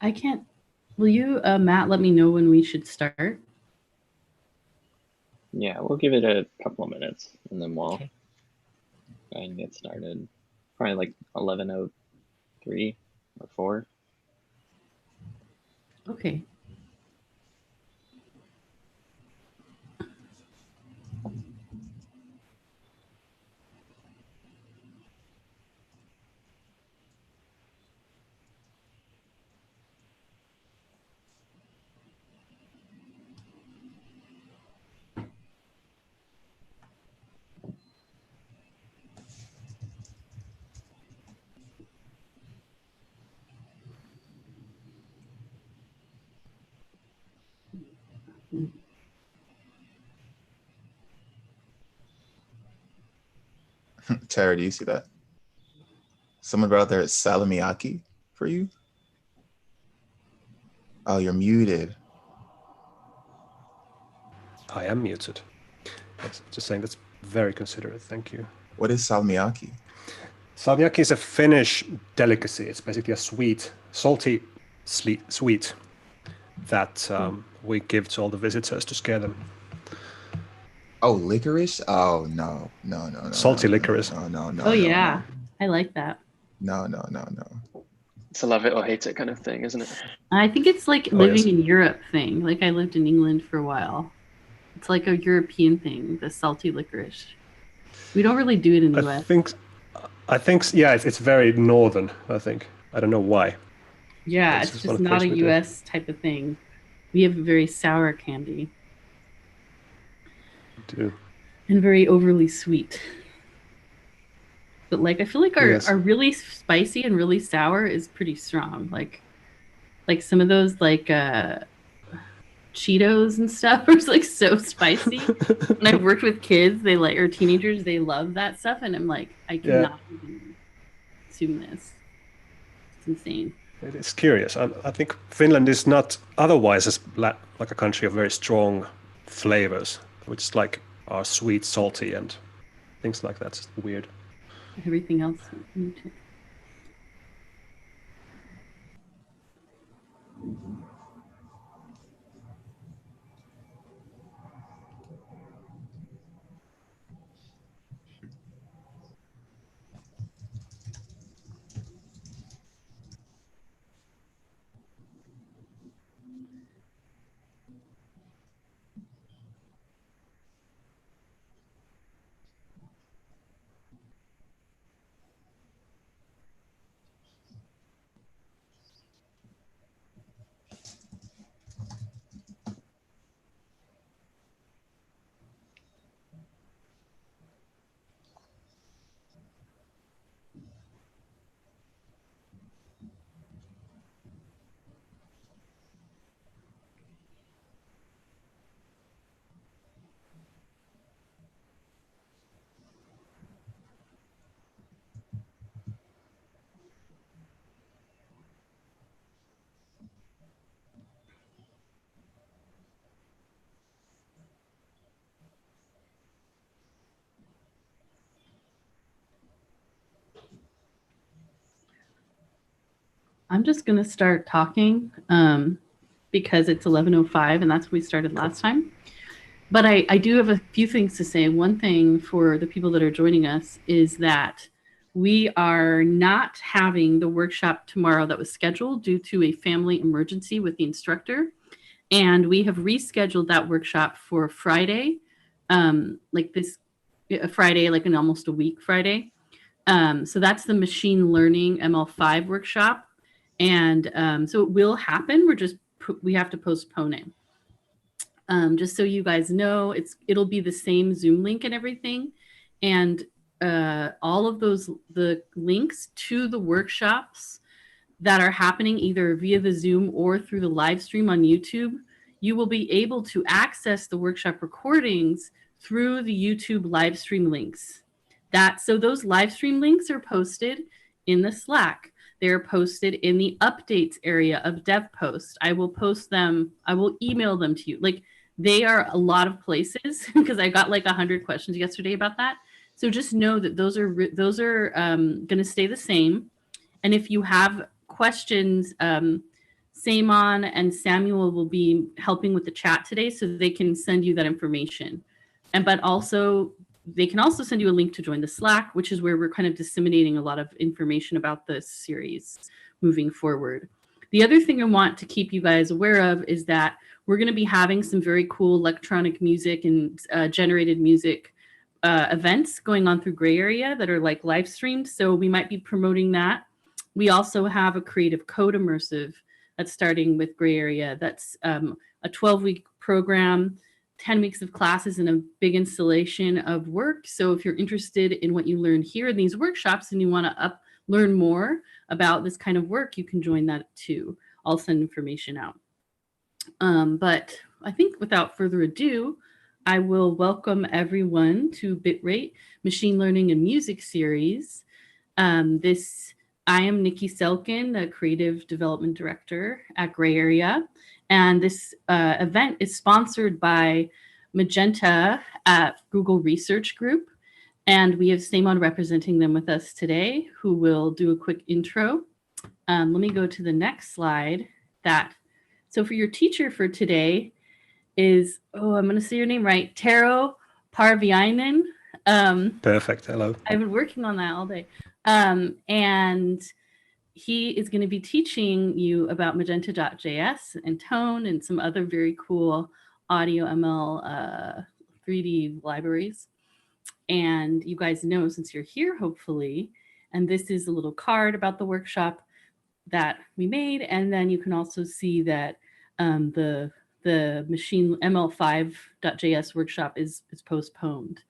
I can't. Will you, Matt, let me know when we should start? Yeah, we'll give it a couple of minutes and then we'll Okay. go ahead and get started. Probably like 11:03 or 4. Okay. Tara, do you see that? Someone brought out there salamiakki for you? Oh, you're muted. I am muted. Just saying that's very considerate. Thank you. What is salmiakki? Salmiakki is a Finnish delicacy. It's basically a sweet, salty sweet that we give to all the visitors to scare them. Oh, licorice? Oh, no. Salty licorice. No. Oh, yeah. I like that. No. It's a love it or hate it kind of thing, isn't it? I think it's like living in Europe thing. Like I lived in England for a while. It's like a European thing, the salty licorice. We don't really do it in the US. I think, yeah, it's very northern, I think. I don't know why. Yeah, it's just not a US type of thing. We have very sour candy. We do. And very overly sweet. But like I feel like our really spicy and really sour is pretty strong. Like some of those like Cheetos and stuff are like so spicy. When I've worked with kids, they like, or teenagers, they love that stuff, and I'm like, I cannot even consume this. It's insane. It is curious. I think Finland is not otherwise as like a country of very strong flavors, which is like are sweet, salty, and things like that. It's weird. Everything else. I'm just going to start talking because it's 11:05 and that's when we started last time. But I do have a few things to say. One thing for the people that are joining us is that we are not having the workshop tomorrow that was scheduled due to a family emergency with the instructor. And we have rescheduled that workshop for Friday, like this Friday, like in almost a week Friday. So that's the machine learning ML5 workshop. And so it will happen. We have to postpone it. Just so you guys know, it'll be the same Zoom link and everything. And all of the links to the workshops that are happening either via the Zoom or through the live stream on YouTube, you will be able to access the workshop recordings through the YouTube live stream links. So those live stream links are posted in the Slack. They're posted in the updates area of DevPost. I will post them. I will email them to you. Like they are a lot of places because I got like 100 questions yesterday about that. So just know that those are going to stay the same. And if you have questions Samon and Samuel will be helping with the chat today, so they can send you that information. But also, they can also send you a link to join the Slack, which is where we're kind of disseminating a lot of information about this series moving forward. The other thing I want to keep you guys aware of is that we're going to be having some very cool electronic music and generated music events going on through Gray Area that are like live streamed. So we might be promoting that. We also have a creative code immersive that's starting with Gray Area. That's a 12-week program, 10 weeks of classes, and a big installation of work. So if you're interested in what you learn here in these workshops and you want to learn more about this kind of work, you can join that too. I'll send information out. But I think without further ado, I will welcome everyone to BitRate Machine Learning and Music Series. I am Nikki Selkin, the Creative Development Director at Gray Area. And this event is sponsored by Magenta at Google Research Group. And we have Samon representing them with us today, who will do a quick intro. Let me go to the next slide. So for your teacher for today is, I'm going to say your name right, Tero Parviainen. Perfect. Hello. I've been working on that all day. And he is going to be teaching you about Magenta.js and Tone and some other very cool audio ML 3D libraries. And you guys know, since you're here, hopefully, and this is a little card about the workshop that we made. And then you can also see that the machine ML5.js workshop is postponed.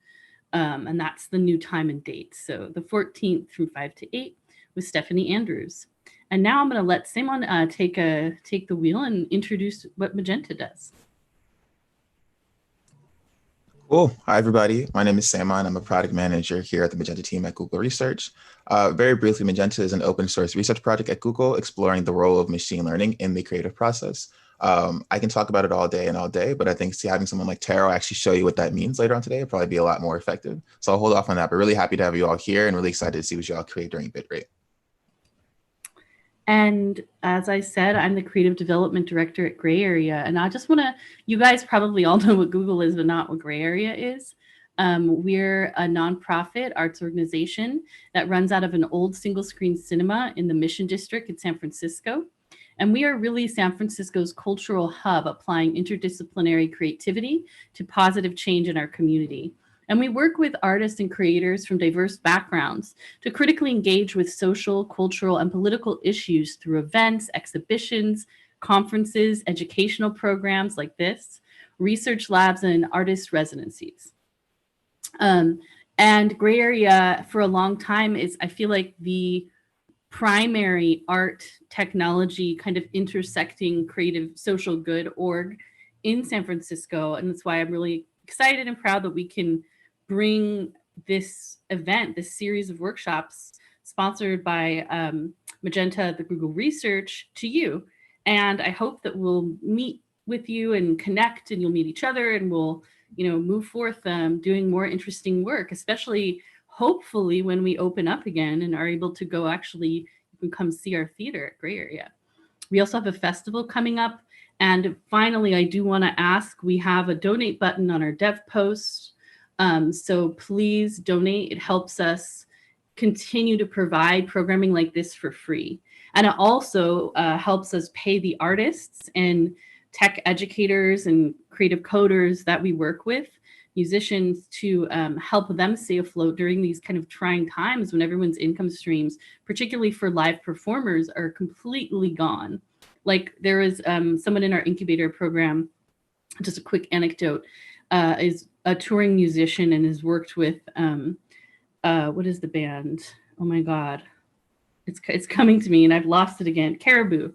And that's the new time and date. So the 14th from 5 to 8 with Stephanie Andrews. And now I'm going to let Samon take the wheel and introduce what Magenta does. Cool. Hi, everybody. My name is Samon. I'm a product manager here at the Magenta team at Google Research. Very briefly, Magenta is an open source research project at Google exploring the role of machine learning in the creative process. I can talk about it all day, but I think having someone like Taro actually show you what that means later on today will probably be a lot more effective. So I'll hold off on that, but really happy to have you all here and really excited to see what you all create during BitRate. And as I said, I'm the Creative Development Director at Gray Area. And I just want to, you guys probably all know what Google is, but not what Gray Area is. We're a nonprofit arts organization that runs out of an old single screen cinema in the Mission District in San Francisco. And we are really San Francisco's cultural hub, applying interdisciplinary creativity to positive change in our community. And we work with artists and creators from diverse backgrounds to critically engage with social, cultural, and political issues through events, exhibitions, conferences, educational programs like this, research labs, and artist residencies. And Gray Area for a long time is, I feel like, the primary art technology kind of intersecting creative social good org in San Francisco. And that's why I'm really excited and proud that we can bring this event, this series of workshops sponsored by Magenta, the Google Research, to you. And I hope that we'll meet with you and connect, and you'll meet each other, and we'll, move forth doing more interesting work, especially hopefully when we open up again and are able to go, actually, you can come see our theater at Gray Area. We also have a festival coming up. And finally, I do want to ask, we have a donate button on our dev post. So please donate. It helps us continue to provide programming like this for free. And it also helps us pay the artists and tech educators and creative coders that we work with, musicians, to help them stay afloat during these kind of trying times when everyone's income streams, particularly for live performers, are completely gone. Like there was someone in our incubator program, just a quick anecdote, is a touring musician and has worked with, what is the band? Oh my God. It's coming to me and I've lost it again. Caribou.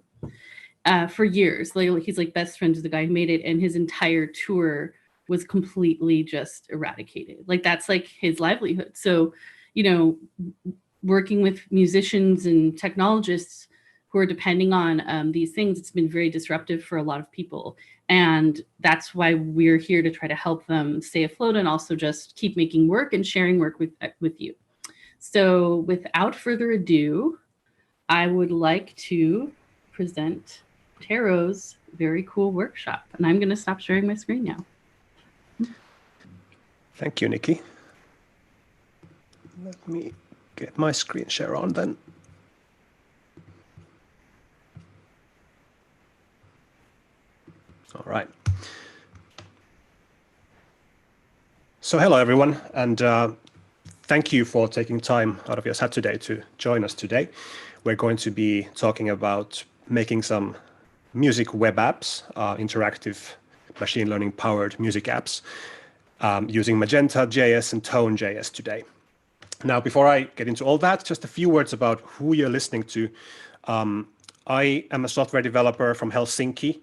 For years. Like, he's like best friends with the guy who made it, and his entire tour was completely just eradicated. Like that's like his livelihood. So, working with musicians and technologists who are depending on these things, it's been very disruptive for a lot of people. And that's why we're here to try to help them stay afloat and also just keep making work and sharing work with you. So without further ado, I would like to present Taro's very cool workshop. And I'm going to stop sharing my screen now. Thank you, Nikki. Let me get my screen share on then. All right. So hello, everyone, and thank you for taking time out of your Saturday to join us today. We're going to be talking about making some music web apps, interactive machine learning powered music apps using Magenta.js and Tone.js today. Now, before I get into all that, just a few words about who you're listening to. I am a software developer from Helsinki,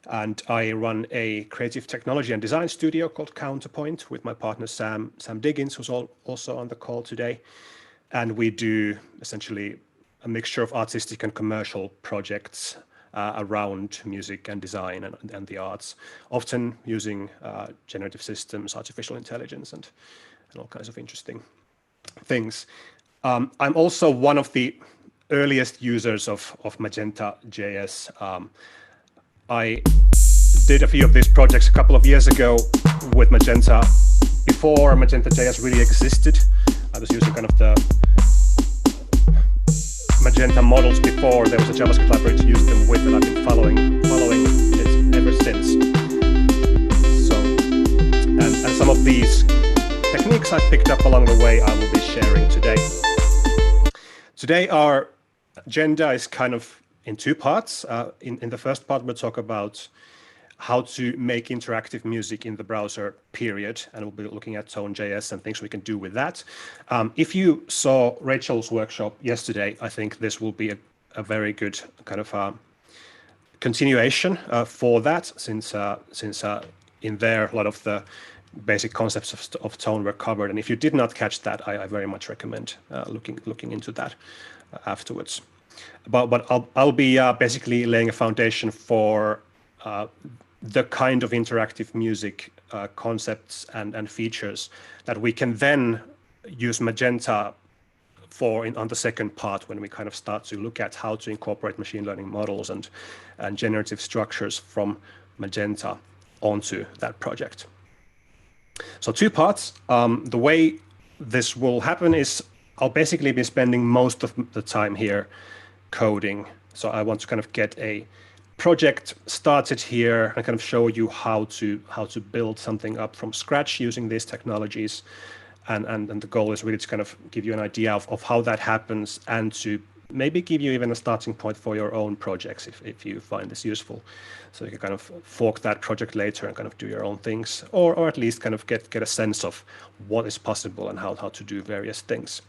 and I run a creative technology and design studio called Counterpoint with my partner Sam Diggins, who's also on the call today. And we do essentially a mixture of artistic and commercial projects around music and design and the arts, often using generative systems, artificial intelligence, and all kinds of interesting things. I'm also one of the earliest users of Magenta.js. I did a few of these projects a couple of years ago with Magenta. Before Magenta.js really existed, I was using kind of the Magenta models before. There was a JavaScript library to use them with, and I've been following it ever since. So, and some of these techniques I picked up along the way I will be sharing today. Today our agenda is kind of in two parts. In the first part, we'll talk about how to make interactive music in the browser, period, and we'll be looking at Tone.js and things we can do with that. If you saw Rachel's workshop yesterday, I think this will be a very good kind of continuation for that, since in there a lot of the basic concepts of Tone were covered. And if you did not catch that, I very much recommend looking into that afterwards. But I'll be basically laying a foundation for the kind of interactive music concepts and features that we can then use Magenta for on the second part, when we kind of start to look at how to incorporate machine learning models and generative structures from Magenta onto that project. So two parts. The way this will happen is I'll basically be spending most of the time here coding. So I want to kind of get a project started here and kind of show you how to build something up from scratch using these technologies. And the goal is really to kind of give you an idea of how that happens, and to maybe give you even a starting point for your own projects if you find this useful. So you can kind of fork that project later and kind of do your own things, or at least kind of get a sense of what is possible and how to do various things.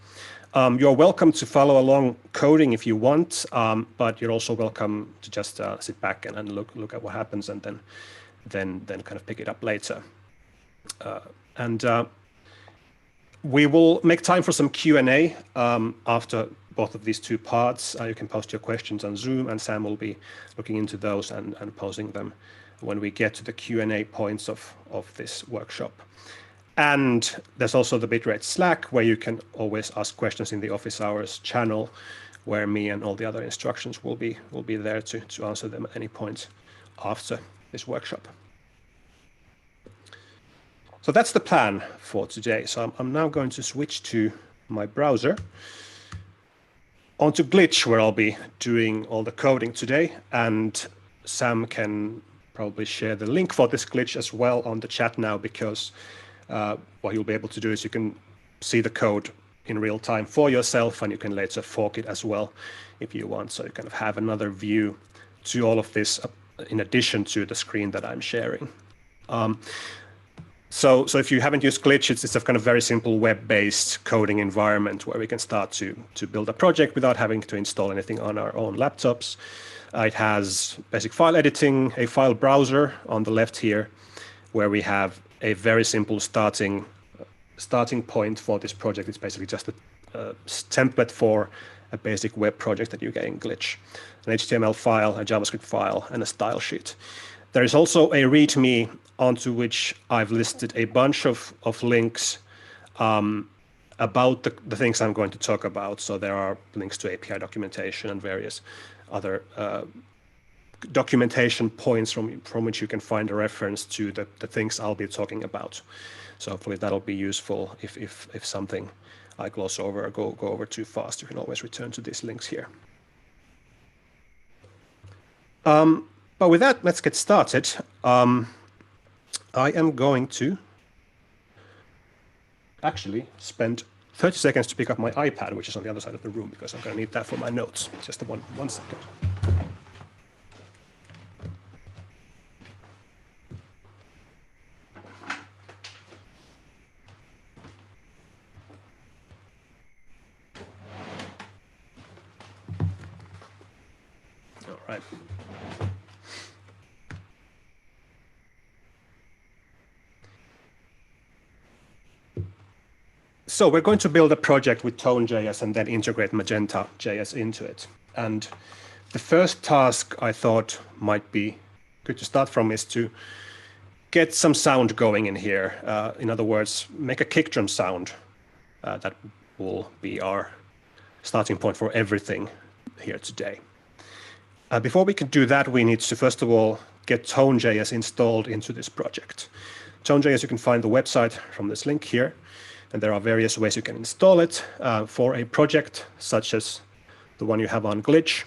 You're welcome to follow along coding if you want, but you're also welcome to just sit back and look at what happens, and then kind of pick it up later. We will make time for some Q&A after both of these two parts. You can post your questions on Zoom, and Sam will be looking into those and posing them when we get to the Q&A points of this workshop. And there's also the BitRate Slack, where you can always ask questions in the office hours channel, where me and all the other instructions will be there to answer them at any point after this workshop. So that's the plan for today. So I'm now going to switch to my browser onto Glitch, where I'll be doing all the coding today. And Sam can probably share the link for this Glitch as well on the chat now, because what you'll be able to do is you can see the code in real time for yourself, and you can later fork it as well if you want. So you kind of have another view to all of this in addition to the screen that I'm sharing. So if you haven't used Glitch, it's a kind of very simple web-based coding environment where we can start to build a project without having to install anything on our own laptops. It has basic file editing, a file browser on the left here, where we have a very simple starting point for this project. It's basically just a template for a basic web project that you get in Glitch. An HTML file, a JavaScript file, and a style sheet. There is also a README onto which I've listed a bunch of links about the things I'm going to talk about. So there are links to API documentation and various other documentation points from which you can find a reference to the things I'll be talking about. So hopefully that'll be useful if something I gloss over or go over too fast. You can always return to these links here. But with that, let's get started. I am going to actually spend 30 seconds to pick up my iPad, which is on the other side of the room, because I'm going to need that for my notes. Just one second. All right. So we're going to build a project with Tone.js and then integrate Magenta.js into it. And the first task I thought might be good to start from is to get some sound going in here. In other words, make a kick drum sound that will be our starting point for everything here today. Before we can do that, we need to first of all get Tone.js installed into this project. Tone.js, you can find the website from this link here. And there are various ways you can install it for a project such as the one you have on Glitch.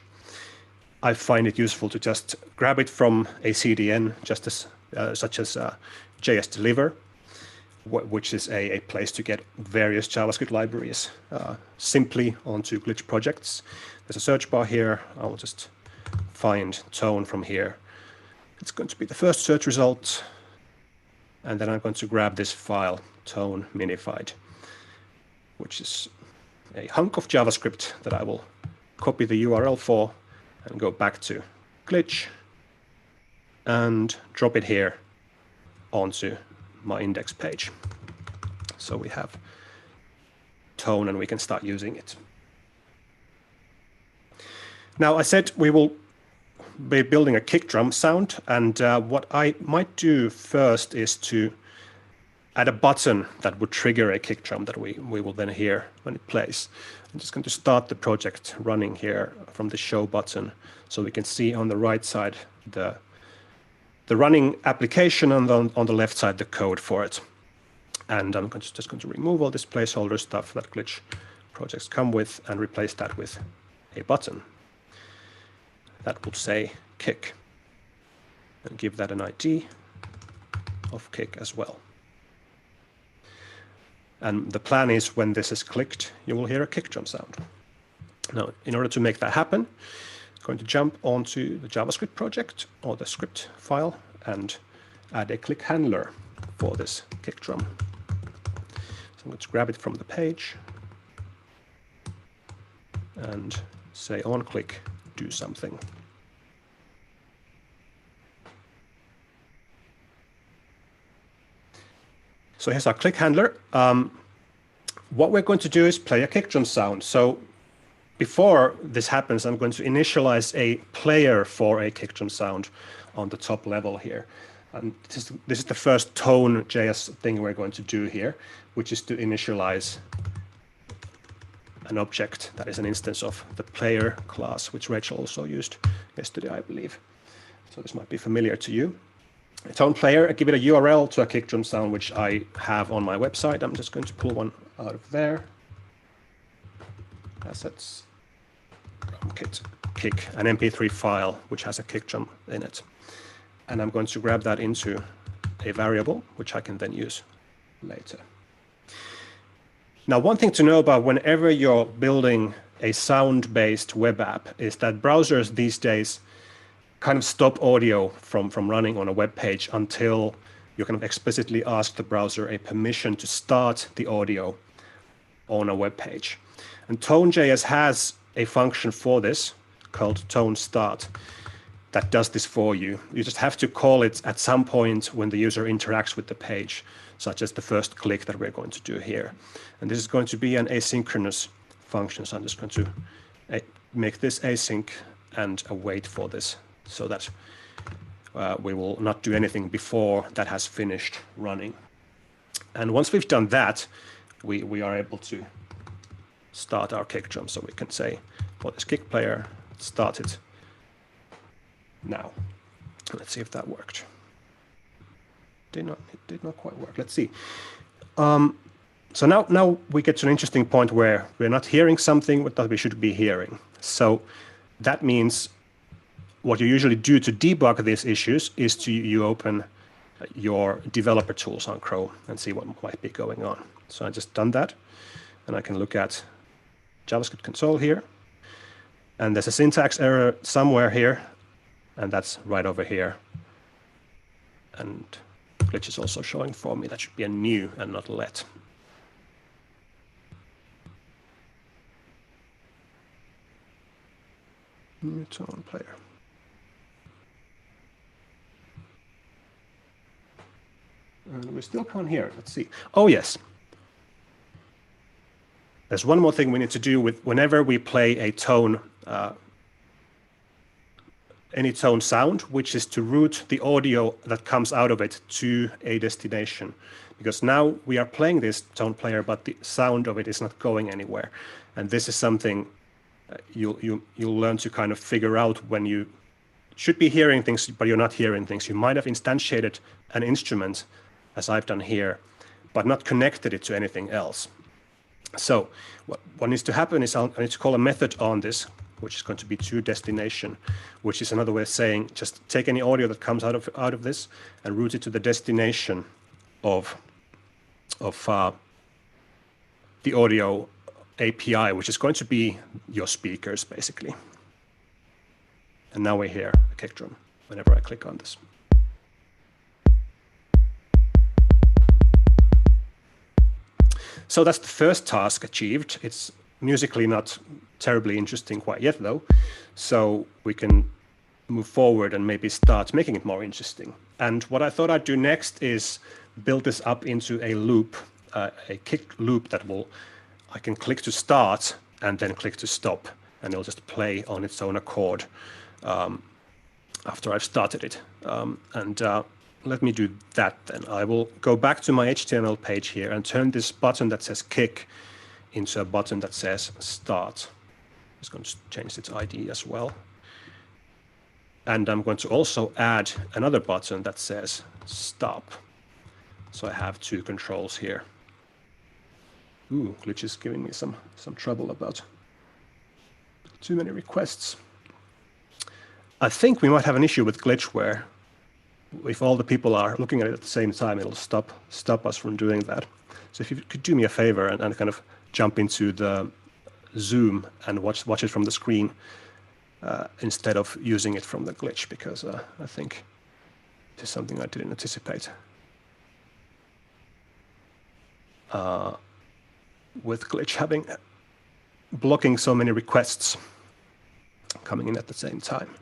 I find it useful to just grab it from a CDN, just as such as JS Deliver, which is a place to get various JavaScript libraries simply onto Glitch projects. There's a search bar here. I'll just find Tone from here. It's going to be the first search result. And then I'm going to grab this file, Tone minified, which is a hunk of JavaScript that I will copy the URL for and go back to Glitch and drop it here onto my index page. So we have Tone and we can start using it. Now I said we will be building a kick drum sound, and what I might do first is to add a button that would trigger a kick drum that we will then hear when it plays. I'm just going to start the project running here from the show button, so we can see on the right side the running application, and on the left side the code for it. And I'm just going to remove all this placeholder stuff that Glitch projects come with and replace that with a button that will say kick, and give that an ID of kick as well. And the plan is when this is clicked, you will hear a kick drum sound. Now, in order to make that happen, I'm going to jump onto the JavaScript project or the script file and add a click handler for this kick drum. So I'm going to grab it from the page and say on click, do something. So here's our click handler. What we're going to do is play a kick drum sound. So before this happens, I'm going to initialize a player for a kick drum sound on the top level here. And this is the first Tone.js thing we're going to do here, which is to initialize an object that is an instance of the player class, which Rachel also used yesterday, I believe. So this might be familiar to you. A Tone player, I give it a URL to a kick drum sound, which I have on my website. I'm just going to pull one out of there. Assets, kick, an MP3 file, which has a kick drum in it. And I'm going to grab that into a variable, which I can then use later. Now, one thing to know about whenever you're building a sound-based web app is that browsers these days kind of stop audio from running on a web page until you kind of explicitly ask the browser a permission to start the audio on a web page. And Tone.js has a function for this called Tone Start that does this for you. You just have to call it at some point when the user interacts with the page, such as the first click that we're going to do here. And this is going to be an asynchronous function. So I'm just going to make this async and await for this, so that we will not do anything before that has finished running. And once we've done that, we are able to start our kick drum. So we can say for this kick player, start it now. Let's see if that worked. It did not quite work. Let's see. So now we get to an interesting point where we're not hearing something that we should be hearing. So that means what you usually do to debug these issues is you open your developer tools on Chrome and see what might be going on. So I just done that, and I can look at JavaScript console here. And there's a syntax error somewhere here, and that's right over here. And glitch is also showing for me. That should be a new and not let. New tone player. And we still can't hear it. Let's see. Oh, yes. There's one more thing we need to do with whenever we play a tone, any tone sound, which is to route the audio that comes out of it to a destination. Because now we are playing this tone player, but the sound of it is not going anywhere. And this is something you'll learn to kind of figure out when you should be hearing things, but you're not hearing things. You might have instantiated an instrument, as I've done here, but not connected it to anything else. So what needs to happen is I need to call a method on this, which is going to be toDestination, which is another way of saying just take any audio that comes out of this and route it to the destination of the audio API, which is going to be your speakers, basically. And now we hear a kick drum whenever I click on this. So that's the first task achieved. It's musically not terribly interesting quite yet, though. So we can move forward and maybe start making it more interesting. And what I thought I'd do next is build this up into a loop, a kick loop that I can click to start and then click to stop, and it'll just play on its own accord after I've started it. Let me do that then. I will go back to my HTML page here and turn this button that says kick into a button that says start. I'm just going to change its ID as well. And I'm going to also add another button that says stop. So I have two controls here. Ooh, glitch is giving me some trouble about too many requests. I think we might have an issue with glitch where if all the people are looking at it at the same time, it'll stop us from doing that. So if you could do me a favor and kind of jump into the Zoom and watch it from the screen instead of using it from the glitch, because I think this is something I didn't anticipate. With glitch blocking so many requests coming in at the same time.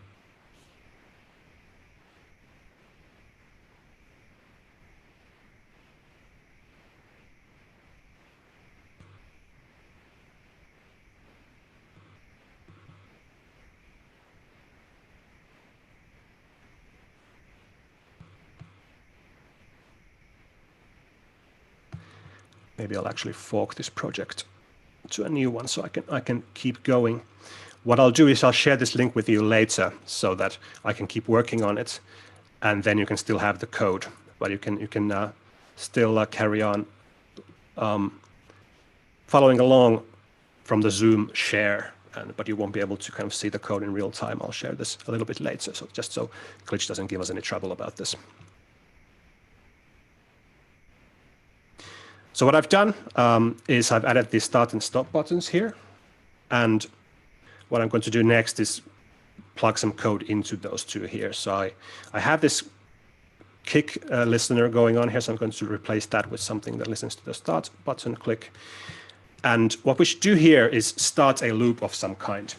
Maybe I'll actually fork this project to a new one so I can keep going. What I'll do is I'll share this link with you later so that I can keep working on it, and then you can still have the code, but you can still carry on following along from the Zoom share, but you won't be able to kind of see the code in real time. I'll share this a little bit later, so just so glitch doesn't give us any trouble about this. So what I've done is I've added these start and stop buttons here. And what I'm going to do next is plug some code into those two here. So I have this kick listener going on here, so I'm going to replace that with something that listens to the start button, click. And what we should do here is start a loop of some kind.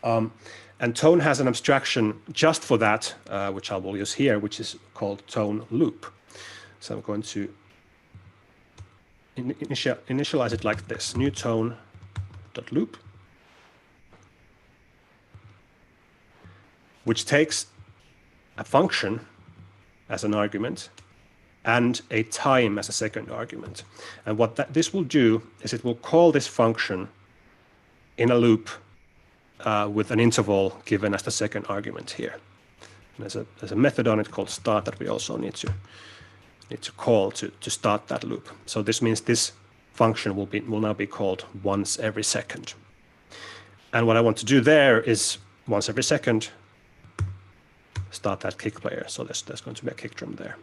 And Tone has an abstraction just for that, which I will use here, which is called Tone Loop. So I'm going to initialize it like this, new tone.loop, which takes a function as an argument and a time as a second argument. And what this will do is it will call this function in a loop with an interval given as the second argument here. There's a method on it called start that we also need to call to start that loop. So this means this function will now be called once every second. And what I want to do there is once every second start that kick player. So there's going to be a kick drum there.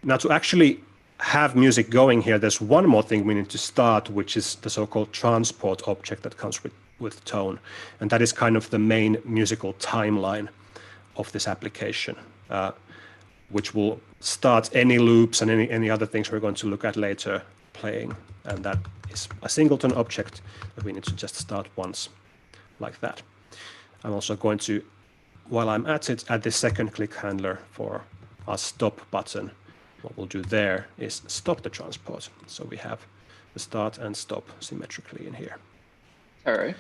Now to actually have music going here, there's one more thing we need to start, which is the so-called transport object that comes with Tone. And that is kind of the main musical timeline of this application, which will start any loops and any other things we're going to look at later playing. And that is a singleton object that we need to just start once like that. I'm also going to, while I'm at it, add the second click handler for our stop button. What we'll do there is stop the transport. So we have the start and stop symmetrically in here. All right.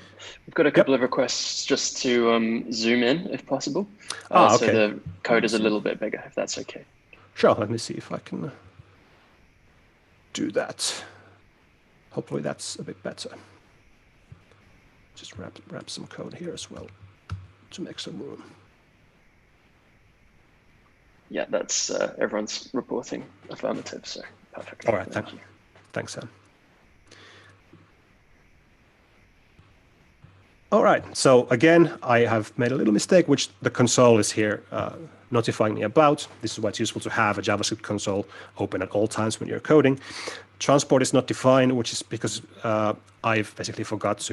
We've got a couple of requests just to zoom in, if possible. Okay. So the code is a little bit bigger, if that's okay. Sure, let me see if I can do that. Hopefully that's a bit better. Just wrap some code here as well to make some room. Yeah, that's everyone's reporting affirmative, so perfect. All right, thank you. Thanks, Sam. All right, so again, I have made a little mistake, which the console is here notifying me about. This is why it's useful to have a JavaScript console open at all times when you're coding. Transport is not defined, which is because I've basically forgot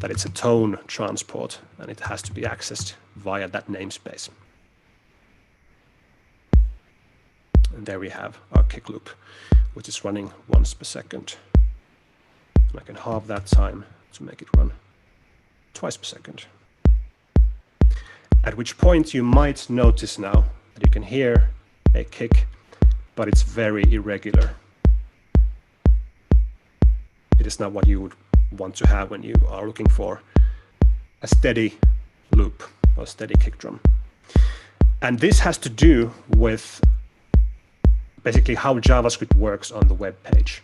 that it's a tone transport, and it has to be accessed via that namespace. And there we have our kick loop, which is running once per second. And I can halve that time to make it run twice per second. At which point you might notice now that you can hear a kick, but it's very irregular. It is not what you would want to have when you are looking for a steady loop or steady kick drum. And this has to do with basically how JavaScript works on the web page.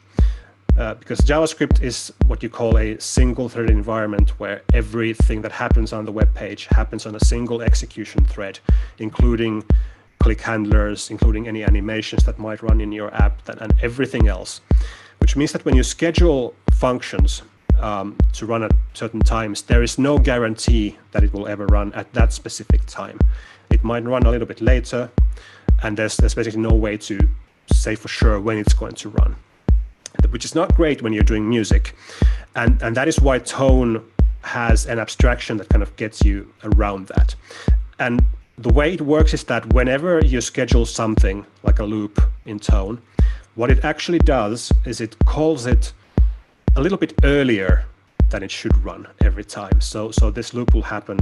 Because JavaScript is what you call a single-threaded environment where everything that happens on the web page happens on a single execution thread, including click handlers, including any animations that might run in your app, and everything else. Which means that when you schedule functions to run at certain times, there is no guarantee that it will ever run at that specific time. It might run a little bit later, and there's basically no way to say for sure when it's going to run, which is not great when you're doing music. And that is why Tone has an abstraction that kind of gets you around that. And the way it works is that whenever you schedule something like a loop in Tone, what it actually does is it calls it a little bit earlier than it should run every time. So this loop will happen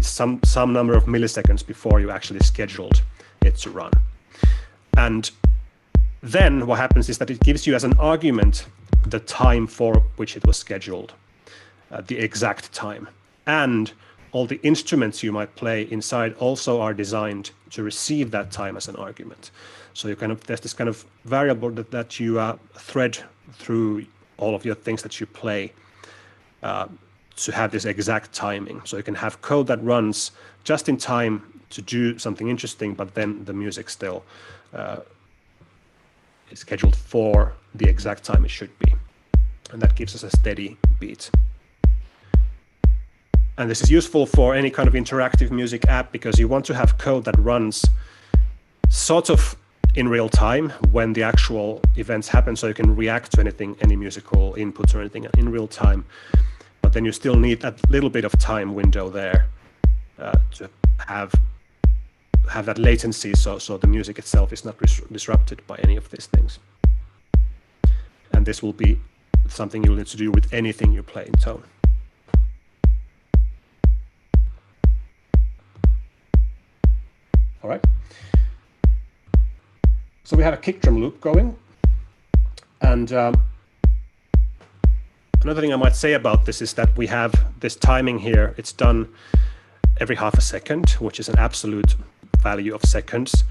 some number of milliseconds before you actually scheduled it to run. And then what happens is that it gives you as an argument the time for which it was scheduled, the exact time. And all the instruments you might play inside also are designed to receive that time as an argument. So there's this kind of variable that you thread through all of your things that you play to have this exact timing. So you can have code that runs just in time to do something interesting, but then the music still is scheduled for the exact time it should be. And that gives us a steady beat. And this is useful for any kind of interactive music app because you want to have code that runs sort of in real time when the actual events happen, so you can react to anything, any musical inputs or anything in real time. But then you still need a little bit of time window there to have that latency, so the music itself is not disrupted by any of these things. And this will be something you'll need to do with anything you play in Tone. All right. So we have a kick drum loop going. And another thing I might say about this is that we have this timing here. It's done every half a second, which is an absolute value of seconds.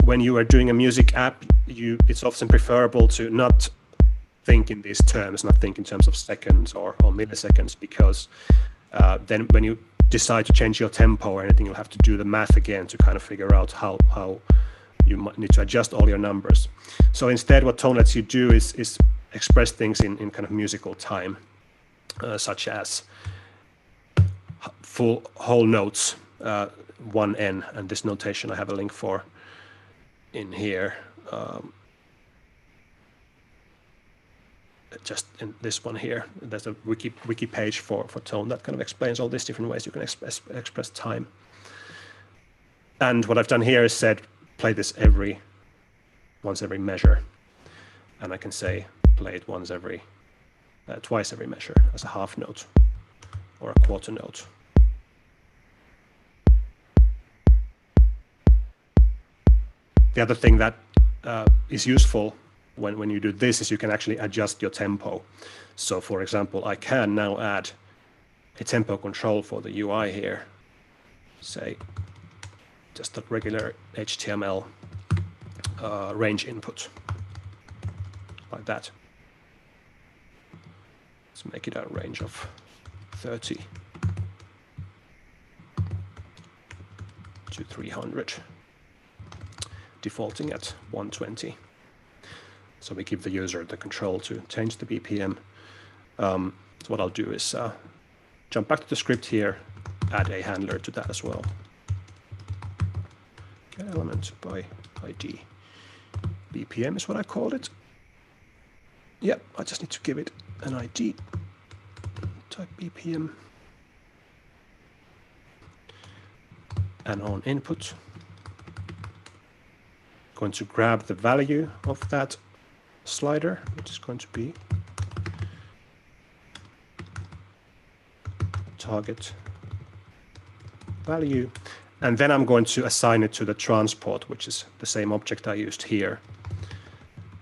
When you are doing a music app, it's often preferable to not think in these terms, not think in terms of seconds or milliseconds, because then when you decide to change your tempo or anything, you'll have to do the math again to kind of figure out how you might need to adjust all your numbers. So instead, what Tone lets you do is express things in kind of musical time, such as whole notes, 1N, and this notation I have a link for in here. Just in this one here, there's a wiki page for Tone that kind of explains all these different ways you can express time. And what I've done here is said, play this once every measure, and I can say play it twice every measure as a half note or a quarter note. The other thing that is useful when you do this is you can actually adjust your tempo. So for example, I can now add a tempo control for the UI here, say just a regular HTML range input, like that. Let's make it a range of 30 to 300, defaulting at 120. So we give the user the control to change the BPM. So what I'll do is jump back to the script here, add a handler to that as well. Get element by ID. BPM is what I called it. Yep, I just need to give it an ID. Type BPM. And on input, going to grab the value of that slider, which is going to be target value, and then I'm going to assign it to the transport, which is the same object I used here.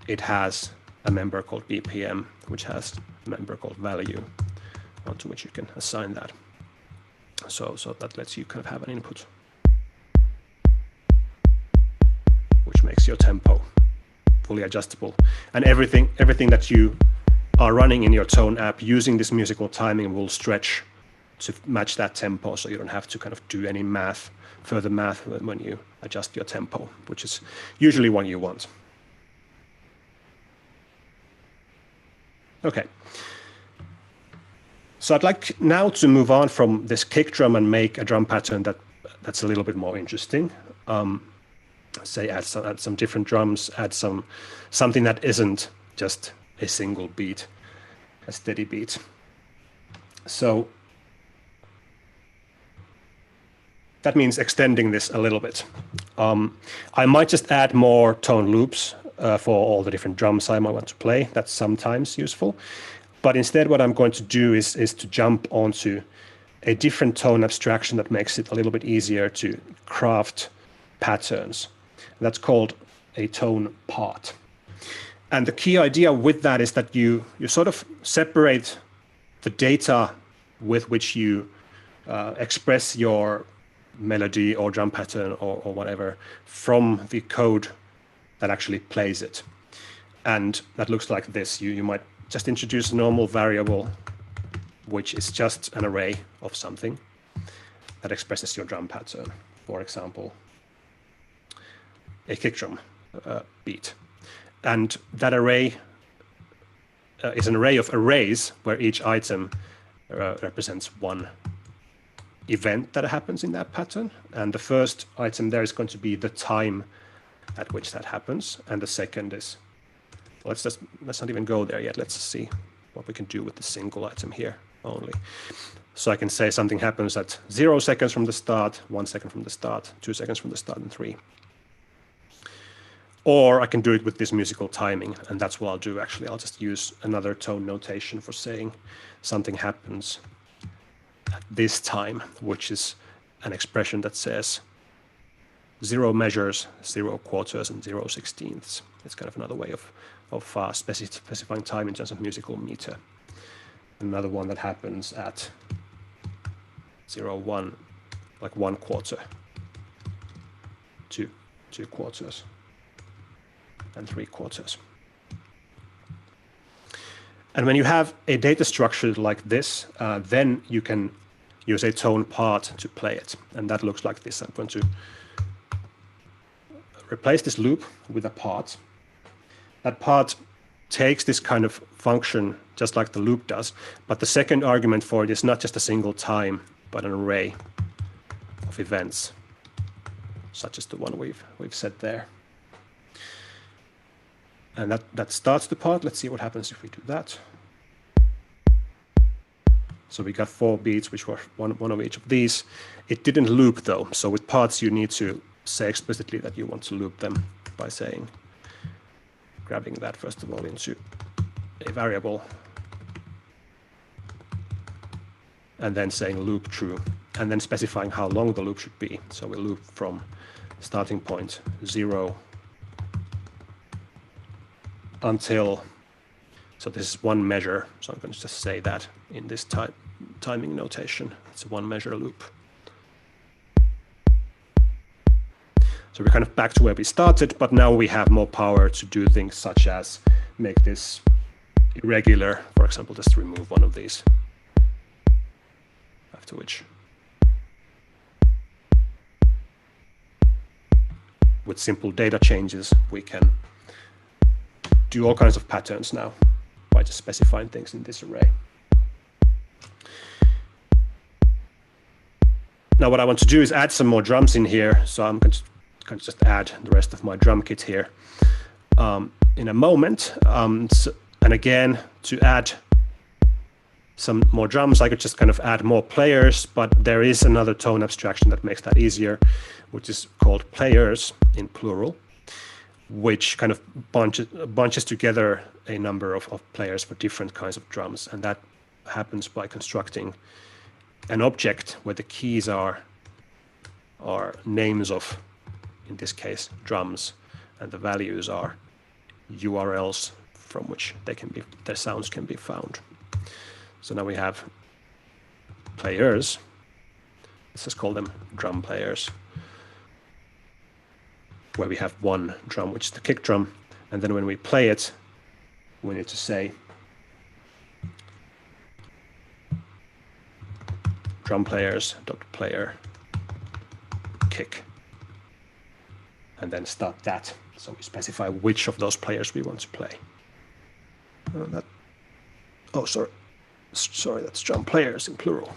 It has a member called BPM, which has a member called value, onto which you can assign that. So that lets you kind of have an input, which makes your tempo fully adjustable. And everything that you are running in your Tone app using this musical timing will stretch to match that tempo, so you don't have to kind of do any further math when you adjust your tempo, which is usually what you want. Okay. So I'd like now to move on from this kick drum and make a drum pattern that's a little bit more interesting. Say add some different drums, add something that isn't just a single beat, a steady beat. So that means extending this a little bit. I might just add more tone loops for all the different drums I might want to play. That's sometimes useful. But instead what I'm going to do is to jump onto a different tone abstraction that makes it a little bit easier to craft patterns. That's called a tone part. And the key idea with that is that you sort of separate the data with which you express your melody or drum pattern or whatever from the code that actually plays it. And that looks like this. You might just introduce a normal variable, which is just an array of something that expresses your drum pattern. For example, a kick drum beat. And that array is an array of arrays where each item represents one event that happens in that pattern. And the first item there is going to be the time at which that happens. And the second is, let's not even go there yet. Let's see what we can do with the single item here only. So I can say something happens at 0 seconds from the start, 1 second from the start, 2 seconds from the start, and 3. Or I can do it with this musical timing, and that's what I'll do actually. I'll just use another tone notation for saying something happens at this time, which is an expression that says 0 measures, 0 quarters, and 0 sixteenths. It's kind of another way of specifying time in terms of musical meter. Another one that happens at 0, 1, like 1 quarter, 2 quarters, and 3 quarters. And when you have a data structure like this, then you can use a tone part to play it. And that looks like this. I'm going to replace this loop with a part. That part takes this kind of function just like the loop does, but the second argument for it is not just a single time, but an array of events, such as the one we've set there. And that starts the part. Let's see what happens if we do that. So we got 4 beats, which were one of each of these. It didn't loop though. So with parts, you need to say explicitly that you want to loop them by saying, grabbing that first of all into a variable, and then saying loop true, and then specifying how long the loop should be. So we loop from starting point 0 until, so this is one measure. So I'm going to just say that in this timing notation. It's a one measure loop. So we're kind of back to where we started, but now we have more power to do things such as make this irregular. For example, just remove one of these. After which, with simple data changes, we can do all kinds of patterns now by just specifying things in this array. Now what I want to do is add some more drums in here. So I'm going to just add the rest of my drum kit here in a moment. And again, to add some more drums, I could just kind of add more players, but there is another tone abstraction that makes that easier, which is called players in plural, which kind of bunches together a number of players for different kinds of drums. And that happens by constructing an object where the keys are names of, in this case, drums, and the values are URLs from which their sounds can be found. So now we have players. Let's just call them drum players, where we have one drum, which is the kick drum. And then when we play it, we need to say drum players dot player kick, and then start that. So we specify which of those players we want to play. Sorry, that's drum players in plural.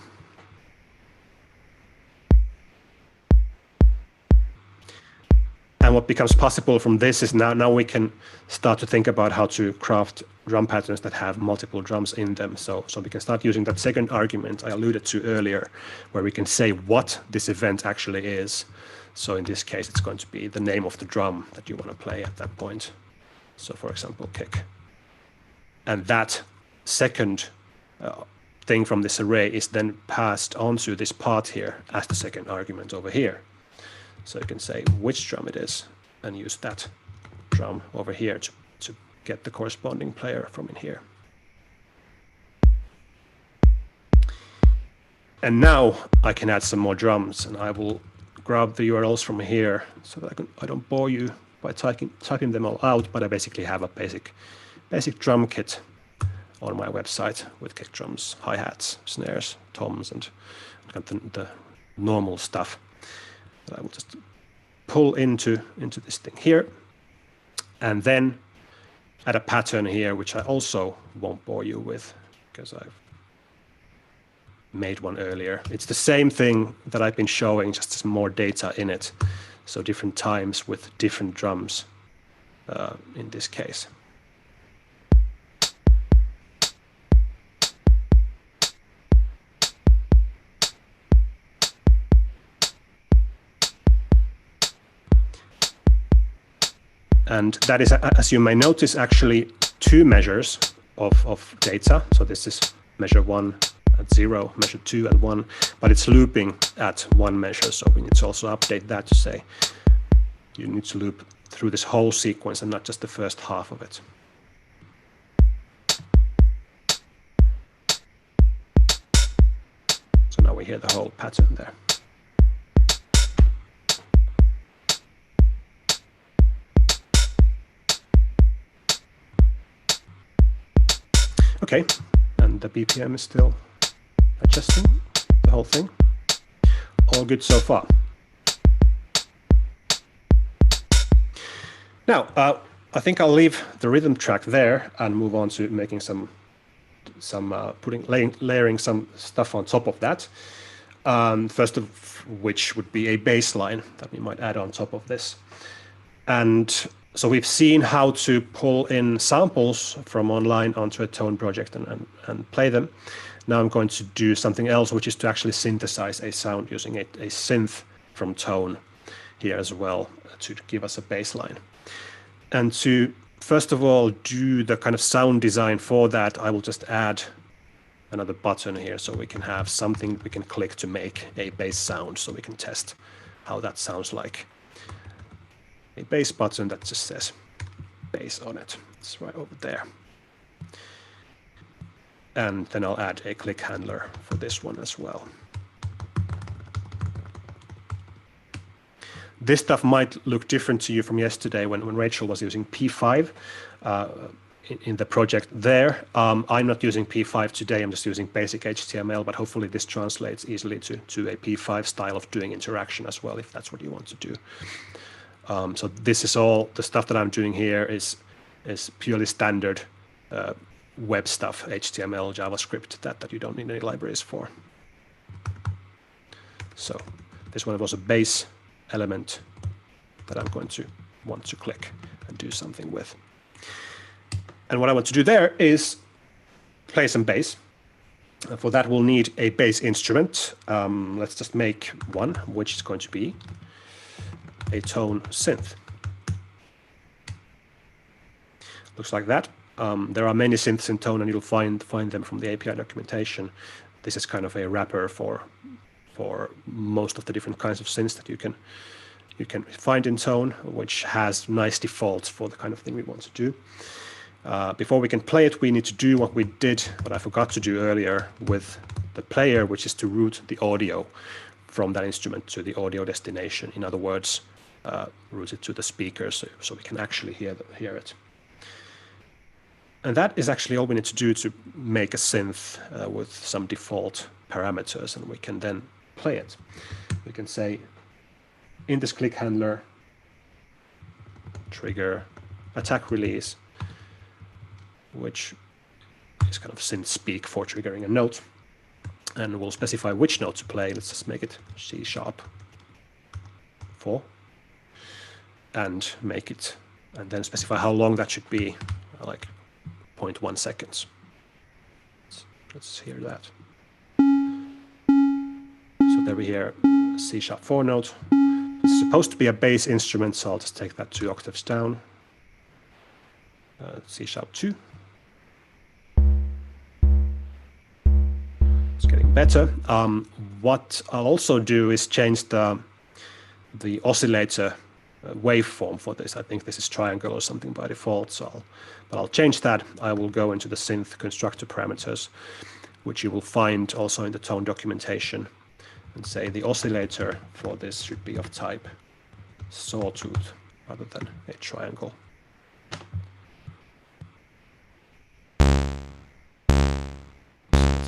And what becomes possible from this is now we can start to think about how to craft drum patterns that have multiple drums in them. So we can start using that second argument I alluded to earlier, where we can say what this event actually is. So in this case, it's going to be the name of the drum that you want to play at that point. So for example, kick. And that second thing from this array is then passed onto this part here as the second argument over here. So you can say which drum it is and use that drum over here to get the corresponding player from in here. And now I can add some more drums, and I will grab the URLs from here so that I don't bore you by typing them all out, but I basically have a basic drum kit on my website with kick drums, hi-hats, snares, toms, and the normal stuff that I will just pull into this thing here, and then add a pattern here, which I also won't bore you with because I've made one earlier. It's the same thing that I've been showing, just some more data in it. So different times with different drums in this case. And that is, as you may notice, actually 2 measures of data. So this is measure 1 at 0, measure 2 at 1, but it's looping at 1 measure. So we need to also update that to say you need to loop through this whole sequence and not just the first half of it. So now we hear the whole pattern there. Okay, and the BPM is still adjusting. the whole thing. All good so far. Now, I think I'll leave the rhythm track there and move on to making layering some stuff on top of that. First of which would be a bass line that we might add on top of this. And so we've seen how to pull in samples from online onto a Tone project and play them. Now I'm going to do something else, which is to actually synthesize a sound using a synth from Tone here as well to give us a bass line. And to first of all do the kind of sound design for that, I will just add another button here so we can have something we can click to make a bass sound, so we can test how that sounds like. A bass button that just says bass on it. It's right over there. And then I'll add a click handler for this one as well. This stuff might look different to you from yesterday when Rachel was using P5 in the project there. I'm not using P5 today, I'm just using basic HTML, but hopefully this translates easily to a P5 style of doing interaction as well, if that's what you want to do. So this is all, the stuff that I'm doing here is purely standard web stuff, HTML, JavaScript, that you don't need any libraries for. So this one was a base element that I'm going to want to click and do something with. And what I want to do there is play some bass. For that, we'll need a bass instrument. Let's just make one, which is going to be a Tone synth. Looks like that. There are many synths in Tone, and you'll find them from the API documentation. This is kind of a wrapper for most of the different kinds of synths that you can find in Tone, which has nice defaults for the kind of thing we want to do. Before we can play it, we need to do what I forgot to do earlier with the player, which is to route the audio from that instrument to the audio destination. In other words, route it to the speakers so we can actually hear it. And that is actually all we need to do to make a synth with some default parameters, and we can then play it. We can say in this click handler, trigger attack release, which is kind of synth speak for triggering a note. And we'll specify which note to play. Let's just make it C#4 and make it, and then specify how long that should be, like 0.1 seconds. Let's hear that. So there we hear C#4 note. It's supposed to be a bass instrument, so I'll just take that 2 octaves down. C#2. It's getting better. What I'll also do is change the oscillator waveform for this. I think this is triangle or something by default, but I'll change that. I will go into the synth constructor parameters, which you will find also in the Tone documentation, and say the oscillator for this should be of type sawtooth rather than a triangle.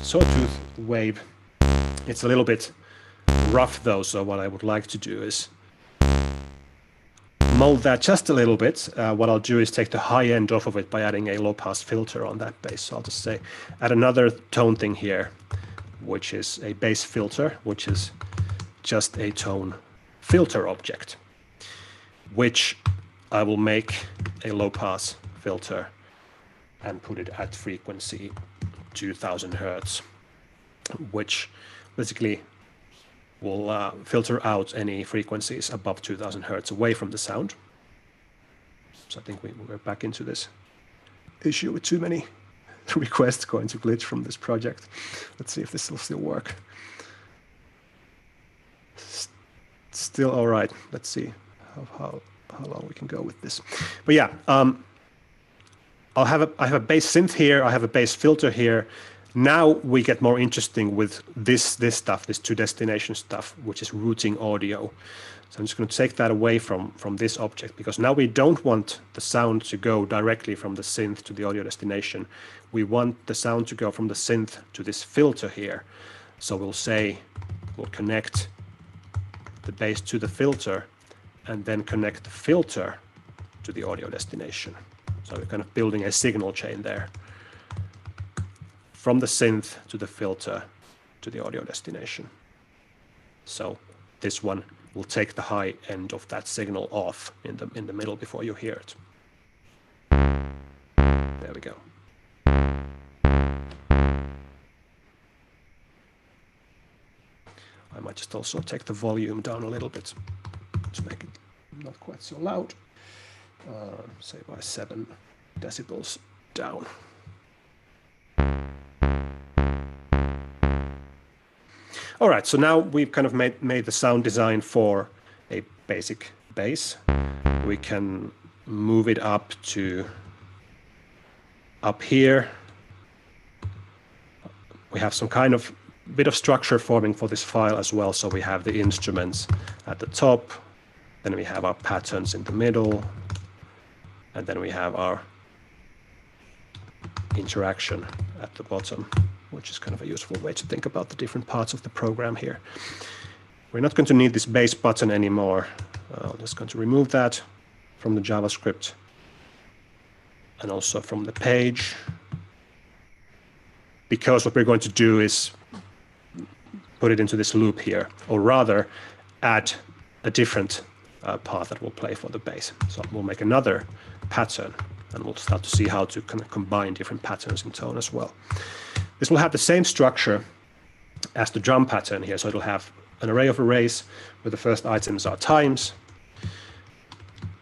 Sawtooth wave. It's a little bit rough though, so what I would like to do is mold that just a little bit. What I'll do is take the high end off of it by adding a low pass filter on that bass. So I'll just say add another tone thing here, which is a bass filter, which is just a tone filter object, which I will make a low pass filter and put it at frequency 2000 Hertz, which basically will filter out any frequencies above 2000 Hertz away from the sound. So I think we're back into this issue with too many requests going to glitch from this project. Let's see if this will still work. Still all right. Let's see how long we can go with this. But yeah, I have a bass synth here. I have a bass filter here. Now we get more interesting with this stuff, this to destination stuff, which is routing audio. So I'm just going to take that away from this object, because now we don't want the sound to go directly from the synth to the audio destination. We want the sound to go from the synth to this filter here. So we'll connect the bass to the filter and then connect the filter to the audio destination. So we're kind of building a signal chain there from the synth to the filter to the audio destination. So this one will take the high end of that signal off in the middle before you hear it. There we go. I might just also take the volume down a little bit to make it not quite so loud. Say by 7 decibels down. All right, so now we've kind of made the sound design for a basic bass. We can move it up to up here. We have some kind of bit of structure forming for this file as well. So we have the instruments at the top, then we have our patterns in the middle, and then we have our interaction at the bottom, which is kind of a useful way to think about the different parts of the program here. We're not going to need this bass button anymore. I'm just going to remove that from the JavaScript and also from the page, because what we're going to do is put it into this loop here, or rather add a different path that will play for the bass. So we'll make another pattern, and we'll start to see how to kind of combine different patterns in tone as well. This will have the same structure as the drum pattern here. So it'll have an array of arrays where the first items are times,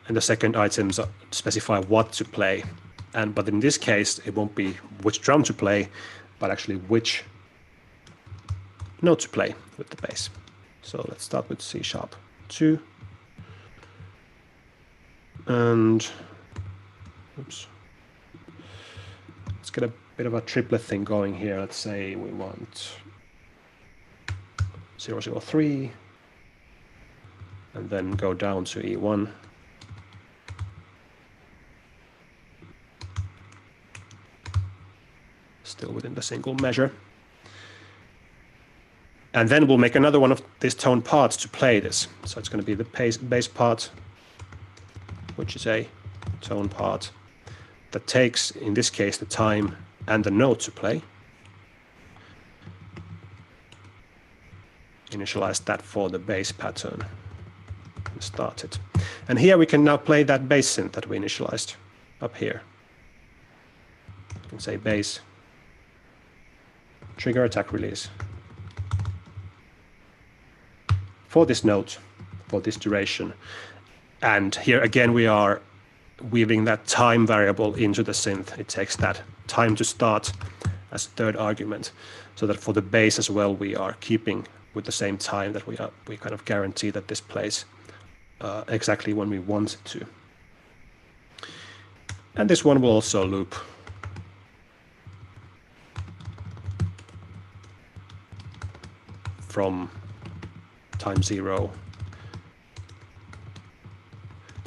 and the second items specify what to play. But in this case, it won't be which drum to play, but actually which note to play with the bass. So let's start with C#2. And oops. Let's get a bit of a triplet thing going here. Let's say we want 003 and then go down to E1. Still within the single measure. And then we'll make another one of these tone parts to play this. So it's going to be the bass part, which is a tone part that takes, in this case, the time and the note to play. Initialize that for the bass pattern and start it. And here we can now play that bass synth that we initialized up here. You can say bass, trigger attack release. For this note, for this duration. And here again, we are weaving that time variable into the synth. It takes that time to start as a third argument, so that for the bass as well, we are keeping with the same time that we kind of guarantee that this plays exactly when we want it to. And this one will also loop. From time 0.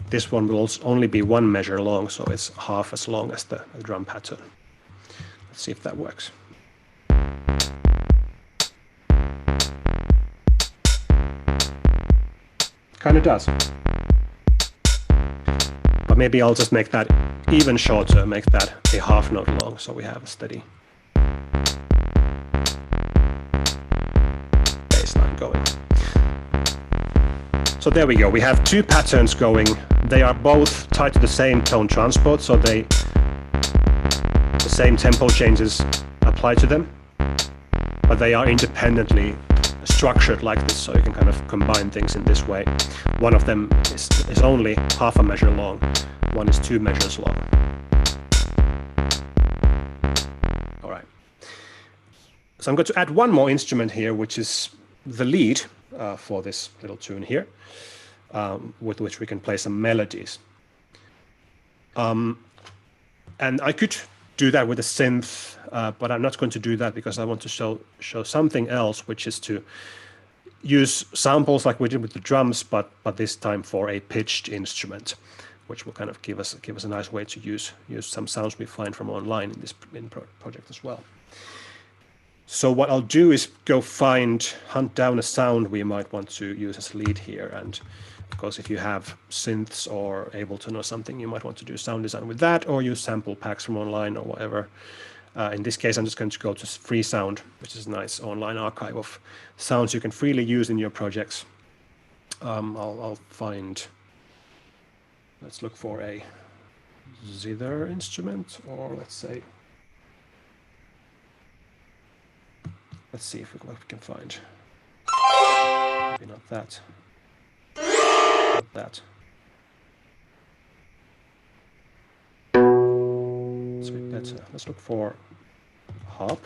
This one will also only be 1 measure long, so it's half as long as the drum pattern. Let's see if that works. Kind of does. But maybe I'll just make that even shorter, make that a half note long, so we have a steady bassline going. So there we go. We have 2 patterns going. They are both tied to the same tone transport, so the same tempo changes apply to them, but they are independently structured like this, so you can kind of combine things in this way. One of them is only half a measure long, one is 2 measures long. All right. So I'm going to add one more instrument here, which is the lead for this little tune here, with which we can play some melodies. And I could do that with a synth, but I'm not going to do that because I want to show something else, which is to use samples like we did with the drums, but this time for a pitched instrument, which will kind of give us a nice way to use some sounds we find from online in this project as well. So what I'll do is go hunt down a sound we might want to use as lead here. And of course, if you have synths or Ableton or something, you might want to do sound design with that, or use sample packs from online or whatever. In this case, I'm just going to go to Free Sound, which is a nice online archive of sounds you can freely use in your projects. I'll find, let's look for a zither instrument, or let's see if what we can find. Maybe not that. Not that. It's a bit better. Let's look for harp.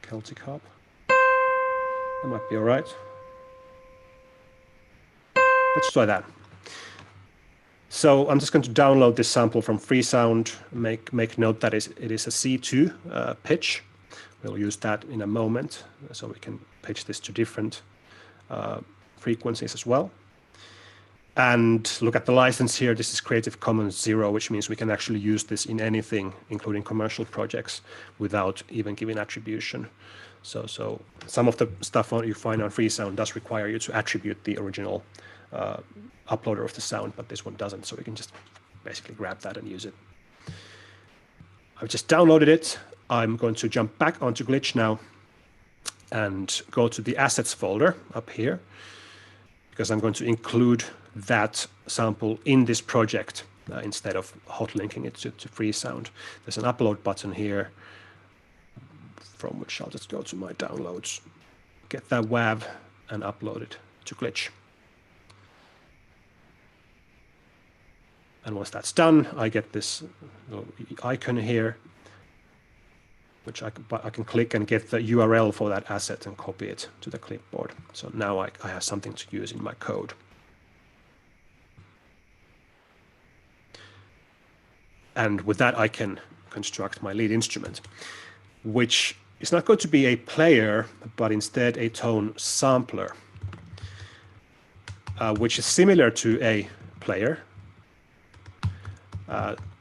Celtic harp. That might be all right. Let's try that. So I'm just going to download this sample from Free Sound. Make note that it is a C2 pitch. We'll use that in a moment, so we can pitch this to different frequencies as well. And look at the license here. This is Creative Commons 0, which means we can actually use this in anything, including commercial projects, without even giving attribution. So some of the stuff you find on Free Sound does require you to attribute the original uploader of the sound, but this one doesn't. So we can just basically grab that and use it. I've just downloaded it. I'm going to jump back onto Glitch now and go to the assets folder up here, because I'm going to include that sample in this project instead of hot linking it to Free Sound. There's an upload button here, from which I'll just go to my downloads, get that WAV and upload it to Glitch. And once that's done, I get this little icon here, which I can click and get the URL for that asset and copy it to the clipboard. So now I have something to use in my code. And with that, I can construct my lead instrument, which is not going to be a player, but instead a tone sampler, which is similar to a player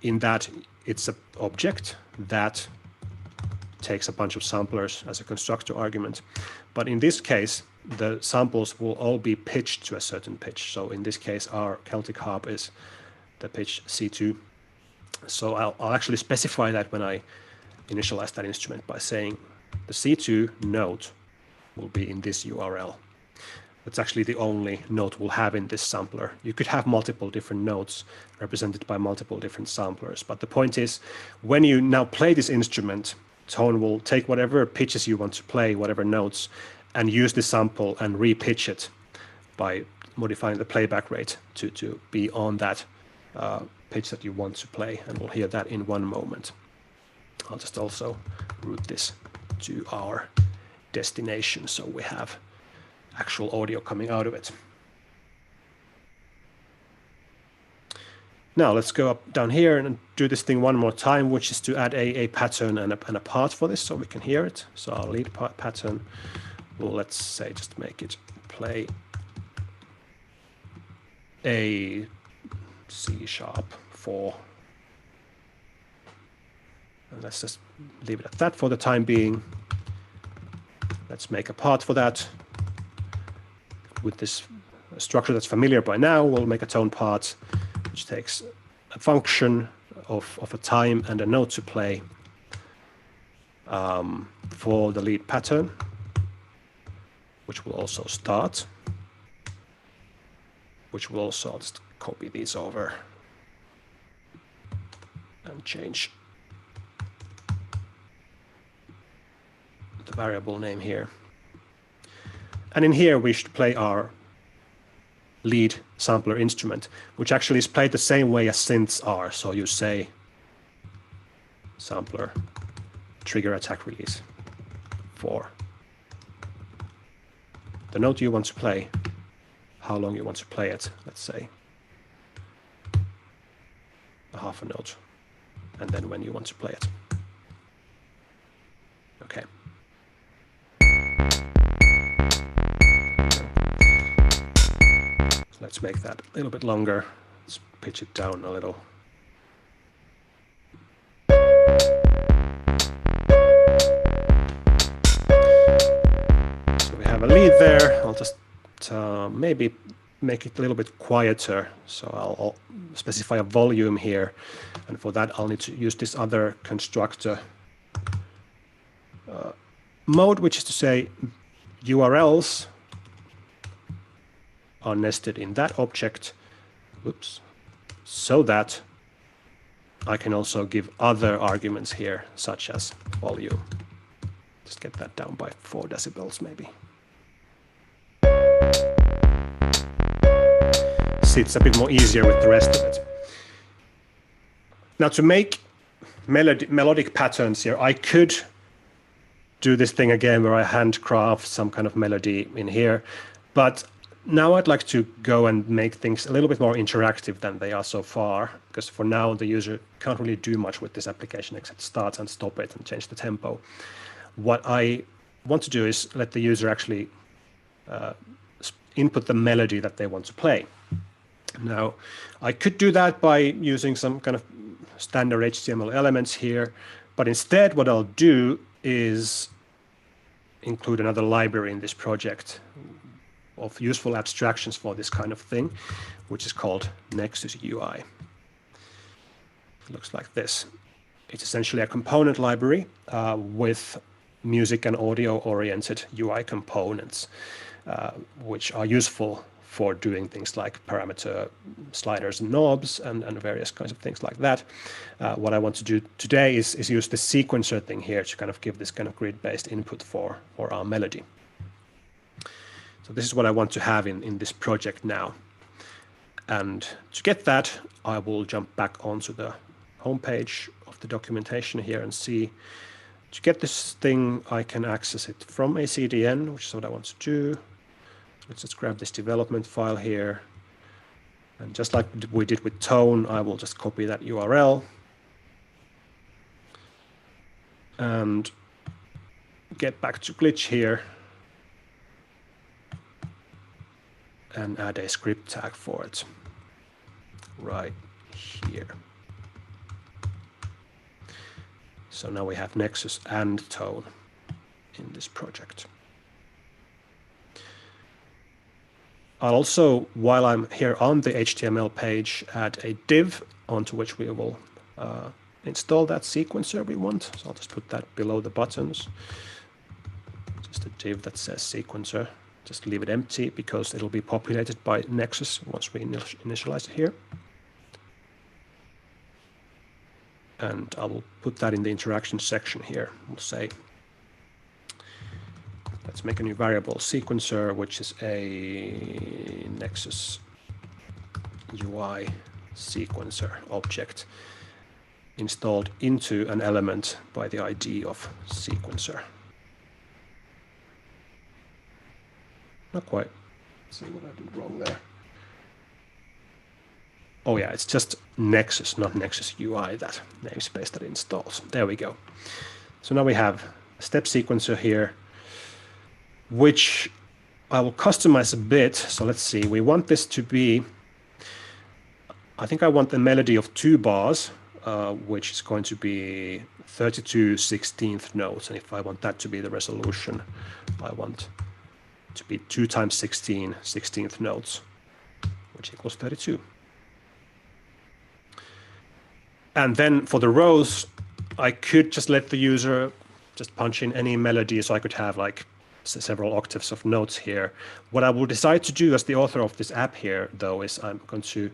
in that it's an object that takes a bunch of samplers as a constructor argument. But in this case, the samples will all be pitched to a certain pitch. So in this case, our Celtic harp is the pitch C2. So I'll actually specify that when I initialize that instrument by saying the C2 note will be in this URL. That's actually the only note we'll have in this sampler. You could have multiple different notes represented by multiple different samplers. But the point is, when you now play this instrument, Tone will take whatever pitches you want to play, whatever notes, and use the sample and re-pitch it by modifying the playback rate to be on that pitch that you want to play. And we'll hear that in one moment. I'll just also route this to our destination so we have actual audio coming out of it. Now let's go up down here and do this thing one more time, which is to add a pattern and a part for this so we can hear it. So our lead pattern, well, let's say just make it play a C#4. And let's just leave it at that for the time being. Let's make a part for that. With this structure that's familiar by now, we'll make a tone part, which takes a function of a time and a note to play for the lead pattern, which will also start, which will also, I'll just copy these over and change the variable name here. And in here, we should play our lead sampler instrument, which actually is played the same way as synths are. So you say sampler trigger attack release for the note you want to play, how long you want to play it, let's say a half a note, and then when you want to play it. Okay. Let's make that a little bit longer. Let's pitch it down a little. maybe make it a little bit quieter. So I'll specify a volume here. And for that, I'll need to use this other constructor mode, which is to say URLs are nested in that object, so that I can also give other arguments here, such as volume. Just get that down by 4 decibels, maybe. See, it's a bit more easier with the rest of it. Now, to make melodic patterns here, I could do this thing again where I handcraft some kind of melody in here, but now I'd like to go and make things a little bit more interactive than they are so far, because for now the user can't really do much with this application except start and stop it and change the tempo. What I want to do is let the user actually input the melody that they want to play. Now, I could do that by using some kind of standard HTML elements here, but instead what I'll do is include another library in this project of useful abstractions for this kind of thing, which is called Nexus UI. It looks like this. It's essentially a component library with music and audio-oriented UI components, which are useful for doing things like parameter sliders and knobs and various kinds of things like that. What I want to do today is use the sequencer thing here to kind of give this kind of grid-based input for our melody. So this is what I want to have in this project now. And to get that, I will jump back onto the homepage of the documentation here and see. To get this thing, I can access it from a CDN, which is what I want to do. Let's just grab this development file here. And just like we did with Tone, I will just copy that URL and get back to Glitch here and add a script tag for it right here. So now we have Nexus and Tone in this project. I'll also, while I'm here on the HTML page, add a div onto which we will install that sequencer we want. So I'll just put that below the buttons. Just a div that says sequencer. Just leave it empty because it'll be populated by Nexus once we initialize it here. And I will put that in the interaction section here. We'll say, let's make a new variable sequencer, which is a Nexus UI sequencer object installed into an element by the ID of sequencer. Not quite. Let's see what I did wrong there. Oh yeah, it's just Nexus, not Nexus UI, that namespace that installs. There we go. So now we have a step sequencer here, which I will customize a bit. So let's see, we want this to be, I think I want a melody of 2 bars, which is going to be 32 16th notes. And if I want that to be the resolution, I want to be 2 times 16 16th notes, which equals 32. And then for the rows, I could just let the user just punch in any melody, so I could have like several octaves of notes here. What I will decide to do as the author of this app here, though, is I'm going to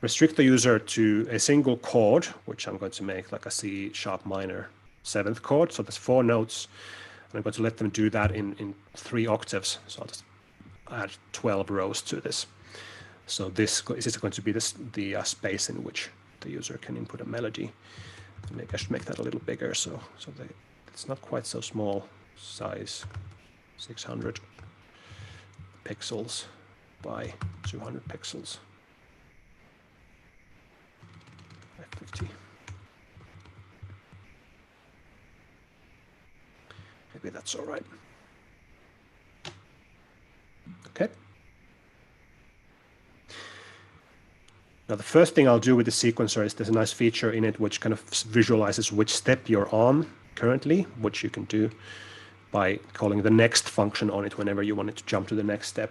restrict the user to a single chord, which I'm going to make like a C sharp minor 7th chord. So there's 4 notes. And I'm going to let them do that in 3 octaves. So I'll just add 12 rows to this. So this is going to be the space in which the user can input a melody. Maybe I should make that a little bigger so it's not quite so small. Size 600 pixels by 200 pixels. 550. Maybe that's all right. Okay. Now, the first thing I'll do with the sequencer is there's a nice feature in it which kind of visualizes which step you're on currently, which you can do by calling the next function on it whenever you want it to jump to the next step.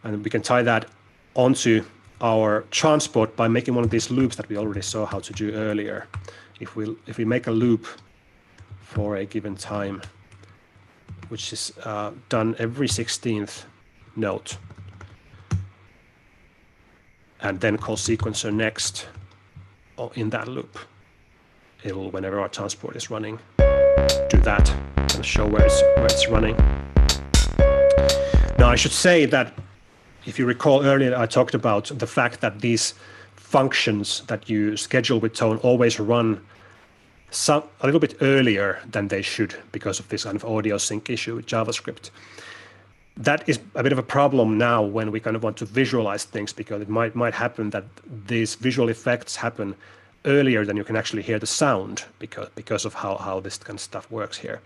And we can tie that onto our transport by making one of these loops that we already saw how to do earlier. If we make a loop for a given time, which is done every 16th note, and then call sequencer next in that loop, it'll, whenever our transport is running, do that and show where it's running. Now I should say that if you recall earlier, I talked about the fact that these functions that you schedule with Tone always run a little bit earlier than they should because of this kind of audio sync issue with JavaScript. That is a bit of a problem now when we kind of want to visualize things, because it might happen that these visual effects happen earlier than you can actually hear the sound because of how this kind of stuff works here.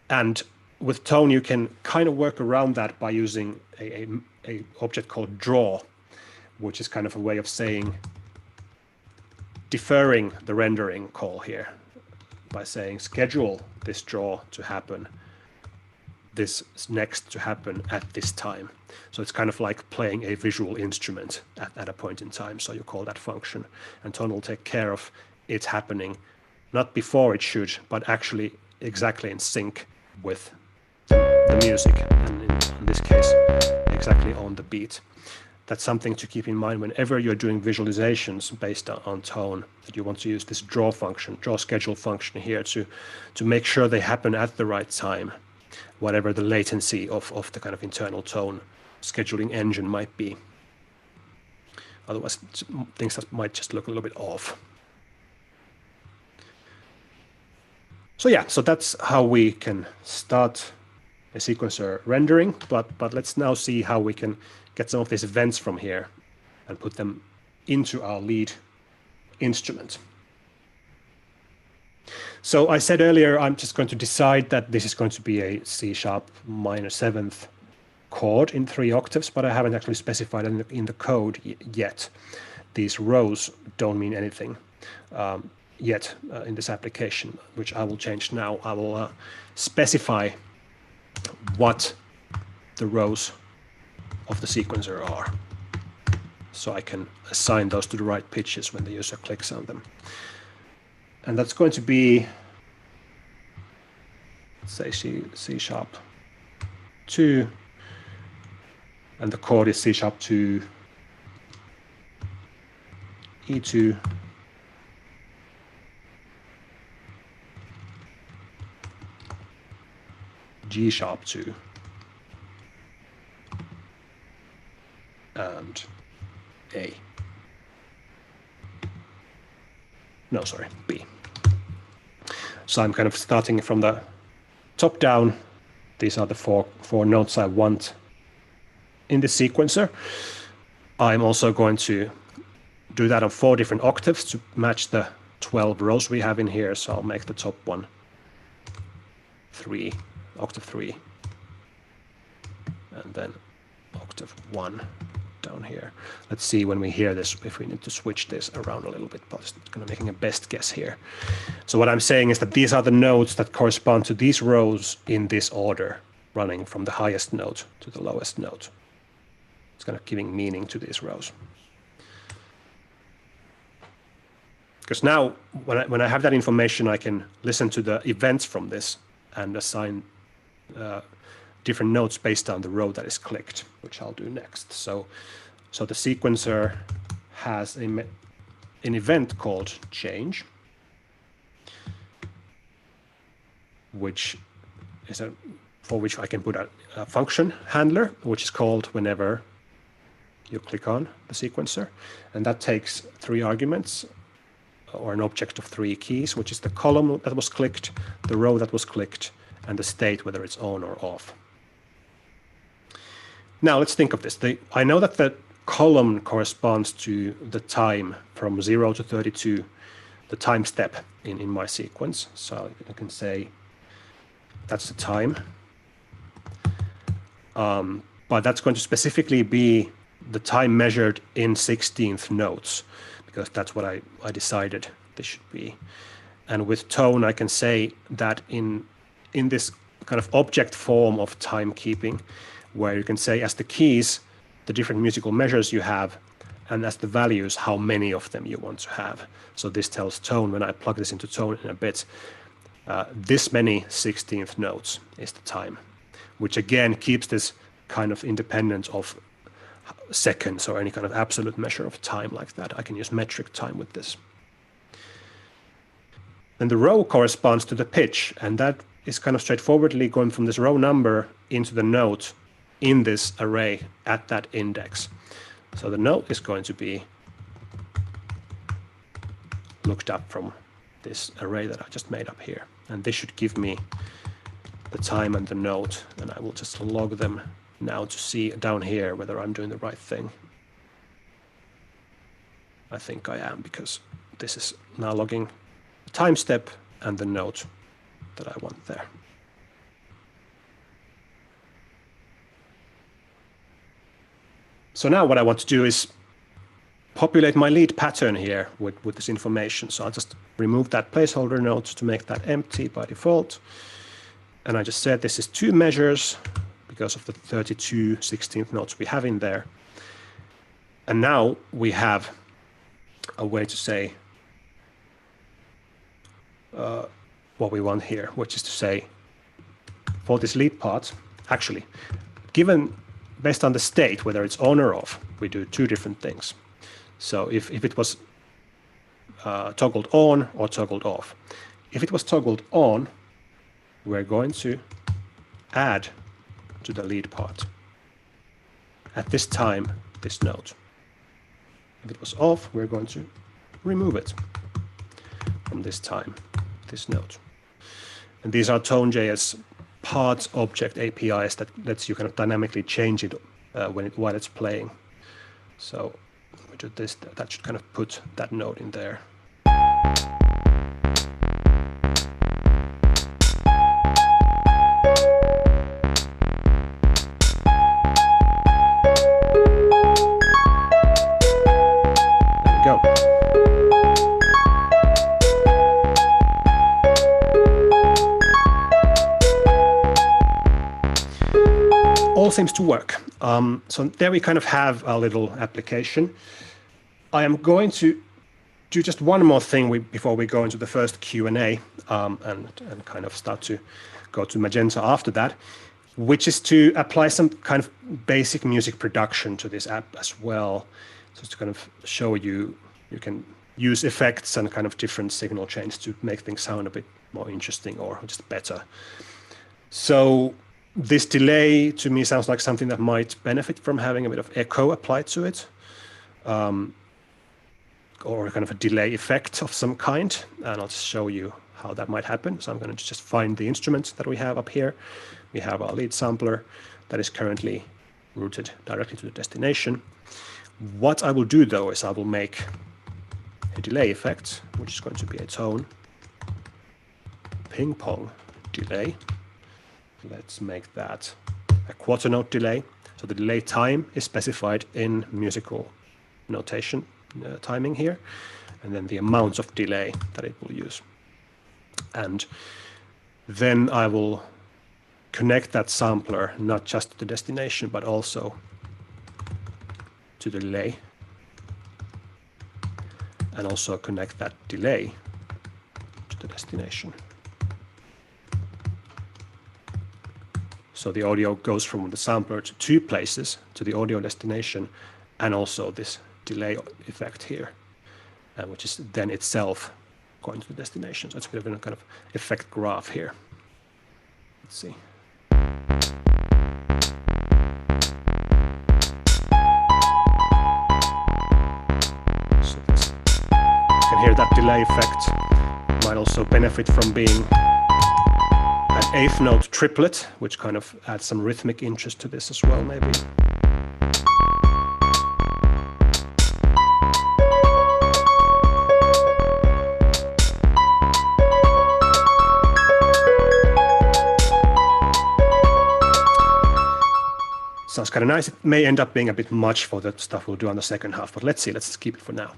And with Tone, you can kind of work around that by using a object called draw, which is kind of a way of saying deferring the rendering call here by saying schedule this draw to happen, this next to happen at this time. So it's kind of like playing a visual instrument at a point in time. So you call that function, and Tone will take care of it happening not before it should, but actually exactly in sync with the music, and in this case exactly on the beat. That's something to keep in mind whenever you're doing visualizations based on Tone, that you want to use this draw function, draw schedule function here to make sure they happen at the right time, whatever the latency of the kind of internal Tone scheduling engine might be. Otherwise things that might just look a little bit off. So yeah, so that's how we can start a sequencer rendering, but let's now see how we can get some of these events from here and put them into our lead instrument. So I said earlier, I'm just going to decide that this is going to be a C# minor 7th chord in 3 octaves, but I haven't actually specified in the code yet. These rows don't mean anything yet in this application, which I will change now. I will specify what the rows of the sequencer are, so I can assign those to the right pitches when the user clicks on them. And that's going to be, let's say C#2, and the chord is C#2, E2, G#2, and A. No, sorry, B. So I'm kind of starting from the top down. These are the four notes I want in the sequencer. I'm also going to do that on 4 different octaves to match the 12 rows we have in here. So I'll make the top one 3, octave 3, and then octave 1 down here. Let's see when we hear this if we need to switch this around a little bit, but it's kind of making a best guess here. So what I'm saying is that these are the notes that correspond to these rows in this order, running from the highest note to the lowest note. It's kind of giving meaning to these rows. Because now when I have that information, I can listen to the events from this and assign different notes based on the row that is clicked, which I'll do next. So the sequencer has an event called change, which is for which I can put a function handler, which is called whenever you click on the sequencer, and that takes 3 arguments, or an object of 3 keys, which is the column that was clicked, the row that was clicked, and the state, whether it's on or off. Now let's think of this. I know that the column corresponds to the time from 0 to 32, the time step in my sequence. So I can say that's the time. But that's going to specifically be the time measured in 16th notes, because that's what I decided this should be. And with Tone, I can say that in this kind of object form of timekeeping, where you can say as the keys the different musical measures you have, and as the values, how many of them you want to have. So this tells Tone, when I plug this into Tone in a bit, this many 16th notes is the time, which again keeps this kind of independent of seconds or any kind of absolute measure of time like that. I can use metric time with this. Then the row corresponds to the pitch, and that is kind of straightforwardly going from this row number into the note in this array at that index. So the note is going to be looked up from this array that I just made up here. And this should give me the time and the note, and I will just log them now to see down here whether I'm doing the right thing. I think I am, because this is now logging the time step and the note that I want there. So now what I want to do is populate my lead pattern here with this information. So I'll just remove that placeholder note to make that empty by default. And I just said this is 2 measures because of the 32 16th notes we have in there. And now we have a way to say what we want here, which is to say for this lead part, actually, given based on the state, whether it's on or off, we do 2 different things. So if it was toggled on or toggled off. If it was toggled on, we're going to add to the lead part at this time this note. If it was off, we're going to remove it from this time, this note. And these are Tone.js parts object APIs that lets you kind of dynamically change it while it's playing. So we do this, that should kind of put that note in there. There we go. All seems to work. So there we kind of have a little application. I am going to do just one more thing before we go into the first Q&A and kind of start to go to Magenta after that, which is to apply some kind of basic music production to this app as well. So to kind of show you can use effects and kind of different signal chains to make things sound a bit more interesting or just better. So this delay to me sounds like something that might benefit from having a bit of echo applied to it, or kind of a delay effect of some kind. And I'll just show you how that might happen. So I'm going to just find the instruments that we have up here. We have our lead sampler that is currently routed directly to the destination. What I will do though is I will make a delay effect, which is going to be a tone ping pong delay. Let's make that a quarter note delay. So the delay time is specified in musical notation timing here, and then the amount of delay that it will use. And then I will connect that sampler not just to the destination, but also to the delay, and also connect that delay to the destination. So the audio goes from the sampler to 2 places, to the audio destination, and also this delay effect here, which is then itself going to the destination. So it's a bit of a kind of effect graph here. Let's see. So this, you can hear that delay effect. Might also benefit from being an 8th note triplet, which kind of adds some rhythmic interest to this as well, maybe. Sounds kind of nice. It may end up being a bit much for the stuff we'll do on the second half, but let's see. Let's keep it for now.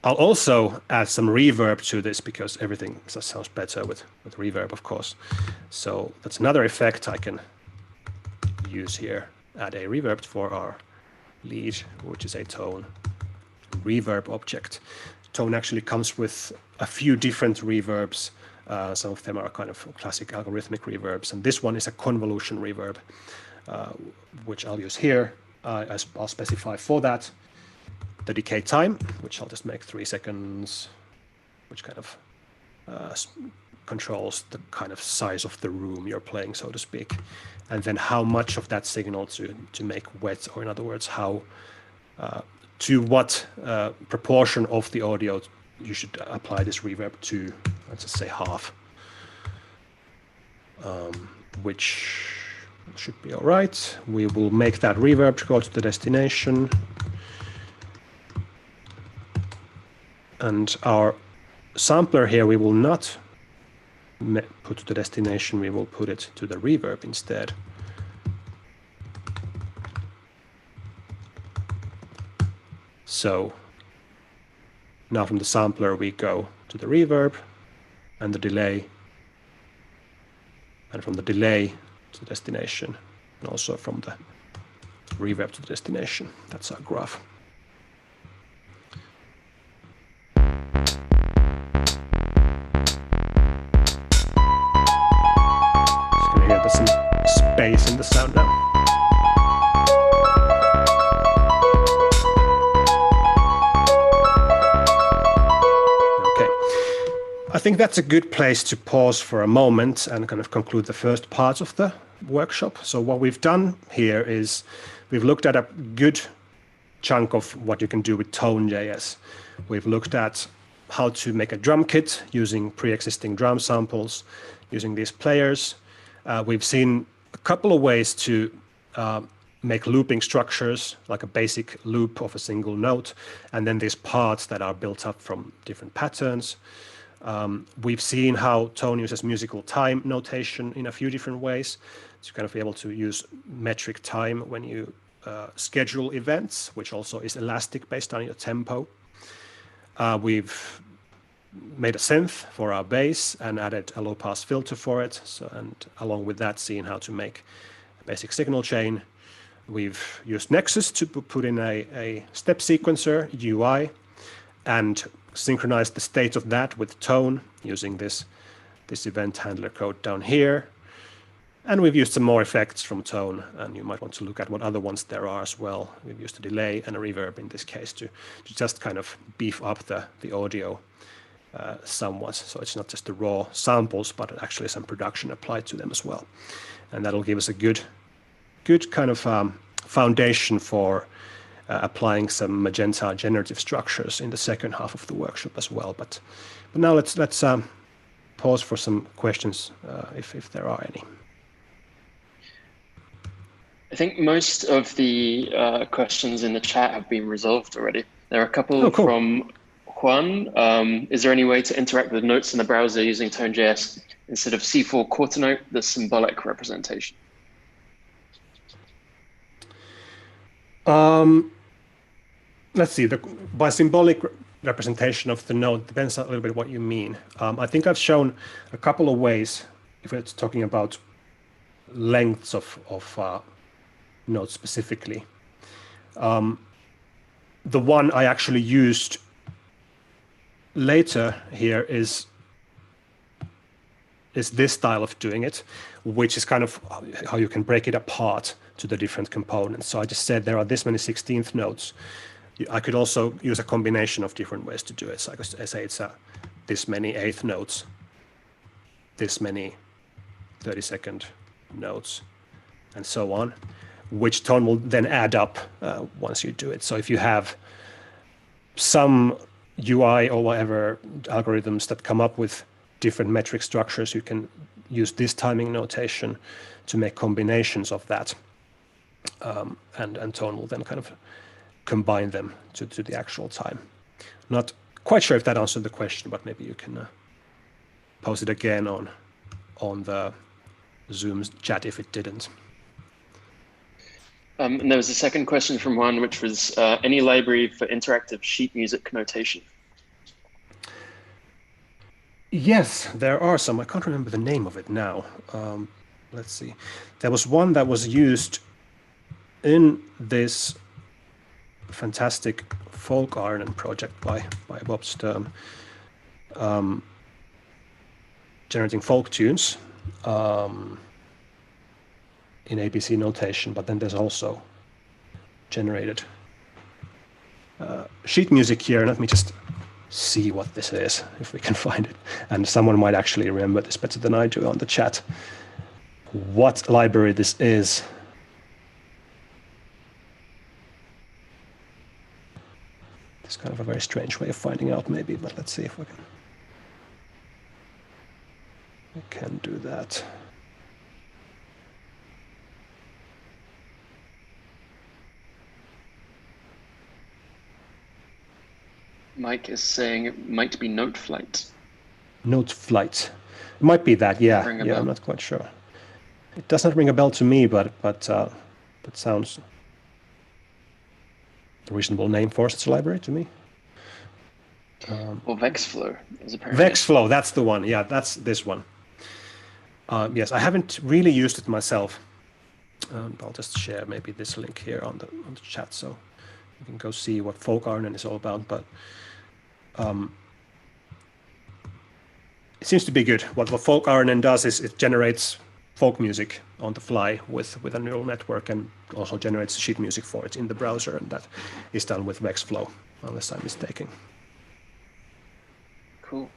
I'll also add some reverb to this because everything sounds better with reverb, of course. So that's another effect I can use here add a reverb for our lead, which is a tone reverb object. Tone actually comes with a few different reverbs. Some of them are kind of classic algorithmic reverbs, and this one is a convolution reverb, which I'll use here. I'll specify for that the decay time, which I'll just make 3 seconds, which kind of controls the kind of size of the room you're playing, so to speak, and then how much of that signal to make wet, or in other words, how to what proportion of the audio you should apply this reverb to. Let's just say half, which should be all right. We will make that reverb to go to the destination, and our sampler here we will not put to the destination, we will put it to the reverb instead. So now from the sampler we go to the reverb and the delay, and from the delay to the destination, and also from the reverb to the destination. That's our graph. There's some space in the sound now. Okay, I think that's a good place to pause for a moment and kind of conclude the first part of the workshop. So what we've done here is we've looked at a good chunk of what you can do with Tone.js. We've looked at how to make a drum kit using pre-existing drum samples, using these players. We've seen a couple of ways to make looping structures, like a basic loop of a single note, and then these parts that are built up from different patterns. We've seen how Tone uses musical time notation in a few different ways to kind of be able to use metric time when you schedule events, which also is elastic based on your tempo. We've made a synth for our bass and added a low-pass filter for it. So, and along with that, seeing how to make a basic signal chain. We've used Nexus to put in a step sequencer UI and synchronize the state of that with Tone using this event handler code down here. And we've used some more effects from Tone, and you might want to look at what other ones there are as well. We've used a delay and a reverb in this case to just kind of beef up the audio somewhat, so it's not just the raw samples, but actually some production applied to them as well, and that'll give us a good kind of foundation for applying some Magenta generative structures in the second half of the workshop as well. But now let's pause for some questions if there are any. I think most of the questions in the chat have been resolved already. There are a couple from Juan. Is there any way to interact with notes in the browser using Tone.js instead of C4 quarter note, the symbolic representation? Let's see. By symbolic representation of the note depends a little bit what you mean. I think I've shown a couple of ways if it's talking about lengths of notes specifically. The one I actually used later here is this style of doing it, which is kind of how you can break it apart to the different components. So I just said there are this many 16th notes. I could also use a combination of different ways to do it. So I could say it's this many 8th notes, this many 32nd notes, and so on, which Tone will then add up once you do it. So if you have some UI or whatever algorithms that come up with different metric structures, you can use this timing notation to make combinations of that. And Tone will then kind of combine them to the actual time. Not quite sure if that answered the question, but maybe you can post it again on the Zoom's chat if it didn't. And there was a second question from Juan, which was any library for interactive sheet music notation? Yes, there are some. I can't remember the name of it now. Let's see. There was one that was used in this fantastic folk Arnon project by Bob Sturm, generating folk tunes in ABC notation, but then there's also generated sheet music here. Let me just see what this is, if we can find it. And someone might actually remember this better than I do on the chat. What library this is. It's kind of a very strange way of finding out maybe, but let's see if we can do that. Mike is saying it might be Note Flight. Note Flight. It might be that, yeah. Yeah, I'm not quite sure. It does not ring a bell to me, but sounds a reasonable name for such a library to me. Well, VexFlow is apparently. VexFlow, that's the one. Yeah, that's this one. Yes, I haven't really used it myself. I'll just share maybe this link here on the chat, so you can go see what folk Arnon is all about. But it seems to be good. What folk Arnon does is it generates folk music on the fly with a neural network, and also generates sheet music for it in the browser, and that is done with VexFlow, unless I'm mistaken. Cool.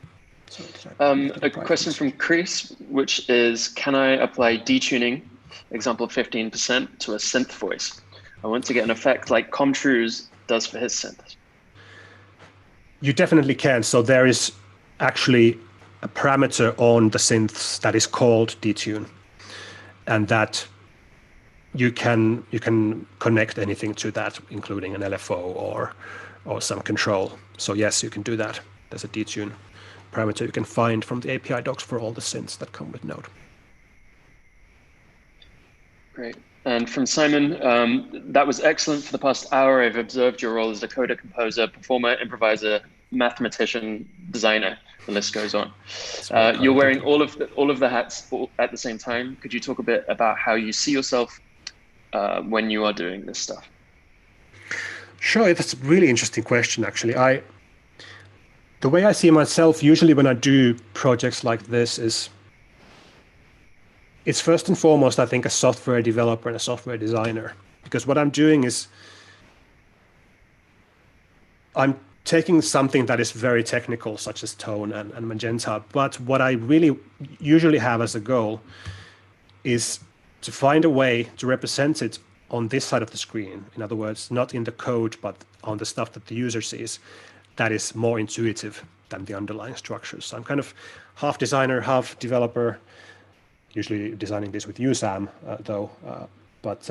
A question from Chris, which is, can I apply detuning, example 15%, to a synth voice? I want to get an effect like Comtrue's does for his synth. You definitely can. So there is actually a parameter on the synths that is called detune, and that you can connect anything to that, including an LFO or some control. So yes, you can do that. There's a detune parameter you can find from the API docs for all the synths that come with Node. Great. And from Simon, that was excellent for the past hour. I've observed your role as a coder, composer, performer, improviser, mathematician, designer. The list goes on. You're wearing all of the hats at the same time. Could you talk a bit about how you see yourself when you are doing this stuff? Sure, that's a really interesting question, actually. The way I see myself usually when I do projects like this is, it's first and foremost, I think, a software developer and a software designer. Because what I'm doing is, I'm taking something that is very technical, such as Tone and Magenta, but what I really usually have as a goal is to find a way to represent it on this side of the screen. In other words, not in the code, but on the stuff that the user sees, that is more intuitive than the underlying structures. So I'm kind of half designer, half developer, usually designing this with you, Sam, though, but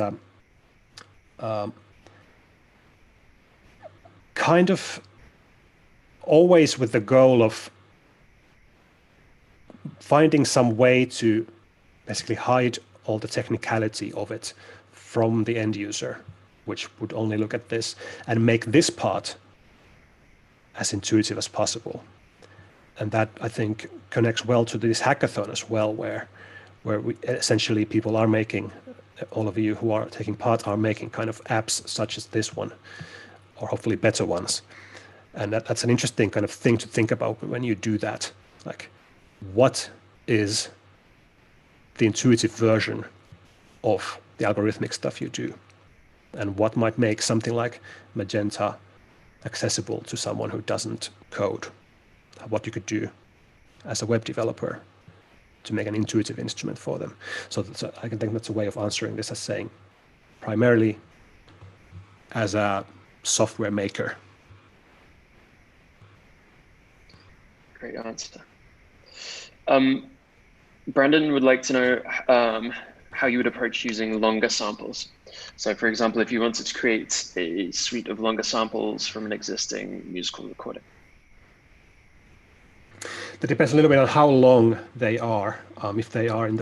kind of always with the goal of finding some way to basically hide all the technicality of it from the end user, which would only look at this, and make this part as intuitive as possible. And that, I think, connects well to this hackathon as well, where we essentially people are making, all of you who are taking part are making kind of apps such as this one, or hopefully better ones. And that's an interesting kind of thing to think about when you do that. Like, what is the intuitive version of the algorithmic stuff you do? And what might make something like Magenta accessible to someone who doesn't code? What you could do as a web developer to make an intuitive instrument for them. So I can think that's a way of answering this, as saying primarily as a software maker. Great answer. Brandon would like to know how you would approach using longer samples. So for example, if you wanted to create a suite of longer samples from an existing musical recording. That depends a little bit on how long they are. If they are in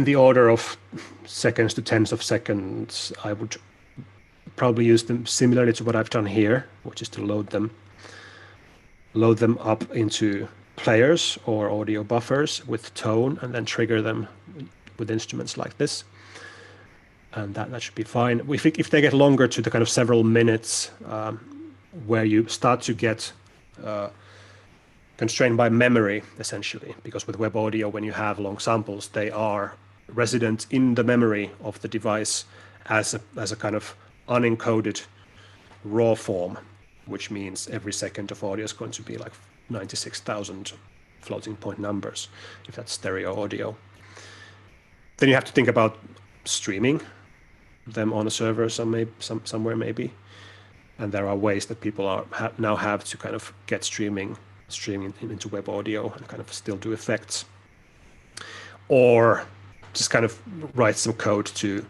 the order of seconds to tens of seconds, I would probably use them similarly to what I've done here, which is to load them up into players or audio buffers with tone, and then trigger them with instruments like this. and that should be fine. If they get longer to the kind of several minutes, where you start to get constrained by memory, essentially, because with web audio, when you have long samples, they are resident in the memory of the device as a kind of unencoded raw form, which means every second of audio is going to be like 96,000 floating point numbers, if that's stereo audio. Then you have to think about streaming them on a server somewhere maybe. And there are ways that people now have to kind of get streaming into web audio and kind of still do effects. Or just kind of write some code to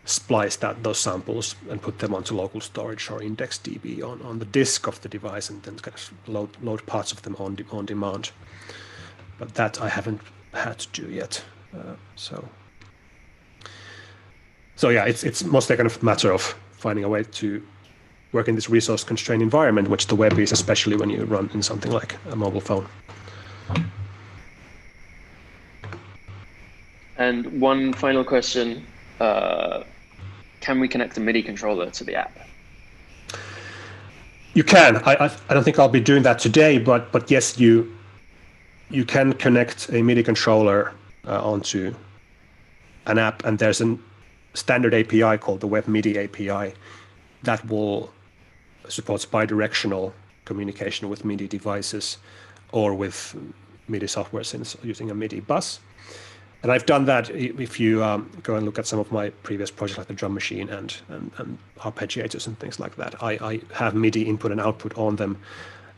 splice those samples and put them onto local storage or IndexedDB on the disk of the device, and then kind of load parts of them on demand. But that I haven't had to do yet. So yeah, it's mostly a kind of matter of finding a way to work in this resource-constrained environment, which the web is, especially when you run in something like a mobile phone. And one final question. Can we connect a MIDI controller to the app? You can. I don't think I'll be doing that today, but yes, you can connect a MIDI controller onto an app, and there's a standard API called the Web MIDI API that will supports bidirectional communication with MIDI devices or with MIDI software since using a MIDI bus. And I've done that. If you go and look at some of my previous projects like the drum machine and arpeggiators and things like that, I have MIDI input and output on them,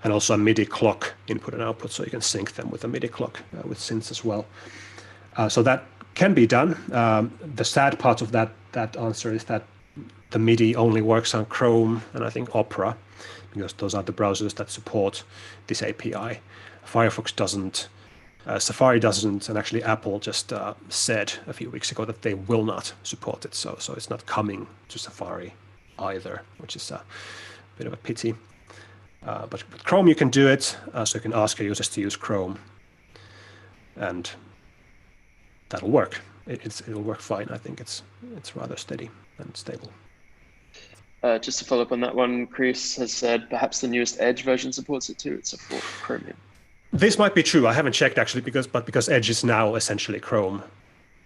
and also a MIDI clock input and output, so you can sync them with a MIDI clock with synths as well. So that can be done. The sad part of that answer is that the MIDI only works on Chrome and I think Opera, because those are the browsers that support this API. Firefox doesn't, Safari doesn't, and actually Apple just said a few weeks ago that they will not support it. So it's not coming to Safari either, which is a bit of a pity. But with Chrome you can do it, so you can ask your users to use Chrome, and that'll work. It'll work fine. I think it's rather steady and stable. Just to follow up on that one, Chris has said perhaps the newest Edge version supports it too. It's a for Chromium. This might be true. I haven't checked actually, because Edge is now essentially Chrome.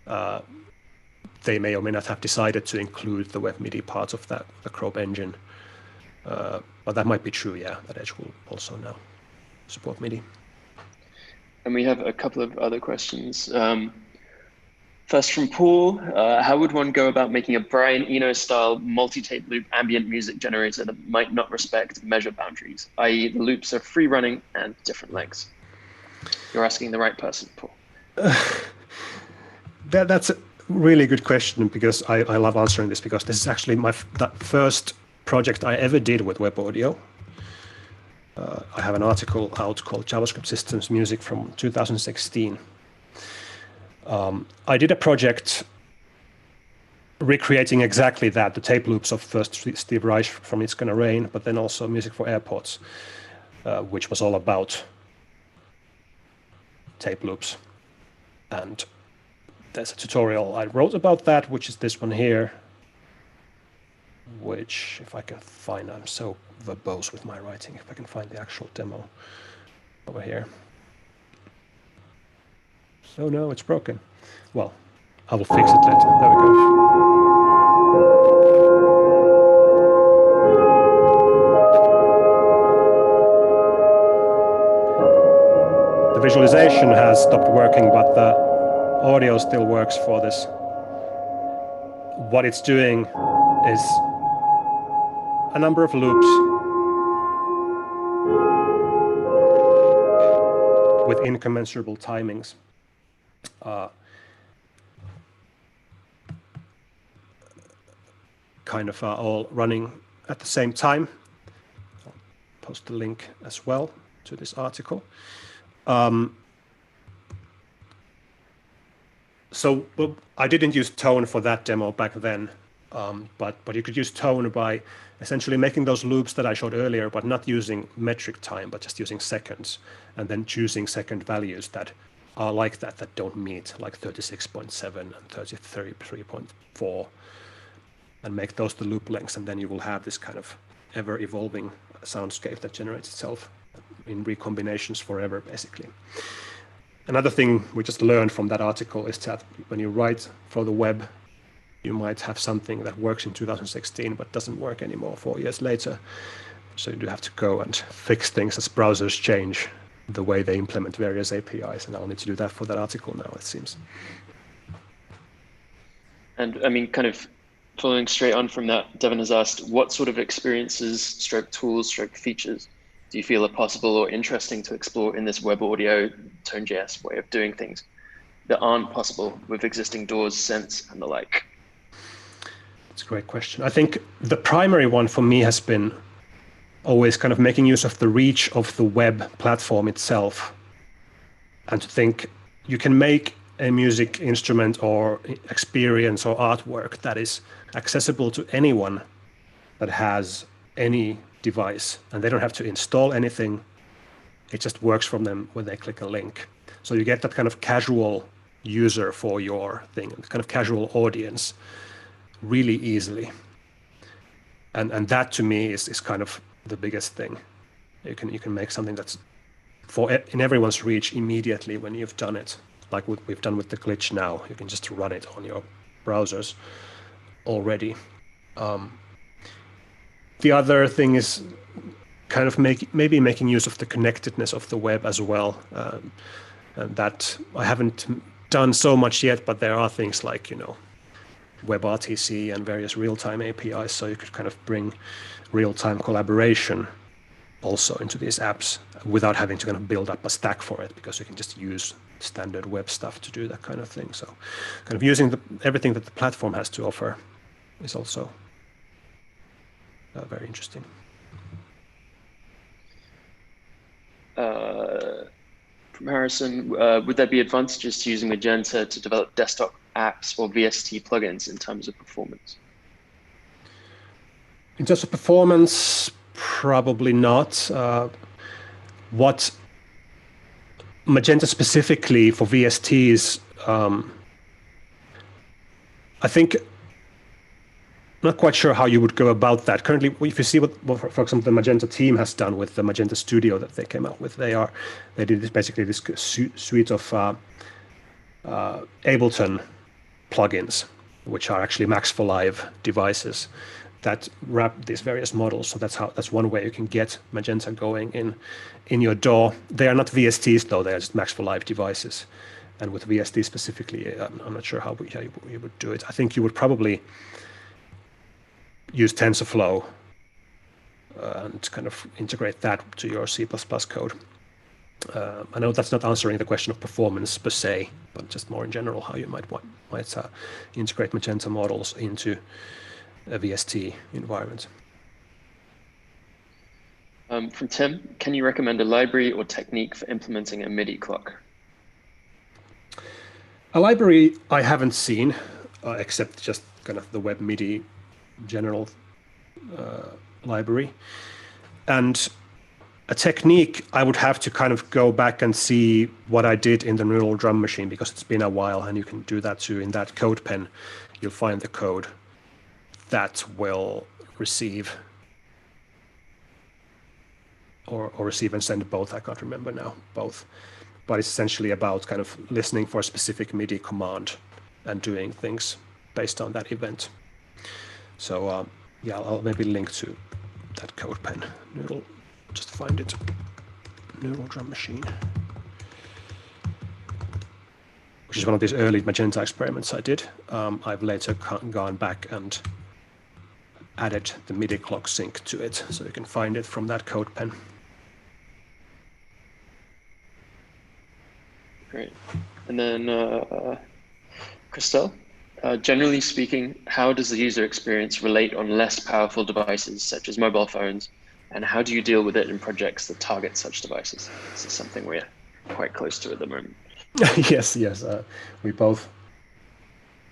They may or may not have decided to include the Web MIDI part of the Chrome engine. But that might be true, yeah, that Edge will also now support MIDI. And we have a couple of other questions. First from Paul, how would one go about making a Brian Eno-style multi-tape loop ambient music generator that might not respect measure boundaries, i.e. the loops are free-running and different lengths? You're asking the right person, Paul. That's a really good question, because I love answering this, because this is actually that first project I ever did with web audio. I have an article out called JavaScript Systems Music from 2016. I did a project recreating exactly that, the tape loops of first Steve Reich from It's Gonna Rain, but then also Music for Airports, which was all about tape loops. And there's a tutorial I wrote about that, which is this one here, which, if I can find, I'm so verbose with my writing, if I can find the actual demo over here. Oh no, it's broken. Well, I will fix it later. There we go. The visualization has stopped working, but the audio still works for this. What it's doing is a number of loops with incommensurable timings. Kind of all running at the same time. I'll post the link as well to this article. So I didn't use tone for that demo back then, but you could use tone by essentially making those loops that I showed earlier, but not using metric time, but just using seconds, and then choosing second values that are like that don't meet, like 36.7 and 33.4. and make those the loop lengths, and then you will have this kind of ever evolving soundscape that generates itself in recombinations forever, basically. Another thing we just learned from that article is that when you write for the web, you might have something that works in 2016 but doesn't work anymore 4 years later. So you do have to go and fix things as browsers change the way they implement various APIs, and I'll need to do that for that article now, it seems. And I mean, kind of following straight on from that, Devin has asked, what sort of experiences, stroke tools, stroke features do you feel are possible or interesting to explore in this web audio Tone.js way of doing things that aren't possible with existing DAWs, Sense, and the like? That's a great question. I think the primary one for me has been always kind of making use of the reach of the web platform itself, and to think you can make a music instrument or experience or artwork that is accessible to anyone that has any device, and they don't have to install anything. It just works from them when they click a link. So you get that kind of casual user for your thing, kind of casual audience really easily. And that to me is kind of the biggest thing. You can make something that's in everyone's reach immediately when you've done it. Like what we've done with the glitch now, you can just run it on your browsers already. The other thing is kind of maybe making use of the connectedness of the web as well. And that I haven't done so much yet, but there are things like, WebRTC and various real-time APIs, so you could kind of bring real-time collaboration also into these apps without having to kind of build up a stack for it, because you can just use standard web stuff to do that kind of thing. So kind of using everything that the platform has to offer is also very interesting. From Harrison, would there be advantages to using Magenta to develop desktop apps or VST plugins in terms of performance? In terms of performance, probably not. What Magenta specifically for VSTs, I think, I'm not quite sure how you would go about that. Currently, if you see what for example, the Magenta team has done with the Magenta Studio that they came out with, they did this suite of Ableton plugins, which are actually Max for Live devices that wrap these various models. So that's one way you can get Magenta going in your DAW. They are not VSTs though; they are just Max for Live devices. And with VST specifically, I'm not sure how you would do it. I think you would probably use TensorFlow and kind of integrate that to your C++ code. I know that's not answering the question of performance per se, but just more in general how you might integrate Magenta models into a VST environment. From Tim, can you recommend a library or technique for implementing a MIDI clock? A library I haven't seen, except just kind of the web MIDI general library. And a technique, I would have to kind of go back and see what I did in the neural drum machine, because it's been a while, and you can do that too. In that code pen, you'll find the code that will receive or receive and send both. I can't remember now, both. But it's essentially about kind of listening for a specific MIDI command and doing things based on that event. So yeah, I'll maybe link to that code pen. Just find it. Neural drum machine. Which is one of these early Magenta experiments I did. I've later gone back and added the MIDI clock sync to it, so you can find it from that code pen. Great. And then Christelle, generally speaking, how does the user experience relate on less powerful devices such as mobile phones? And how do you deal with it in projects that target such devices? This is something we're quite close to at the moment. Yes. We both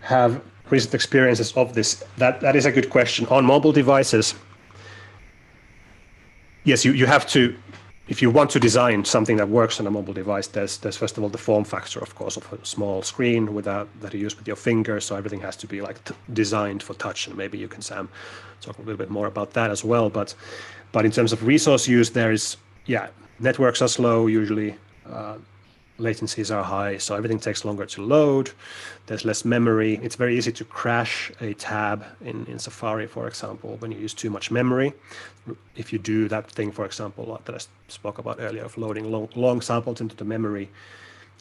have recent experiences of this. That is a good question. On mobile devices, yes, you have to if you want to design something that works on a mobile device, there's first of all the form factor, of course, of a small screen that you use with your fingers. So everything has to be like designed for touch, and maybe you can, Sam, talk a little bit more about that as well. But in terms of resource use, networks are slow usually. Latencies are high, so everything takes longer to load. There's less memory. It's very easy to crash a tab in Safari, for example, when you use too much memory. If you do that thing, for example, that I spoke about earlier, of loading long samples into the memory,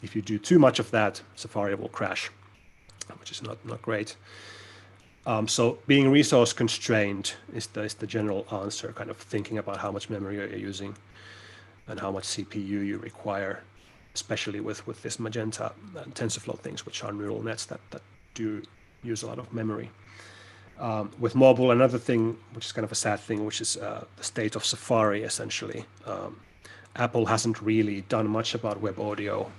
if you do too much of that, Safari will crash, which is not great. So being resource constrained is the general answer, kind of thinking about how much memory you're using and how much CPU you require, especially with this Magenta and TensorFlow things, which are neural nets that do use a lot of memory. With mobile, another thing, which is kind of a sad thing, which is the state of Safari, essentially. Apple hasn't really done much about web audio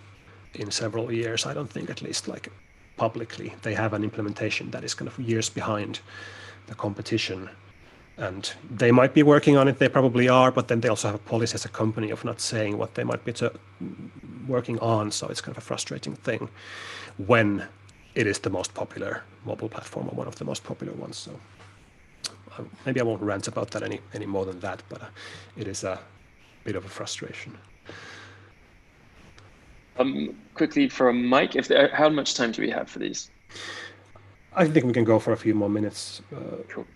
in several years, I don't think, at least like publicly. They have an implementation that is kind of years behind the competition. And they might be working on it, they probably are, but then they also have a policy as a company of not saying what they might be working on. So it's kind of a frustrating thing when it is the most popular mobile platform, or one of the most popular ones. So maybe I won't rant about that any more than that, but it is a bit of a frustration. Quickly from Mike, how much time do we have for these? I think we can go for a few more minutes. Cool.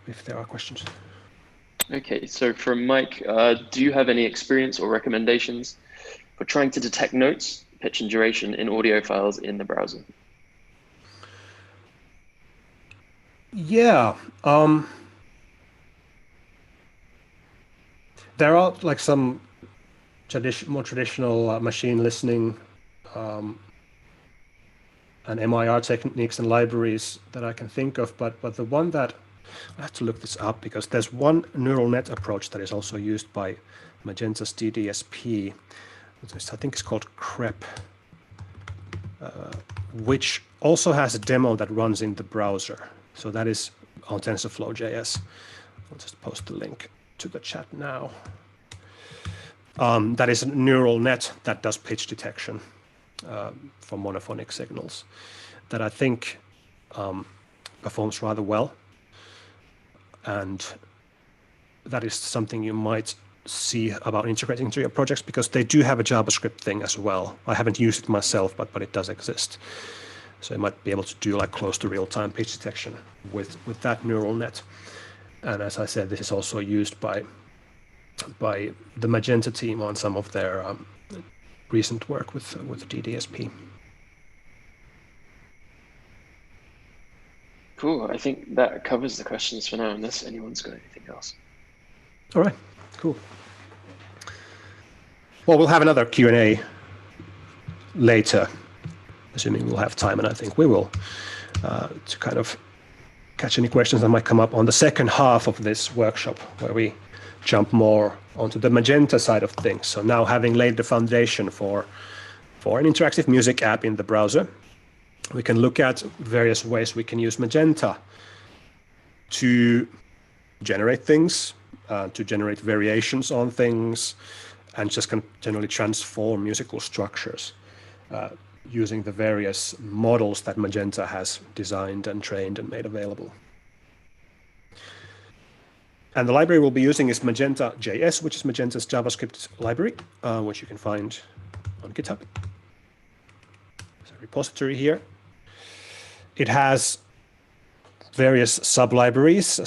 If there are questions. Okay, so from Mike, do you have any experience or recommendations for trying to detect notes, pitch, and duration in audio files in the browser? Yeah, there are like some more traditional machine listening and MIR techniques and libraries that I can think of, but the one that I have to look this up, because there's one neural net approach that is also used by Magenta's DDSP, which I think is called CREP, which also has a demo that runs in the browser. So that is on TensorFlow.js. I'll just post the link to the chat now. That is a neural net that does pitch detection for monophonic signals that I think performs rather well. And that is something you might see about integrating into your projects, because they do have a JavaScript thing as well. I haven't used it myself, but it does exist. So you might be able to do like close to real-time pitch detection with that neural net. And as I said, this is also used by the Magenta team on some of their recent work with DDSP. Cool. I think that covers the questions for now, unless anyone's got anything else. All right. Cool. Well, we'll have another Q&A later, assuming we'll have time, and I think we will, to kind of catch any questions that might come up on the second half of this workshop, where we jump more onto the Magenta side of things. So now, having laid the foundation for an interactive music app in the browser, we can look at various ways we can use Magenta to generate things, to generate variations on things, and just kind of generally transform musical structures using the various models that Magenta has designed and trained and made available. And the library we'll be using is Magenta.js, which is Magenta's JavaScript library, which you can find on GitHub. There's a repository here. It has various sub-libraries,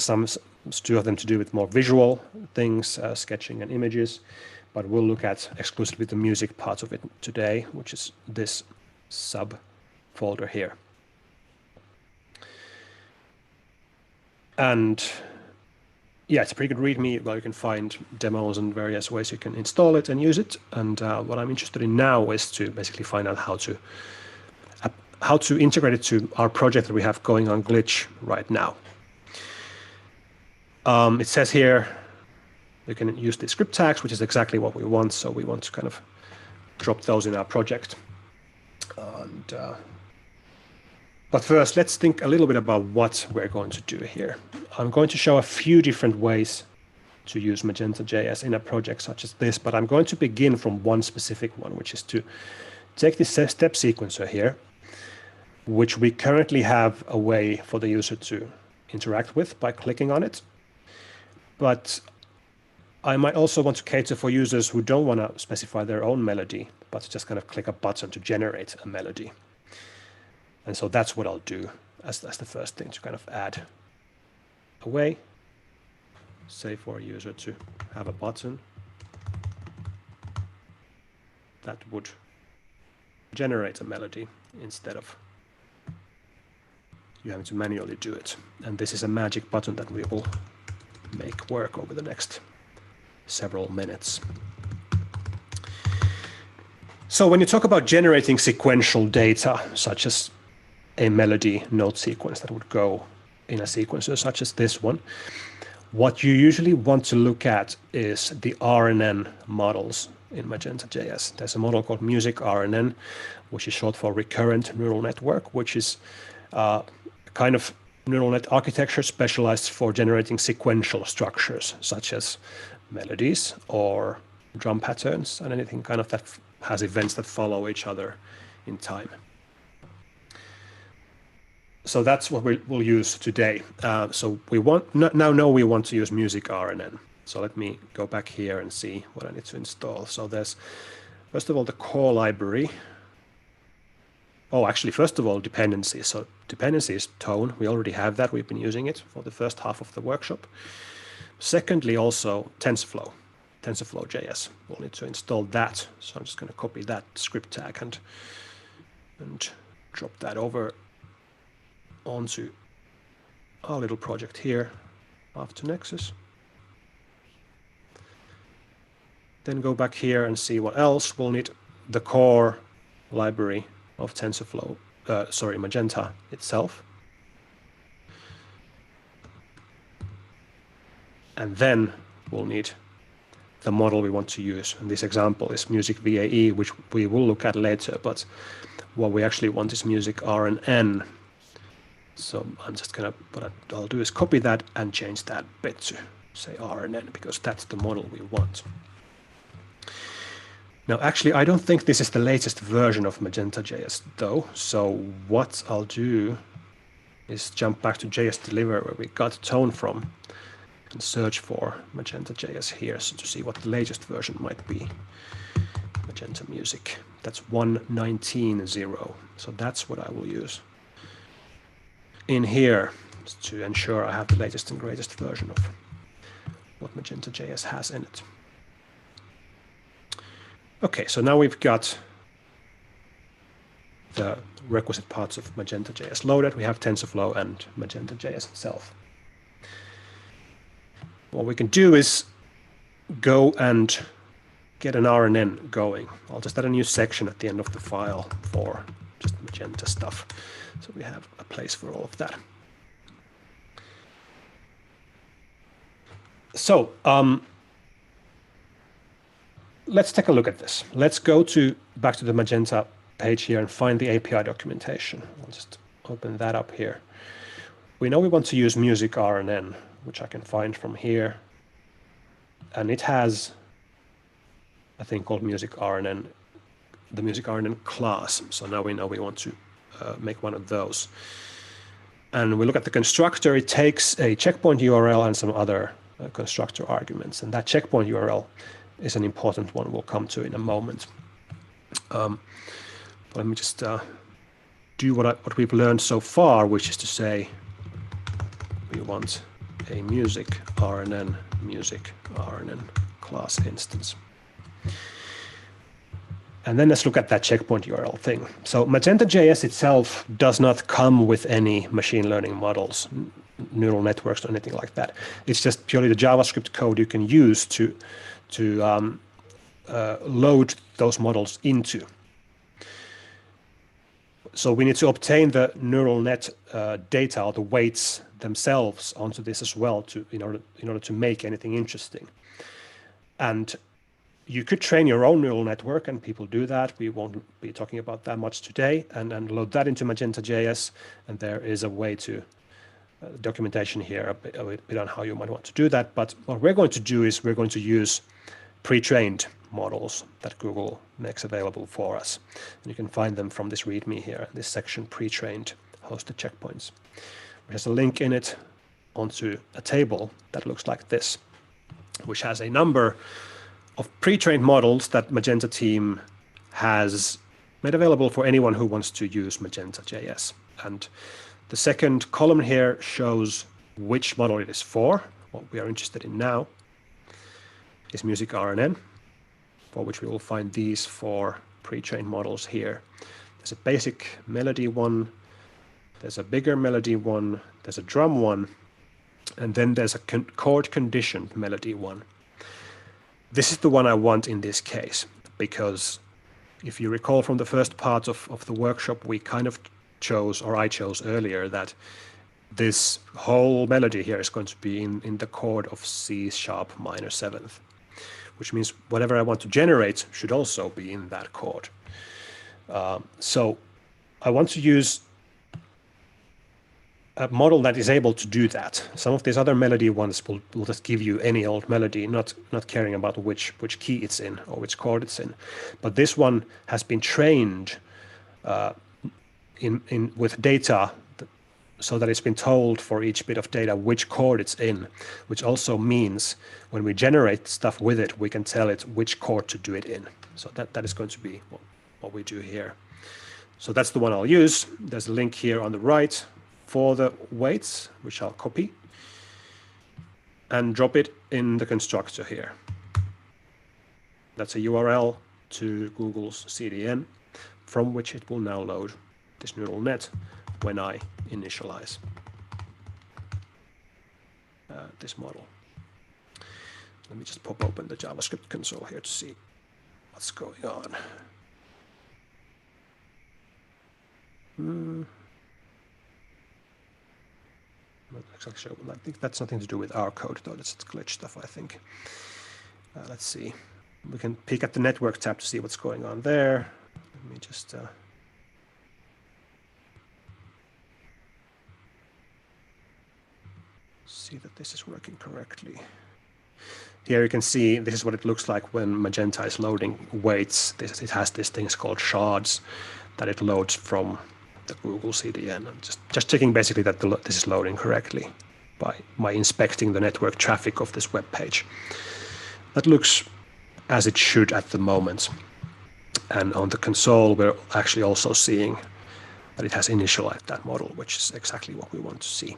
two of them to do with more visual things, sketching and images, but we'll look at exclusively the music part of it today, which is this sub-folder here. And yeah, it's a pretty good README where you can find demos and various ways you can install it and use it. And what I'm interested in now is to basically find out how to integrate it to our project that we have going on Glitch right now. It says here you can use the script tags, which is exactly what we want. So we want to kind of drop those in our project. And, but first, let's think a little bit about what we're going to do here. I'm going to show a few different ways to use Magenta.js in a project such as this, but I'm going to begin from one specific one, which is to take this step sequencer here, which we currently have a way for the user to interact with by clicking on it. But I might also want to cater for users who don't want to specify their own melody, but just kind of click a button to generate a melody. And so that's what I'll do as the first thing, to kind of add a way, say for a user to have a button that would generate a melody instead of you having to manually do it. And this is a magic button that we will make work over the next several minutes. So when you talk about generating sequential data, such as a melody note sequence that would go in a sequencer such as this one, what you usually want to look at is the RNN models in Magenta.js. There's a model called music RNN, which is short for recurrent neural network, which is kind of neural net architecture specialized for generating sequential structures, such as melodies or drum patterns and anything kind of that has events that follow each other in time. So that's what we'll use today. So we now know we want to use music RNN. So let me go back here and see what I need to install. So there's, first of all, the core library. Oh, actually, first of all, dependencies. So dependency is Tone. We already have that. We've been using it for the first half of the workshop. Secondly, also TensorFlow.js. We'll need to install that. So I'm just going to copy that script tag and drop that over onto our little project here after Nexus. Then go back here and see what else. We'll need the core library of Magenta itself. And then we'll need the model we want to use. And this example is music VAE, which we will look at later, but what we actually want is music RNN. So I'm just gonna, what I'll do is copy that and change that bit to say RNN, because that's the model we want. Now, actually, I don't think this is the latest version of Magenta.js though. So what I'll do is jump back to JS Deliver, where we got Tone from, and search for Magenta.js here, so to see what the latest version might be. Magenta Music, that's 1.19.0. So that's what I will use in here to ensure I have the latest and greatest version of what Magenta.js has in it. Okay, so now we've got the requisite parts of Magenta.js loaded. We have TensorFlow and Magenta.js itself. What we can do is go and get an RNN going. I'll just add a new section at the end of the file for just Magenta stuff. So we have a place for all of that. So let's take a look at this. Let's go back to the Magenta page here and find the API documentation. I'll just open that up here. We know we want to use music RNN, which I can find from here. And it has a thing called music RNN, the music RNN class. So now we know we want to make one of those. And we look at the constructor. It takes a checkpoint URL and some other constructor arguments. And that checkpoint URL is an important one we'll come to in a moment. Let me just do what we've learned so far, which is to say we want a music RNN class instance. And then let's look at that checkpoint URL thing. So Magenta.js itself does not come with any machine learning models, neural networks, or anything like that. It's just purely the JavaScript code you can use to load those models into. So we need to obtain the neural net data, or the weights themselves, onto this as well in order to make anything interesting. And you could train your own neural network, and people do that. We won't be talking about that much today, and load that into Magenta.js. And there is a way to documentation here a bit on how you might want to do that. But what we're going to do is we're going to use pre-trained models that Google makes available for us. And you can find them from this README here, this section, pre-trained hosted checkpoints. There's a link in it onto a table that looks like this, which has a number of pre-trained models that Magenta team has made available for anyone who wants to use Magenta.js. And the second column here shows which model it is for. What we are interested in now is music RNN, for which we will find these 4 pre-trained models here. There's a basic melody one, there's a bigger melody one, there's a drum one, and then there's a chord conditioned melody one. This is the one I want in this case, because if you recall from the first part of the workshop, we kind of chose, or I chose earlier, that this whole melody here is going to be in the chord of C# minor 7th, which means whatever I want to generate should also be in that chord. So I want to use a model that is able to do that. Some of these other melody ones will just give you any old melody, not caring about which key it's in or which chord it's in. But this one has been trained with data so that it's been told for each bit of data which chord it's in, which also means when we generate stuff with it, we can tell it which chord to do it in. So that is going to be what we do here. So that's the one I'll use. There's a link here on the right for the weights, which I'll copy and drop it in the constructor here. That's a URL to Google's CDN, from which it will now load this neural net when I initialize this model. Let me just pop open the JavaScript console here to see what's going on. I think that's nothing to do with our code, though. That's glitch stuff, I think. Let's see. We can peek at the network tab to see what's going on there. Let me just see that this is working correctly. Here you can see this is what it looks like when Magenta is loading weights. It has these things called shards that it loads from the Google CDN. I'm just checking basically that this is loading correctly by inspecting the network traffic of this web page. That looks as it should at the moment. And on the console, we're actually also seeing that it has initialized that model, which is exactly what we want to see.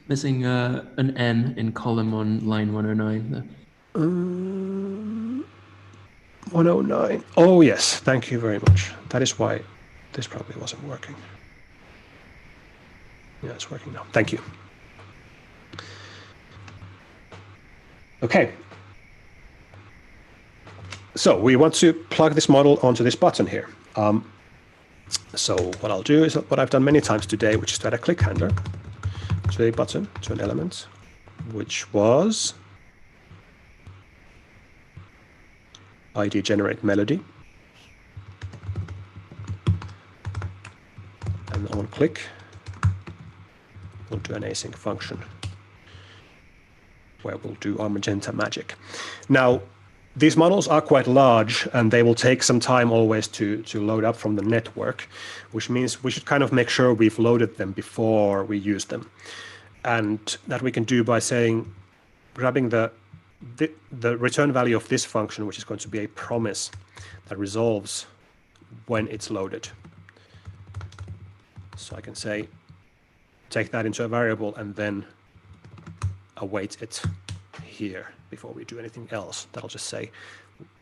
Missing an N in column on line 109 there. 109. Oh, yes. Thank you very much. That is why this probably wasn't working. Yeah, it's working now. Thank you. Okay. So we want to plug this model onto this button here. So what I'll do is what I've done many times today, which is to add a click handler to a button, to an element, which was ID generate melody. And on click, we'll do an async function where we'll do our Magenta magic. Now, these models are quite large and they will take some time always to load up from the network, which means we should kind of make sure we've loaded them before we use them. And that we can do by saying, grabbing the return value of this function, which is going to be a promise that resolves when it's loaded. So I can say, take that into a variable and then await it here before we do anything else. That'll just say,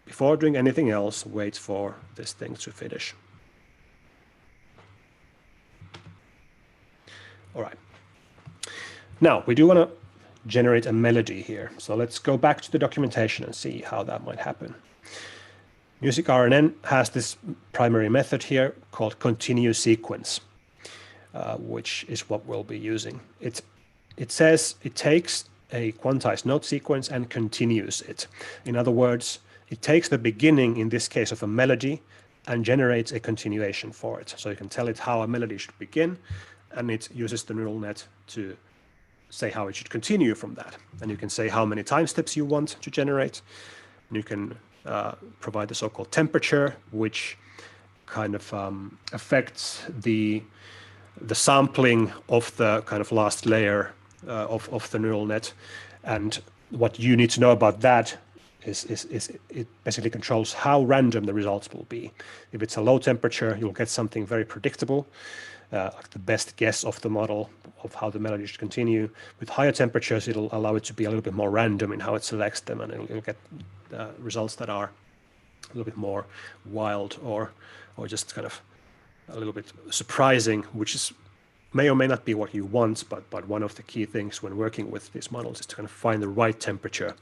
before doing anything else, wait for this thing to finish. All right. Now, we do want to generate a melody here. So let's go back to the documentation and see how that might happen. Music RNN has this primary method here called continue sequence, which is what we'll be using. It says it takes a quantized note sequence and continues it. In other words, it takes the beginning, in this case, of a melody and generates a continuation for it. So you can tell it how a melody should begin and it uses the neural net to say how it should continue from that. And you can say how many time steps you want to generate. And you can provide the so-called temperature, which kind of affects the sampling of the kind of last layer of the neural net. And what you need to know about that is it basically controls how random the results will be. If it's a low temperature, you'll get something very predictable, like the best guess of the model of how the melody should continue. With higher temperatures, it'll allow it to be a little bit more random in how it selects them, and you'll get results that are a little bit more wild or just kind of a little bit surprising, which may or may not be what you want, but one of the key things when working with these models is to kind of find the right temperature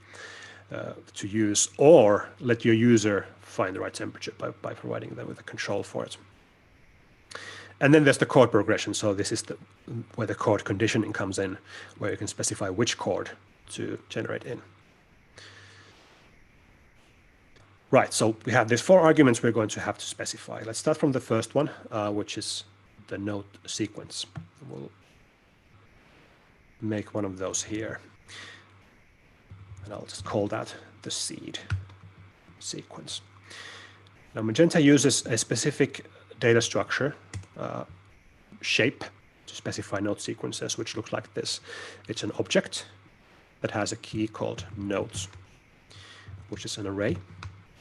to use, or let your user find the right temperature by providing them with a control for it. And then there's the chord progression. So this is where the chord conditioning comes in, where you can specify which chord to generate in. Right, so we have these 4 arguments we're going to have to specify. Let's start from the first one, which is the note sequence. We'll make one of those here. And I'll just call that the seed sequence. Now, Magenta uses a specific data structure shape to specify note sequences, which looks like this. It's an object that has a key called notes, which is an array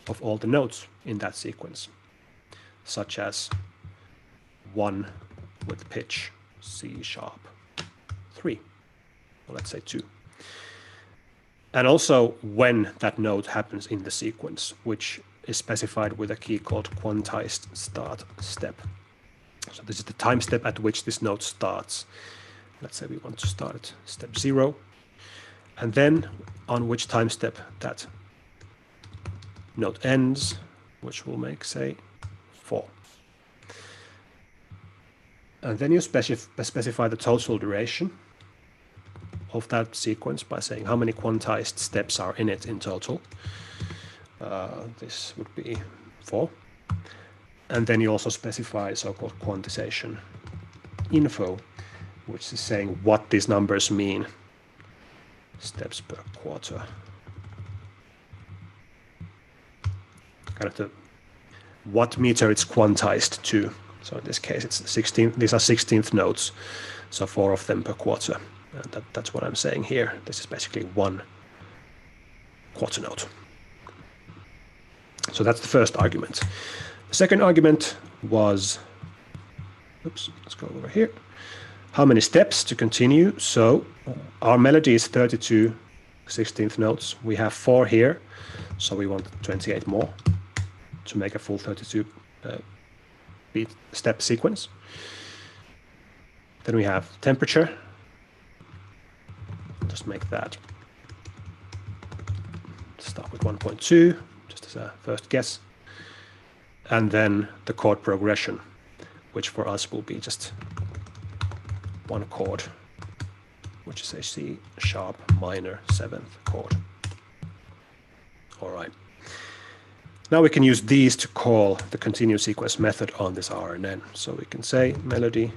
of all the notes in that sequence, such as 1 with pitch C#3, or let's say 2. And also when that note happens in the sequence, which is specified with a key called quantized start step. So this is the time step at which this note starts. Let's say we want to start at step 0, and then on which time step that note ends, which will make, say, 4. And then you specify the total duration of that sequence by saying how many quantized steps are in it in total. This would be 4. And then you also specify so-called quantization info, which is saying what these numbers mean. Steps per quarter. Kind of what meter it's quantized to. So in this case, it's 16. These are 16th notes, so 4 of them per quarter. And that's what I'm saying here. This is basically 1 quarter note. So that's the first argument. The second argument was, oops, let's go over here. How many steps to continue? So our melody is 32 16th notes. We have 4 here, so we want 28 more to make a full 32 beat step sequence. Then we have temperature. Just make that start with 1.2, just as a first guess. And then the chord progression, which for us will be just 1 chord, which is a C# minor 7th chord. All right. Now we can use these to call the continue sequence method on this RNN. So we can say melody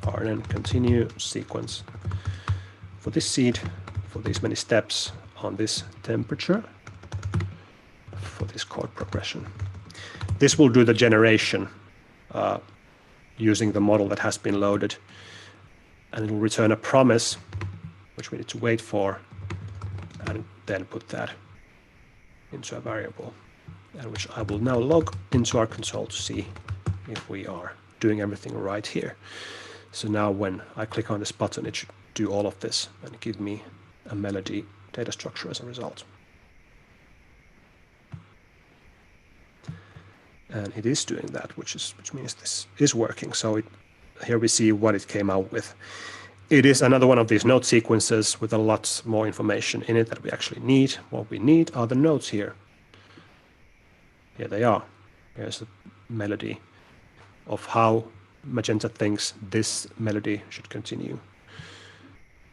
RNN continue sequence for this seed, for these many steps on this temperature, for this chord progression. This will do the generation using the model that has been loaded, and it will return a promise, which we need to wait for, and then put that into a variable, and which I will now log into our console to see if we are doing everything right here. So now when I click on this button, it should do all of this and give me a melody data structure as a result. And it is doing that, which means this is working. So here we see what it came out with. It is another one of these note sequences with a lot more information in it that we actually need. What we need are the notes here. Here they are. Here's a melody of how Magenta thinks this melody should continue.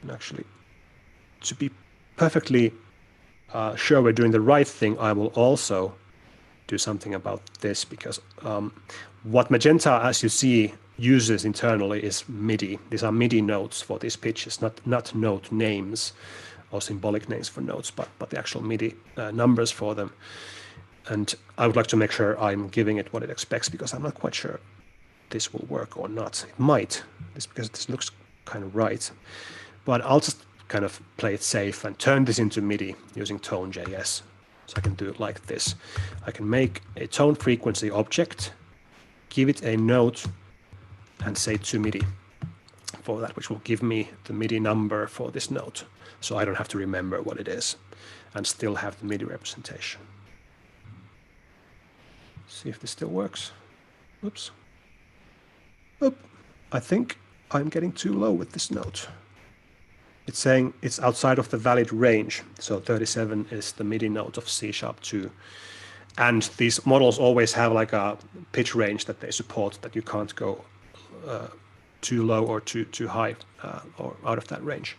And actually, to be perfectly sure we're doing the right thing, I will also do something about this, because what Magenta, as you see, uses internally is MIDI. These are MIDI notes for these pitches, not note names or symbolic names for notes, but the actual MIDI numbers for them. And I would like to make sure I'm giving it what it expects, because I'm not quite sure this will work or not. It might, because this looks kind of right. But I'll just kind of play it safe and turn this into MIDI using Tone.js. So I can do it like this. I can make a tone frequency object, give it a note, and say to MIDI for that, which will give me the MIDI number for this note. So I don't have to remember what it is and still have the MIDI representation. See if this still works. Oops. Oop. I think I'm getting too low with this note. It's saying it's outside of the valid range. So 37 is the MIDI note of C#2. And these models always have like a pitch range that they support, that you can't go too low or too high or out of that range.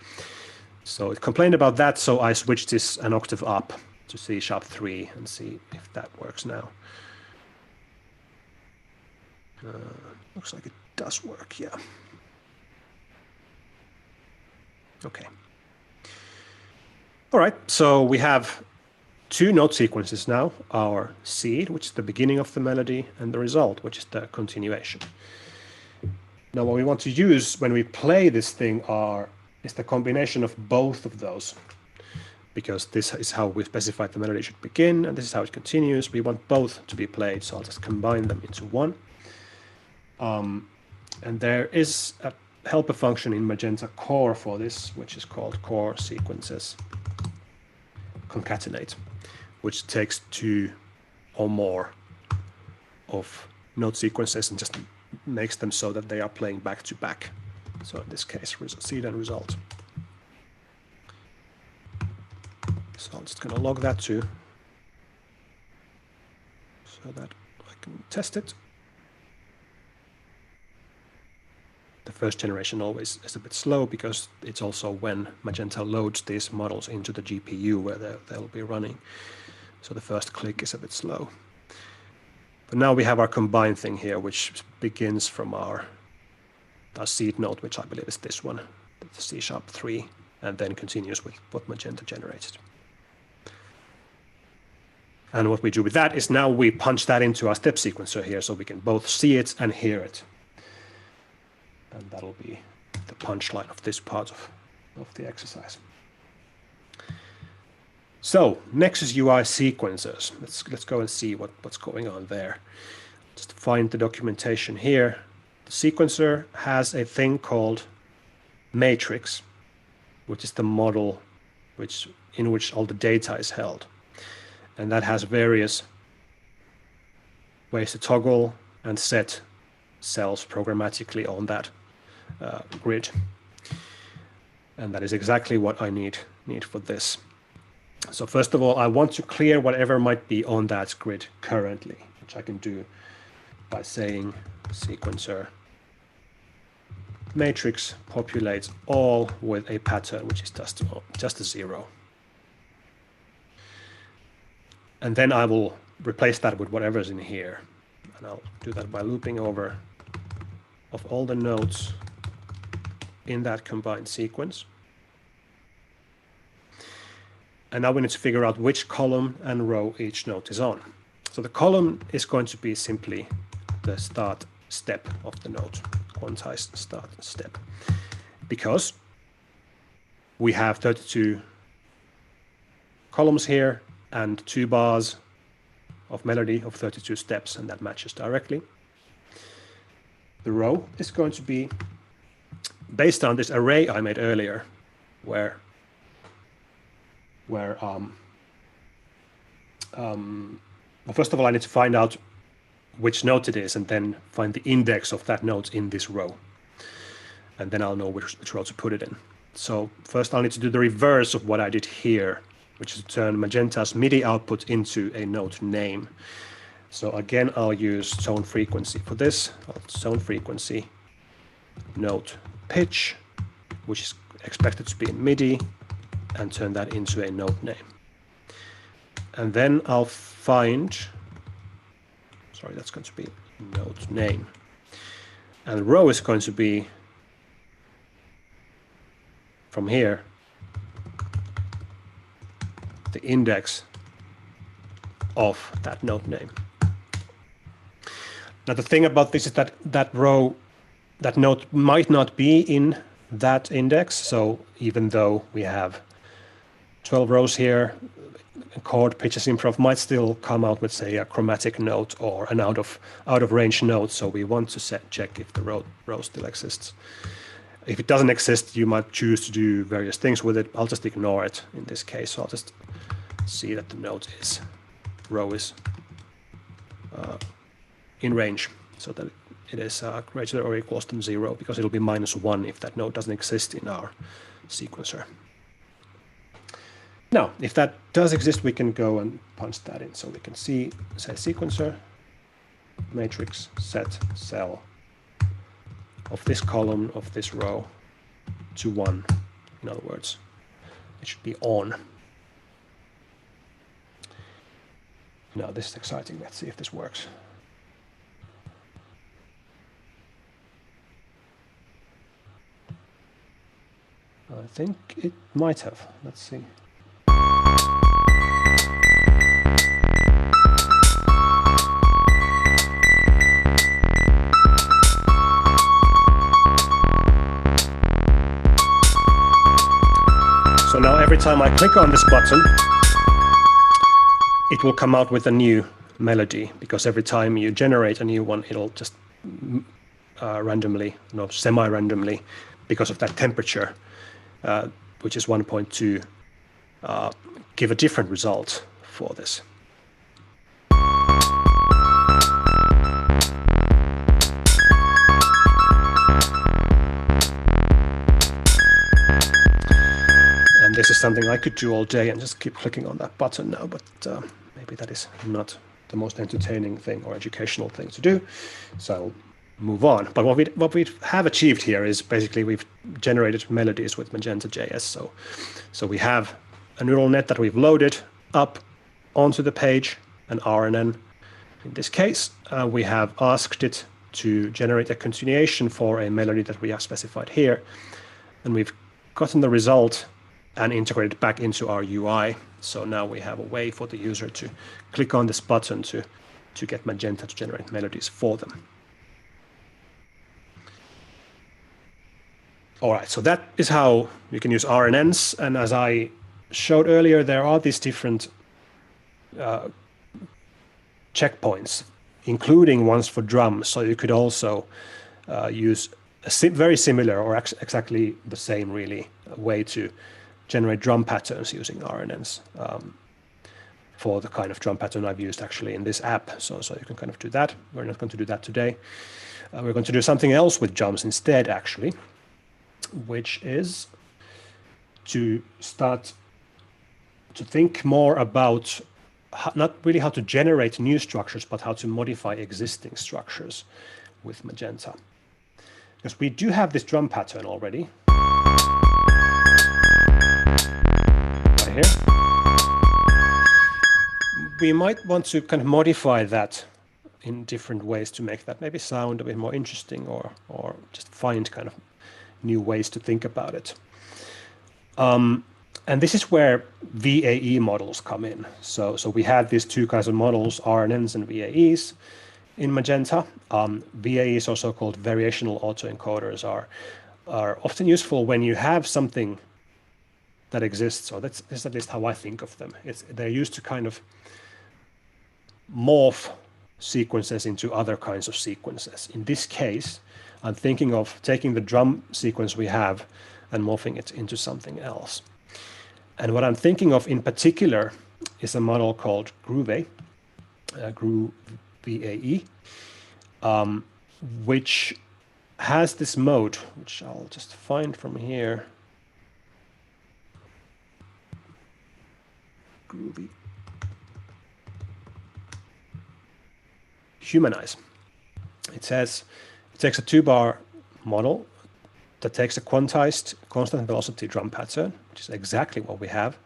So it complained about that, so I switched this an octave up to C#3 and see if that works now. Looks like it does work, yeah. Okay. All right, so we have two note sequences now, our seed, which is the beginning of the melody, and the result, which is the continuation. Now, what we want to use when we play this thing is the combination of both of those, because this is how we specified the melody should begin, and this is how it continues. We want both to be played, so I'll just combine them into one. And there is a helper function in Magenta core for this, which is called core sequences concatenate, which takes two or more of note sequences and just makes them so that they are playing back to back. So in this case, seed and result. So I'm just going to log that too, so that I can test it. The first generation always is a bit slow, because it's also when Magenta loads these models into the GPU where they'll be running. So the first click is a bit slow. But now we have our combined thing here, which begins from our seed note, which I believe is this one, the C#3, and then continues with what Magenta generated. And what we do with that is now we punch that into our step sequencer here, so we can both see it and hear it. And that'll be the punchline of this part of the exercise. So Nexus UI sequencers. Let's go and see what's going on there. Just find the documentation here. The sequencer has a thing called matrix, which is the model in which all the data is held. And that has various ways to toggle and set cells programmatically on that grid. And that is exactly what I need for this. So first of all, I want to clear whatever might be on that grid currently, which I can do by saying sequencer matrix populates all with a pattern, which is just a 0. And then I will replace that with whatever's in here. And I'll do that by looping over of all the nodes in that combined sequence. And now we need to figure out which column and row each note is on. So the column is going to be simply the start step of the note, quantized start step, because we have 32 columns here and 2 bars of melody of 32 steps, and that matches directly. The row is going to be based on this array I made earlier, where well, first of all, I need to find out which note it is and then find the index of that note in this row. And then I'll know which row to put it in. So first I'll need to do the reverse of what I did here, which is to turn Magenta's MIDI output into a note name. So again, I'll use tone frequency for this. Tone frequency, note pitch, which is expected to be in MIDI, and turn that into a note name. And then I'll find sorry, that's going to be node name. And the row is going to be from here, the index of that node name. Now the thing about this is that that node might not be in that index. So even though we have 12 rows here, chord pitches improv might still come out with, say, a chromatic note or an out of range note. So we want to check if the row still exists. If it doesn't exist, you might choose to do various things with it. I'll just ignore it in this case. So I'll just see that the row is in range, so that it is greater or equals than 0, because it'll be -1 if that node doesn't exist in our sequencer. Now, if that does exist, we can go and punch that in. So we can say sequencer, matrix, set, cell of this column, of this row to 1. In other words, it should be on. Now, this is exciting. Let's see if this works. I think it might have. Let's see. So now every time I click on this button, it will come out with a new melody, because every time you generate a new one, it'll just randomly, semi-randomly, because of that temperature, which is 1.2, give a different result for this. And this is something I could do all day and just keep clicking on that button now, but maybe that is not the most entertaining thing or educational thing to do. So I'll move on. But what we have achieved here is basically we've generated melodies with Magenta.js. So we have a neural net that we've loaded up onto the page, an RNN. In this case, we have asked it to generate a continuation for a melody that we have specified here. And we've gotten the result and integrated it back into our UI. So now we have a way for the user to click on this button to get Magenta to generate melodies for them. All right, so that is how you can use RNNs. And as I showed earlier, there are these different checkpoints, including ones for drums. So you could also use a very similar or exactly the same, really, way to generate drum patterns using RNNs for the kind of drum pattern I've used actually in this app. So you can kind of do that. We're not going to do that today. We're going to do something else with drums instead, actually, which is to start to think more about not really how to generate new structures, but how to modify existing structures with Magenta. Because we do have this drum pattern already. Right here. We might want to kind of modify that in different ways to make that maybe sound a bit more interesting, or just find kind of new ways to think about it. And this is where VAE models come in. So we have these two kinds of models, RNNs and VAEs in Magenta. VAEs, also called variational autoencoders, are often useful when you have something that exists. So that's at least how I think of them. They're used to kind of morph sequences into other kinds of sequences. In this case, I'm thinking of taking the drum sequence we have and morphing it into something else. And what I'm thinking of in particular is a model called Groove, VAE, which has this mode, which I'll just find from here. Groovy. Humanize. It says it takes a 2-bar model that takes a quantized constant velocity drum pattern, which is exactly what we have,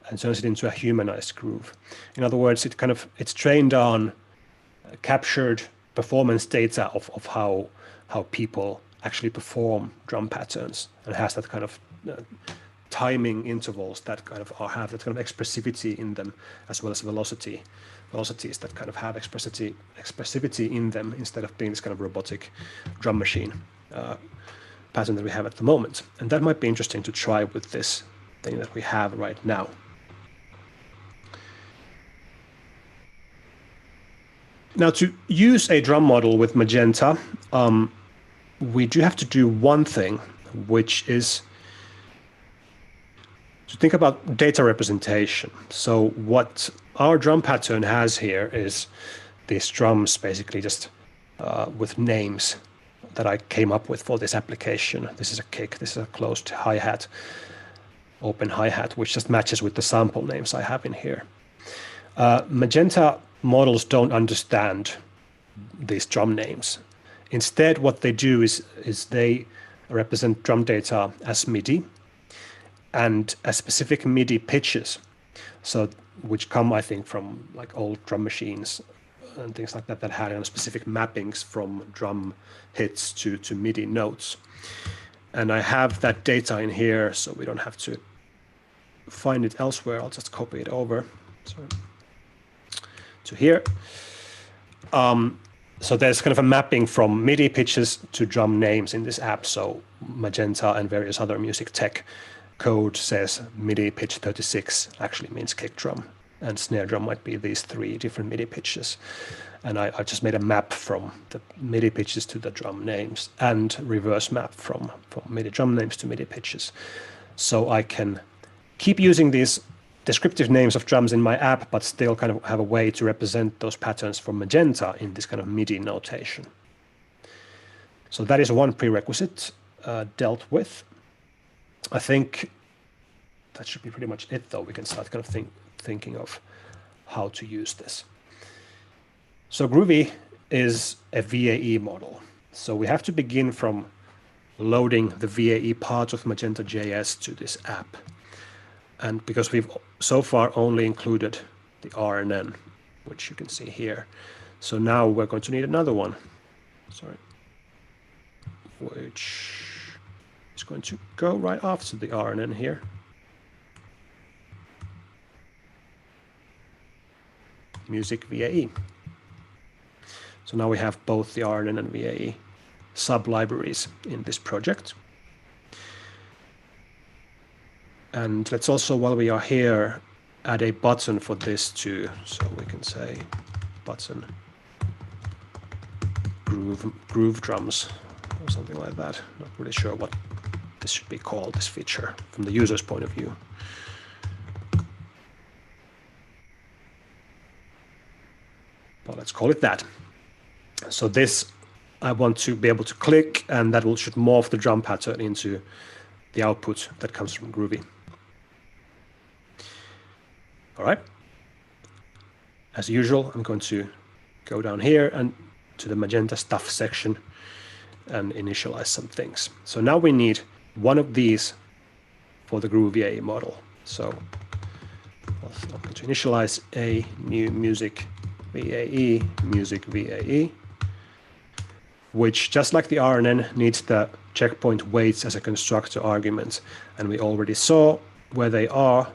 and turns it into a humanized groove. In other words, it's trained on captured performance data of how people actually perform drum patterns, and has that kind of timing intervals that kind of have that kind of expressivity in them, as well as velocities that kind of have expressivity in them, instead of being this kind of robotic drum machine pattern that we have at the moment. And that might be interesting to try with this thing that we have right now. Now, to use a drum model with Magenta, we do have to do one thing, which is to think about data representation. So what our drum pattern has here is these drums basically just with names that I came up with for this application. This is a kick, this is a closed hi-hat, open hi-hat, which just matches with the sample names I have in here. Magenta models don't understand these drum names. Instead, what they do is they represent drum data as MIDI, and as specific MIDI pitches, so which come, I think, from like old drum machines and things like that that had specific mappings from drum hits to MIDI notes. And I have that data in here, so we don't have to find it elsewhere. I'll just copy it over to here. So there's kind of a mapping from MIDI pitches to drum names in this app. So Magenta and various other music tech code says MIDI pitch 36 actually means kick drum, and snare drum might be these 3 different MIDI pitches. And I just made a map from the MIDI pitches to the drum names, and reverse map from MIDI drum names to MIDI pitches. So I can keep using these descriptive names of drums in my app, but still kind of have a way to represent those patterns from Magenta in this kind of MIDI notation. So that is one prerequisite dealt with. I think that should be pretty much it, though. We can start kind of thinking of how to use this. So Groovy is a VAE model. So we have to begin from loading the VAE part of Magenta.js to this app. And because we've so far only included the RNN, which you can see here. So now we're going to need another one, which is going to go right after the RNN here. Music VAE. So now we have both the RNN and VAE sub-libraries in this project. And let's also, while we are here, add a button for this too. So we can say button groove drums or something like that. Not really sure what this should be called, this feature, from the user's point of view. Well, let's call it that. So this, I want to be able to click, and that should morph the drum pattern into the output that comes from Groovy. All right. As usual, I'm going to go down here and to the Magenta stuff section and initialize some things. So now we need one of these for the Groovy VAE model. So I'm going to initialize a new music VAE, which, just like the RNN, needs the checkpoint weights as a constructor argument. And we already saw where they are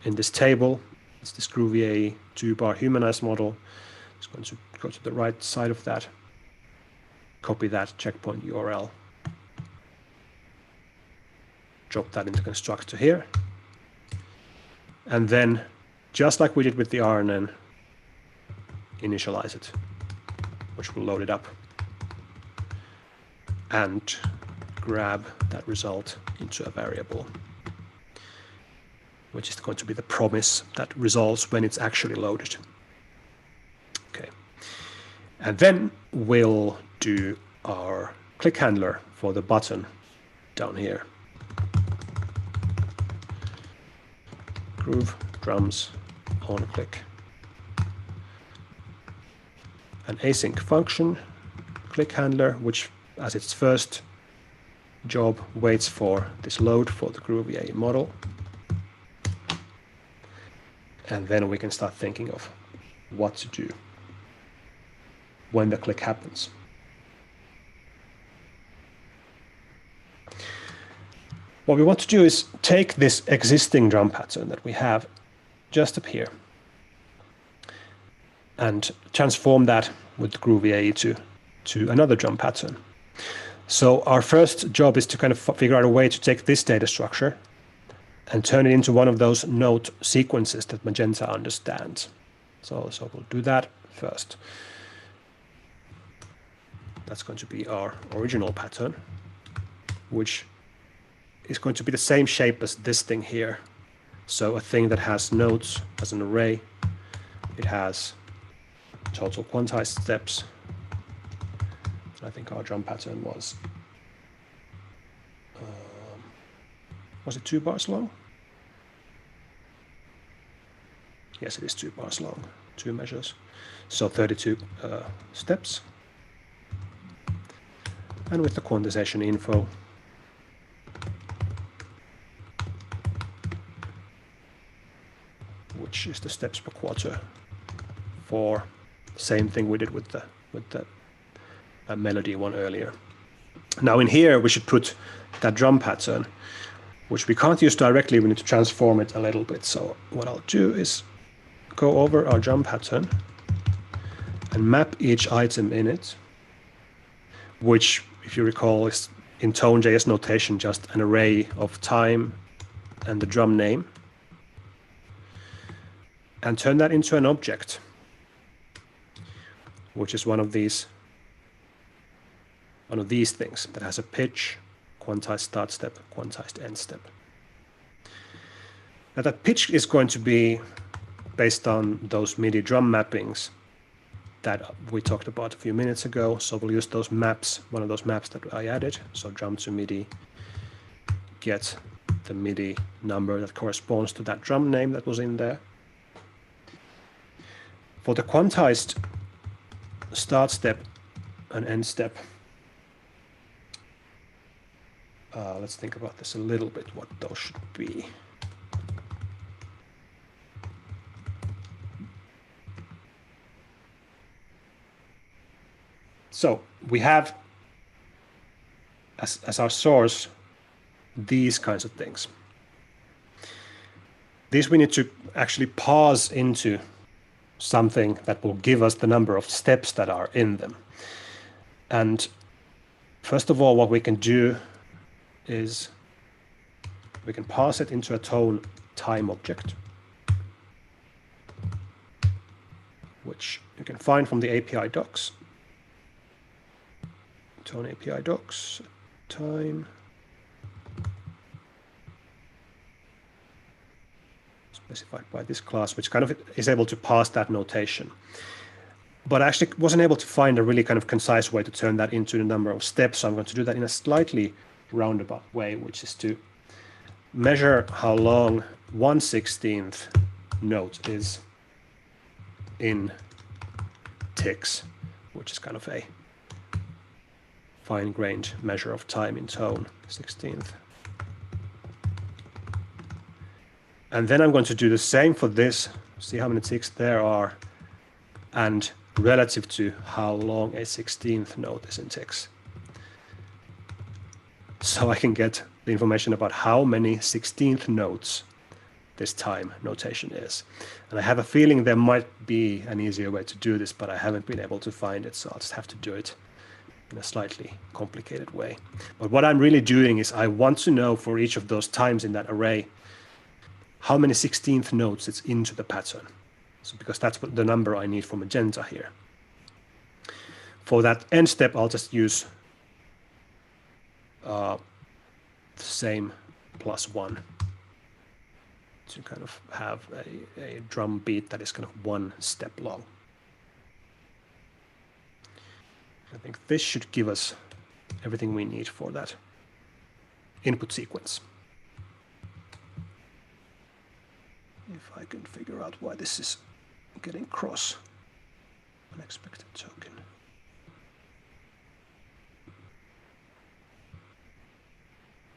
in this table. It's this Groovy VAE 2-bar humanized model. It's going to go to the right side of that, copy that checkpoint URL, drop that into constructor here. And then, just like we did with the RNN, initialize it, which will load it up and grab that result into a variable, which is going to be the promise that resolves when it's actually loaded. Okay. And then we'll do our click handler for the button down here. Groove drums on click. An async function, click handler, which as its first job waits for this load for the Groovy VAE model. And then we can start thinking of what to do. when the click happens. What we want to do is take this existing drum pattern that we have just up here and transform that with Groovy AE to another drum pattern. So our first job is to kind of figure out a way to take this data structure and turn it into one of those note sequences that Magenta understands. So we'll do that first. That's going to be our original pattern, which is going to be the same shape as this thing here. So a thing that has notes as an array, it has total quantized steps. I think our drum pattern was it 2 bars long? Yes, it is 2 bars long, 2 measures. So 32 steps. And with the quantization info, which is the steps per quarter for the same thing we did with the melody one earlier. Now in here, we should put that drum pattern, which we can't use directly. We need to transform it a little bit. So what I'll do is go over our drum pattern and map each item in it, which, if you recall, is in Tone.js notation just an array of time and the drum name, and turn that into an object, which is one of these things that has a pitch, quantized start step, quantized end step. Now that pitch is going to be based on those MIDI drum mappings that we talked about a few minutes ago. So we'll use those maps, one of those maps that I added. So drum to MIDI, get the MIDI number that corresponds to that drum name that was in there. For the quantized start step and end step, let's think about this a little bit, what those should be. So we have as our source these kinds of things. These we need to actually parse into something that will give us the number of steps that are in them. And first of all, what we can do is we can pass it into a tone time object, which you can find from the API docs. Tone API docs, time. Specified by this class, which kind of is able to pass that notation. But I actually wasn't able to find a really kind of concise way to turn that into the number of steps. So I'm going to do that in a slightly roundabout way, which is to measure how long 1/16th note is in ticks, which is kind of a fine-grained measure of time in tone, 16th. And then I'm going to do the same for this, see how many ticks there are, and relative to how long a 16th note is in ticks. So I can get the information about how many 16th notes this time notation is. And I have a feeling there might be an easier way to do this, but I haven't been able to find it, so I'll just have to do it in a slightly complicated way. But what I'm really doing is I want to know for each of those times in that array how many 16th notes it's into the pattern. So because that's what the number I need for Magenta here. For that end step, I'll just use the same +1 to kind of have a drum beat that is kind of 1 step long. I think this should give us everything we need for that input sequence. If I can figure out why this is getting cross, unexpected token.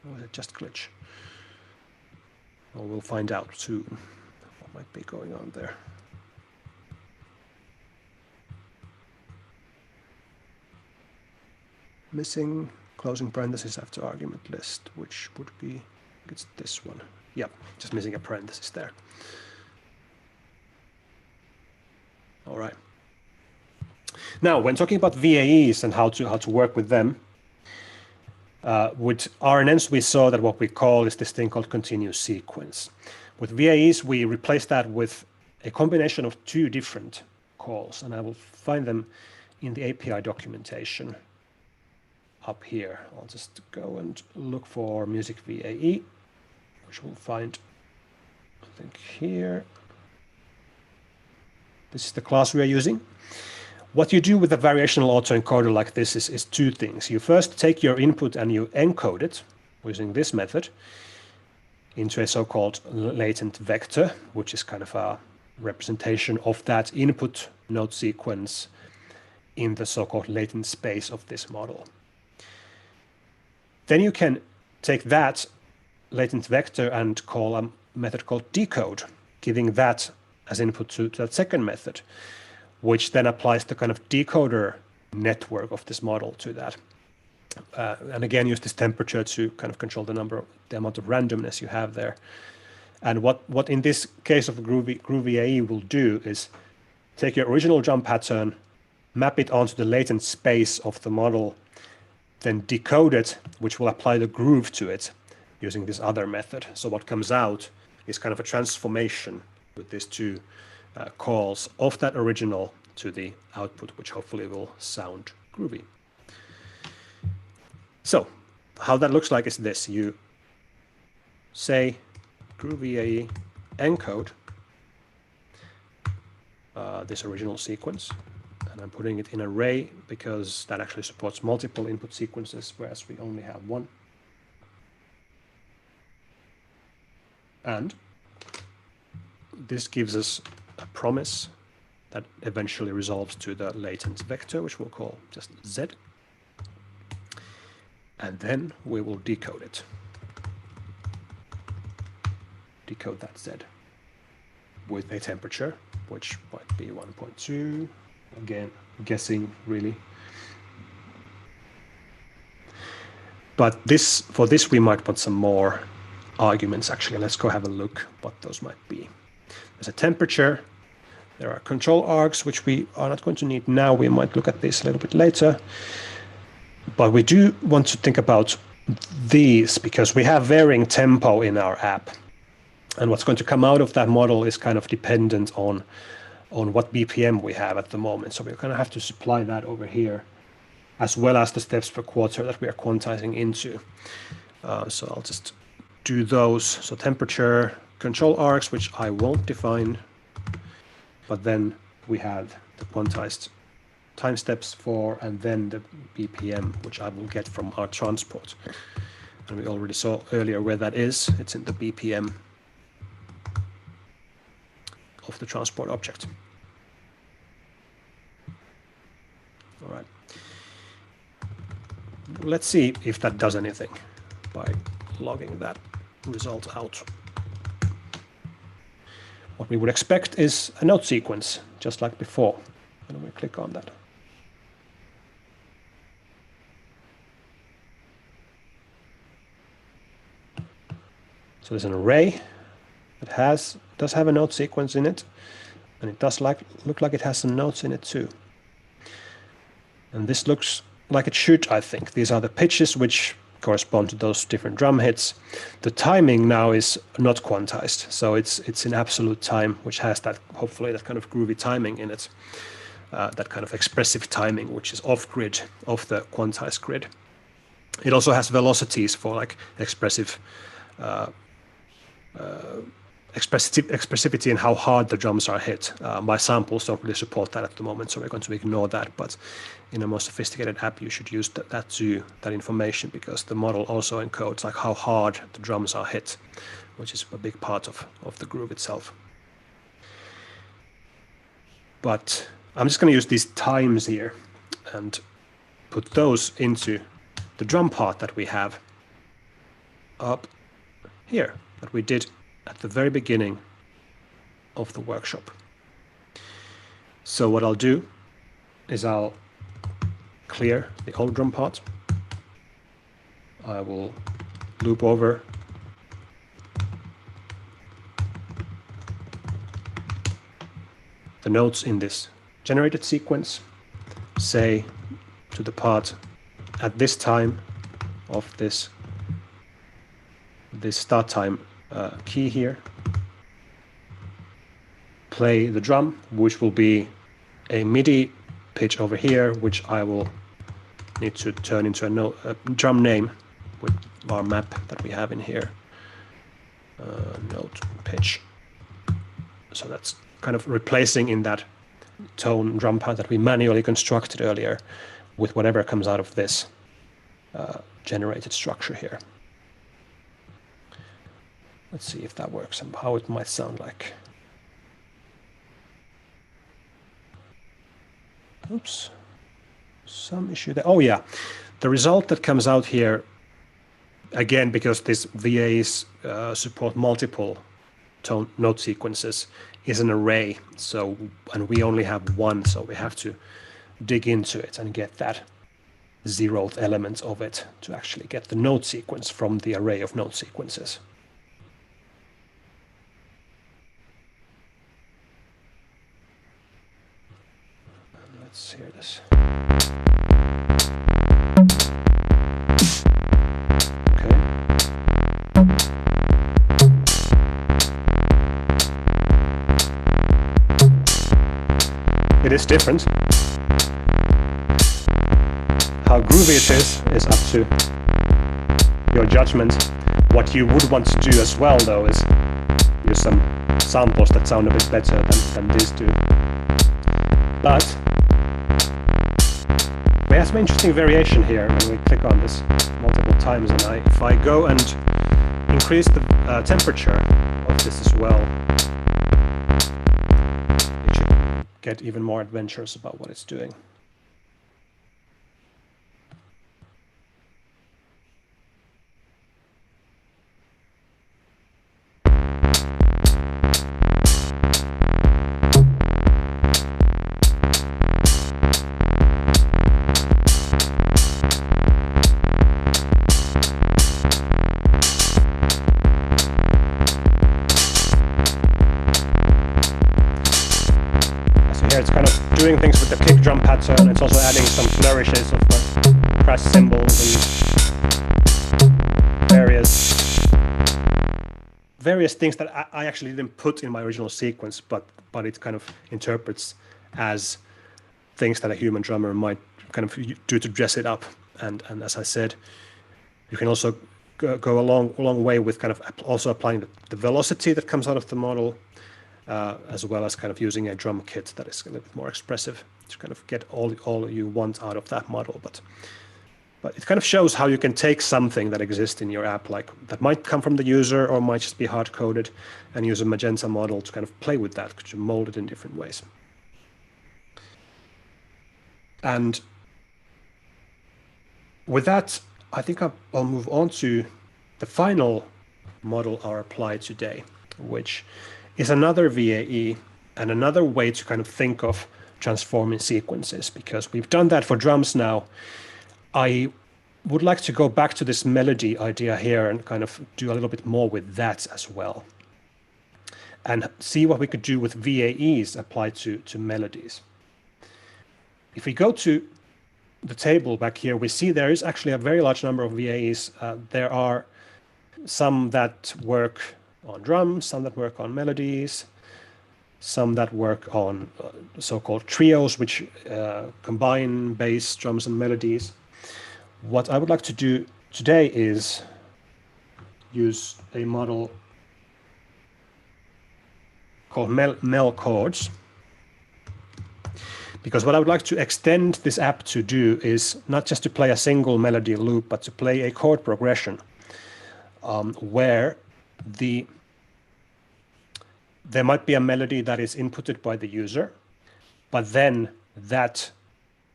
Or is it just glitch? Well, we'll find out soon what might be going on there. missing closing parenthesis after argument list, which would be, it's this one. Yeah, just missing a parenthesis there. All right. Now, when talking about VAEs and how to work with them, with RNNs, we saw that what we call is this thing called continuous sequence. With VAEs, we replace that with a combination of two different calls, and I will find them in the API documentation up here. I'll just go and look for music VAE, which we'll find, I think, here. This is the class we are using. What you do with a variational autoencoder like this is two things. You first take your input and you encode it using this method into a so-called latent vector, which is kind of a representation of that input note sequence in the so-called latent space of this model. Then you can take that latent vector and call a method called decode, giving that as input to that second method, which then applies the kind of decoder network of this model to that. And again, use this temperature to kind of control the amount of randomness you have there. And what in this case of GrooveVAE will do is take your original drum pattern, map it onto the latent space of the model, then decode it, which will apply the groove to it using this other method. So what comes out is kind of a transformation with these two calls of that original to the output, which hopefully will sound groovy. So how that looks like is this. You say GrooveVAE encode this original sequence, and I'm putting it in array because that actually supports multiple input sequences, whereas we only have one. And this gives us a promise that eventually resolves to the latent vector, which we'll call just Z. And then we will decode it. Decode that Z with a temperature, which might be 1.2. Again, guessing really. But for this, we might want some more arguments. Actually, let's go have a look what those might be. There's a temperature. There are control args, which we are not going to need now. We might look at this a little bit later. But we do want to think about these because we have varying tempo in our app. And what's going to come out of that model is kind of dependent on what BPM we have at the moment. So we're going to have to supply that over here, as well as the steps per quarter that we are quantizing into. So I'll just do those. So temperature, control args, which I won't define, but then we have the quantized time steps for, and then the BPM, which I will get from our transport. And we already saw earlier where that is. It's in the BPM of the transport object. All right. Let's see if that does anything by logging that result out. What we would expect is a note sequence, just like before. And we click on that. So there's an array that does have a note sequence in it, and it does look like it has some notes in it too. And this looks like it should, I think. These are the pitches which correspond to those different drum hits. The timing now is not quantized, so it's in absolute time, which has that, hopefully, that kind of groovy timing in it, that kind of expressive timing, which is off-grid, off the quantized grid. It also has velocities for like expressivity and how hard the drums are hit. My samples don't really support that at the moment, so we're going to ignore that. But in a more sophisticated app, you should use that information, because the model also encodes like how hard the drums are hit, which is a big part of the groove itself. But I'm just going to use these times here and put those into the drum part that we have up here, that we did at the very beginning of the workshop. So what I'll do is I'll clear the old drum part, I will loop over the notes in this generated sequence, say to the part at this time of this start time key here, play the drum, which will be a MIDI pitch over here, which I will need to turn into a drum name with our map that we have in here, note pitch. So that's kind of replacing in that tone drum pad that we manually constructed earlier with whatever comes out of this generated structure here. Let's see if that works and how it might sound like. Oops, some issue there. Oh yeah, the result that comes out here, again, because these VAs support multiple tone note sequences, is an array. So, and we only have one, so we have to dig into it and get that 0th element of it to actually get the note sequence from the array of note sequences. Let's hear this. Okay. It is different. How groovy it is up to your judgment. What you would want to do as well, though, is use some samples that sound a bit better than these do. But we have some interesting variation here when we click on this multiple times, and if I go and increase the temperature of this as well, it should get even more adventurous about what it's doing. It's kind of doing things with the kick drum pattern. It's also adding some flourishes of crash cymbals and various things that I actually didn't put in my original sequence, but it kind of interprets as things that a human drummer might kind of do to dress it up. And as I said, you can also go a long way with kind of also applying the velocity that comes out of the model, as well as kind of using a drum kit that is a little bit more expressive to kind of get all you want out of that model. But it kind of shows how you can take something that exists in your app, like that might come from the user or might just be hard-coded, and use a Magenta model to kind of play with that, to mold it in different ways. And with that, I think I'll move on to the final model I'll apply today, which is another VAE and another way to kind of think of transforming sequences, because we've done that for drums now. I would like to go back to this melody idea here and kind of do a little bit more with that as well, and see what we could do with VAEs applied to melodies. If we go to the table back here, we see there is actually a very large number of VAEs. There are some that work on drums, some that work on melodies, some that work on so-called trios, which combine bass, drums, and melodies. What I would like to do today is use a model called Mel Chords, because what I would like to extend this app to do is not just to play a single melody loop, but to play a chord progression where there might be a melody that is inputted by the user, but then that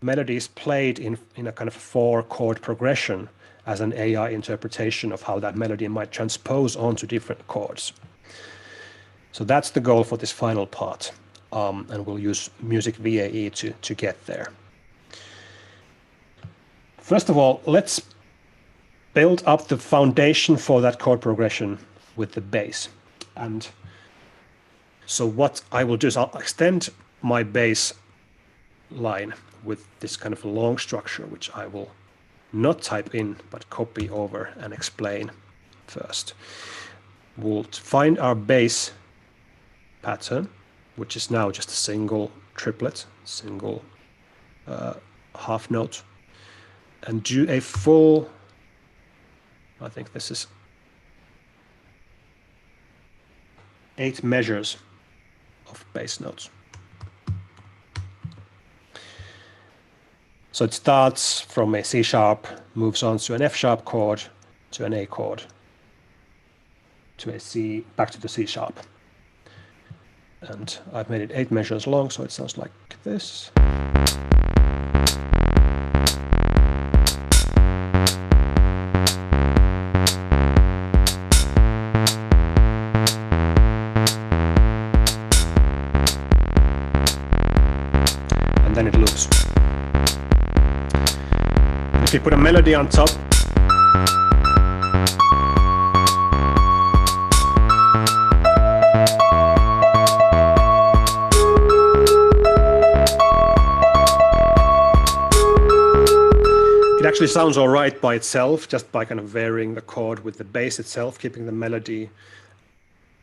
melody is played in a kind of 4-chord progression as an AI interpretation of how that melody might transpose onto different chords. So that's the goal for this final part, and we'll use Music VAE to get there. First of all, let's build up the foundation for that chord progression with the base. And so what I will do is I'll extend my base line with this kind of long structure, which I will not type in, but copy over and explain first. We'll find our base pattern, which is now just a single triplet, single half note, and do a full, I think this is 8 measures of bass notes. So it starts from a C sharp, moves on to an F sharp chord, to an A chord, to a C, back to the C sharp. And I've made it 8 measures long, so it sounds like this. And then it loops. If you put a melody on top, it actually sounds all right by itself, just by kind of varying the chord with the bass itself, keeping the melody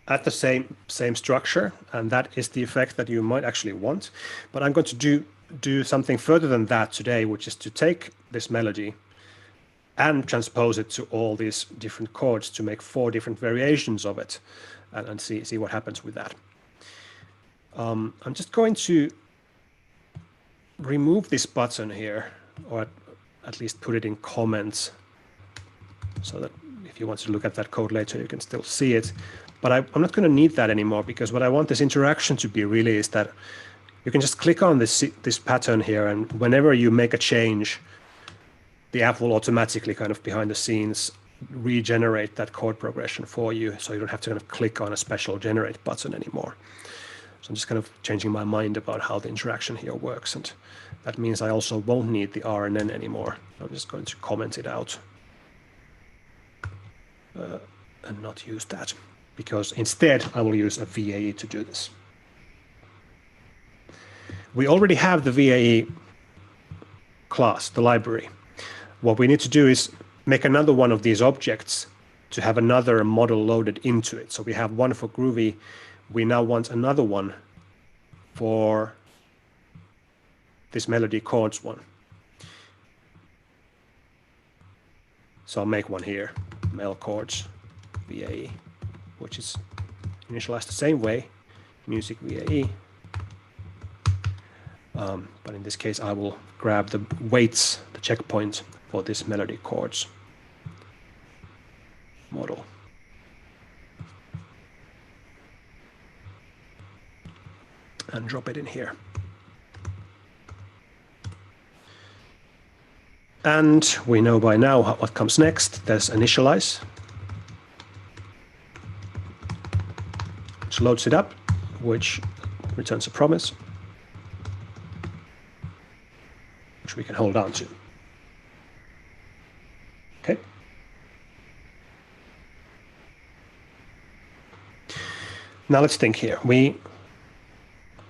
at the same structure, and that is the effect that you might actually want. But I'm going to do something further than that today, which is to take this melody and transpose it to all these different chords to make 4 different variations of it, and see what happens with that. I'm just going to remove this button here, or at least put it in comments, so that if you want to look at that code later, you can still see it. But I'm not going to need that anymore, because what I want this interaction to be really is that you can just click on this pattern here, and whenever you make a change, the app will automatically kind of behind the scenes regenerate that chord progression for you, so you don't have to kind of click on a special generate button anymore. So I'm just kind of changing my mind about how the interaction here works, and that means I also won't need the RNN anymore. I'm just going to comment it out and not use that, because instead I will use a VAE to do this. We already have the VAE class, the library. What we need to do is make another one of these objects to have another model loaded into it. So we have one for Groovy. We now want another one for this melody chords one. So I'll make one here, mel chords VAE, which is initialized the same way, music VAE. But in this case, I will grab the weights, the checkpoint for this melody chords model. And drop it in here. And we know by now what comes next. There's initialize, which loads it up, which returns a promise, which we can hold on to. Okay. Now let's think here.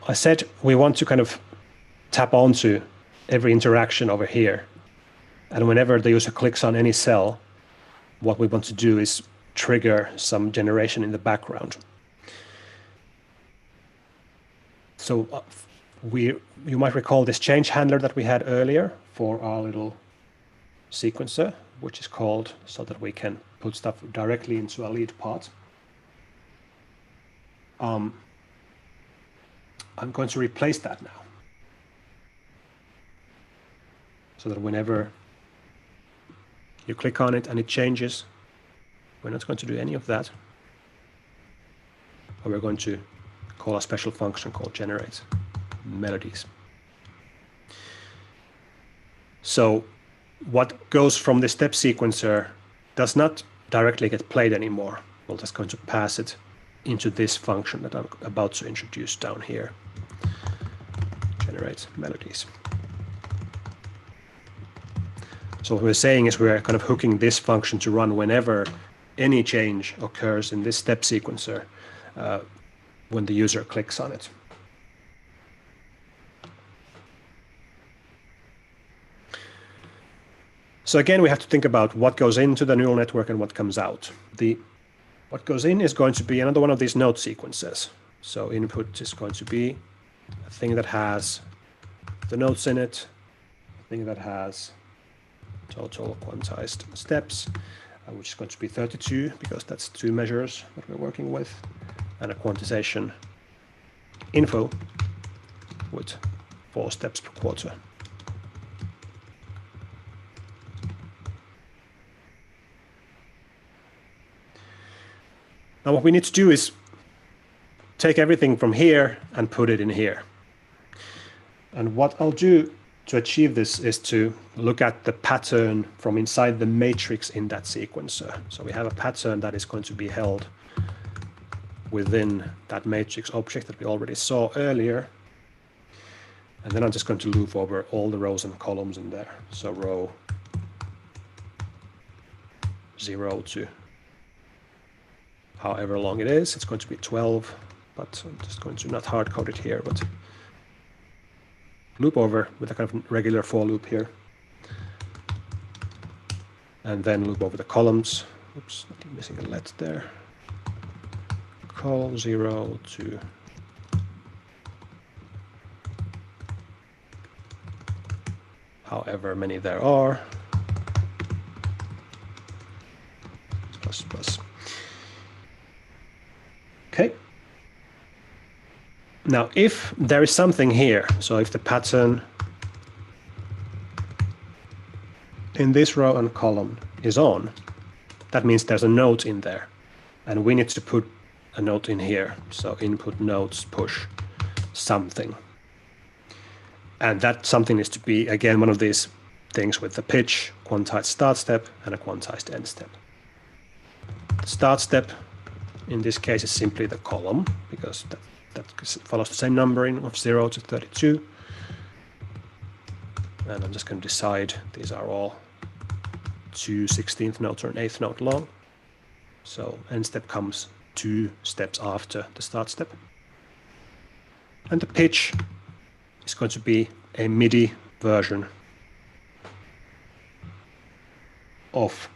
I said we want to kind of tap onto every interaction over here. And whenever the user clicks on any cell, what we want to do is trigger some generation in the background. So you might recall this change handler that we had earlier for our little sequencer, which is called so that we can put stuff directly into a lead part. I'm going to replace that now, so that whenever you click on it and it changes, we're not going to do any of that. But we're going to call a special function called generate melodies. So what goes from the step sequencer does not directly get played anymore. We're just going to pass it into this function that I'm about to introduce down here. Generate melodies. So what we're saying is we're kind of hooking this function to run whenever any change occurs in this step sequencer when the user clicks on it. So again, we have to think about what goes into the neural network and what comes out. What goes in is going to be another one of these node sequences. So input is going to be a thing that has the nodes in it, a thing that has total quantized steps, which is going to be 32 because that's 2 measures that we're working with, and a quantization info with 4 steps per quarter. Now what we need to do is take everything from here and put it in here. And what I'll do to achieve this is to look at the pattern from inside the matrix in that sequencer. So we have a pattern that is going to be held within that matrix object that we already saw earlier. And then I'm just going to loop over all the rows and columns in there. So row 0 to however long it is. It's going to be 12, but I'm just going to not hard code it here, but loop over with a kind of regular for loop here. And then loop over the columns. Oops, missing a let there. Col 0 to however many there are. Plus, plus. Okay. Now, if there is something here, so if the pattern in this row and column is on, that means there's a note in there, and we need to put a note in here. So input notes push something, and that something is to be again one of these things with the pitch, quantized start step, and a quantized end step. The start step in this case is simply the column, because that follows the same numbering of 0 to 32. And I'm just going to decide these are all 2 16th notes or an 8th note long. So end step comes 2 steps after the start step. And the pitch is going to be a MIDI version of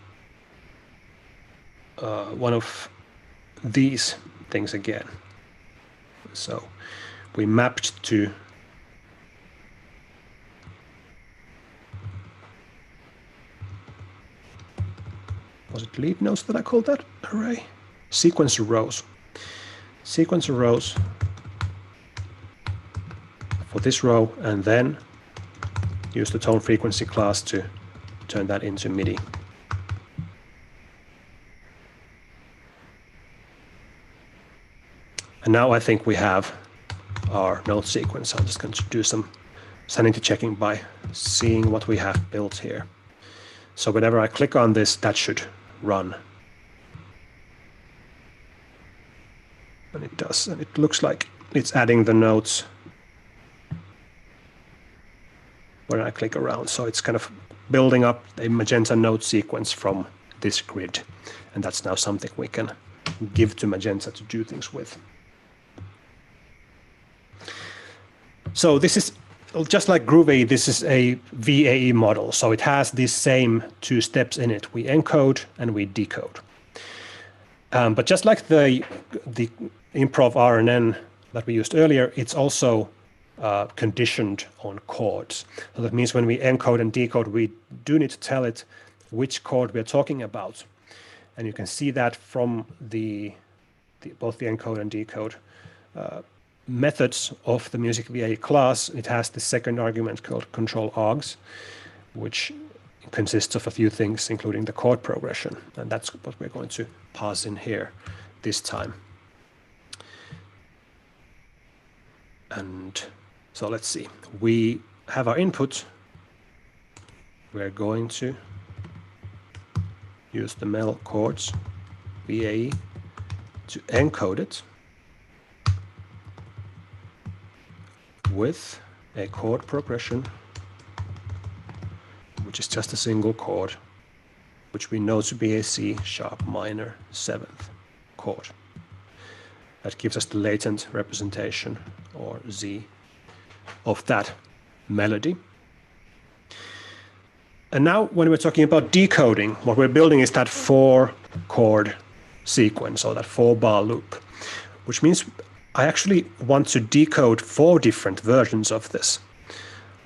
one of these things again. So we mapped to was it lead nodes that I called that array? Sequencer rows. Sequencer rows for this row, and then use the tone frequency class to turn that into MIDI. And now I think we have our node sequence. I'm just going to do some sanity checking by seeing what we have built here. So whenever I click on this, that should run. And it does, and it looks like it's adding the nodes when I click around. So it's kind of building up a Magenta node sequence from this grid. And that's now something we can give to Magenta to do things with. So this is just like Groovy, this is a VAE model. So it has these same 2 steps in it. We encode and we decode. But just like the improv RNN that we used earlier, it's also conditioned on chords. So that means when we encode and decode, we do need to tell it which chord we're talking about. And you can see that from both the encode and decode methods of the music VAE class. It has the second argument called control args, which consists of a few things, including the chord progression. And that's what we're going to pass in here this time. And so let's see. We have our input. We're going to use the mel chords VAE to encode it with a chord progression which is just a single chord, which we know to be a C sharp minor 7th chord. That gives us the latent representation, or Z, of that melody. And now when we're talking about decoding, what we're building is that 4-chord sequence, or that 4-bar loop, which means I actually want to decode 4 different versions of this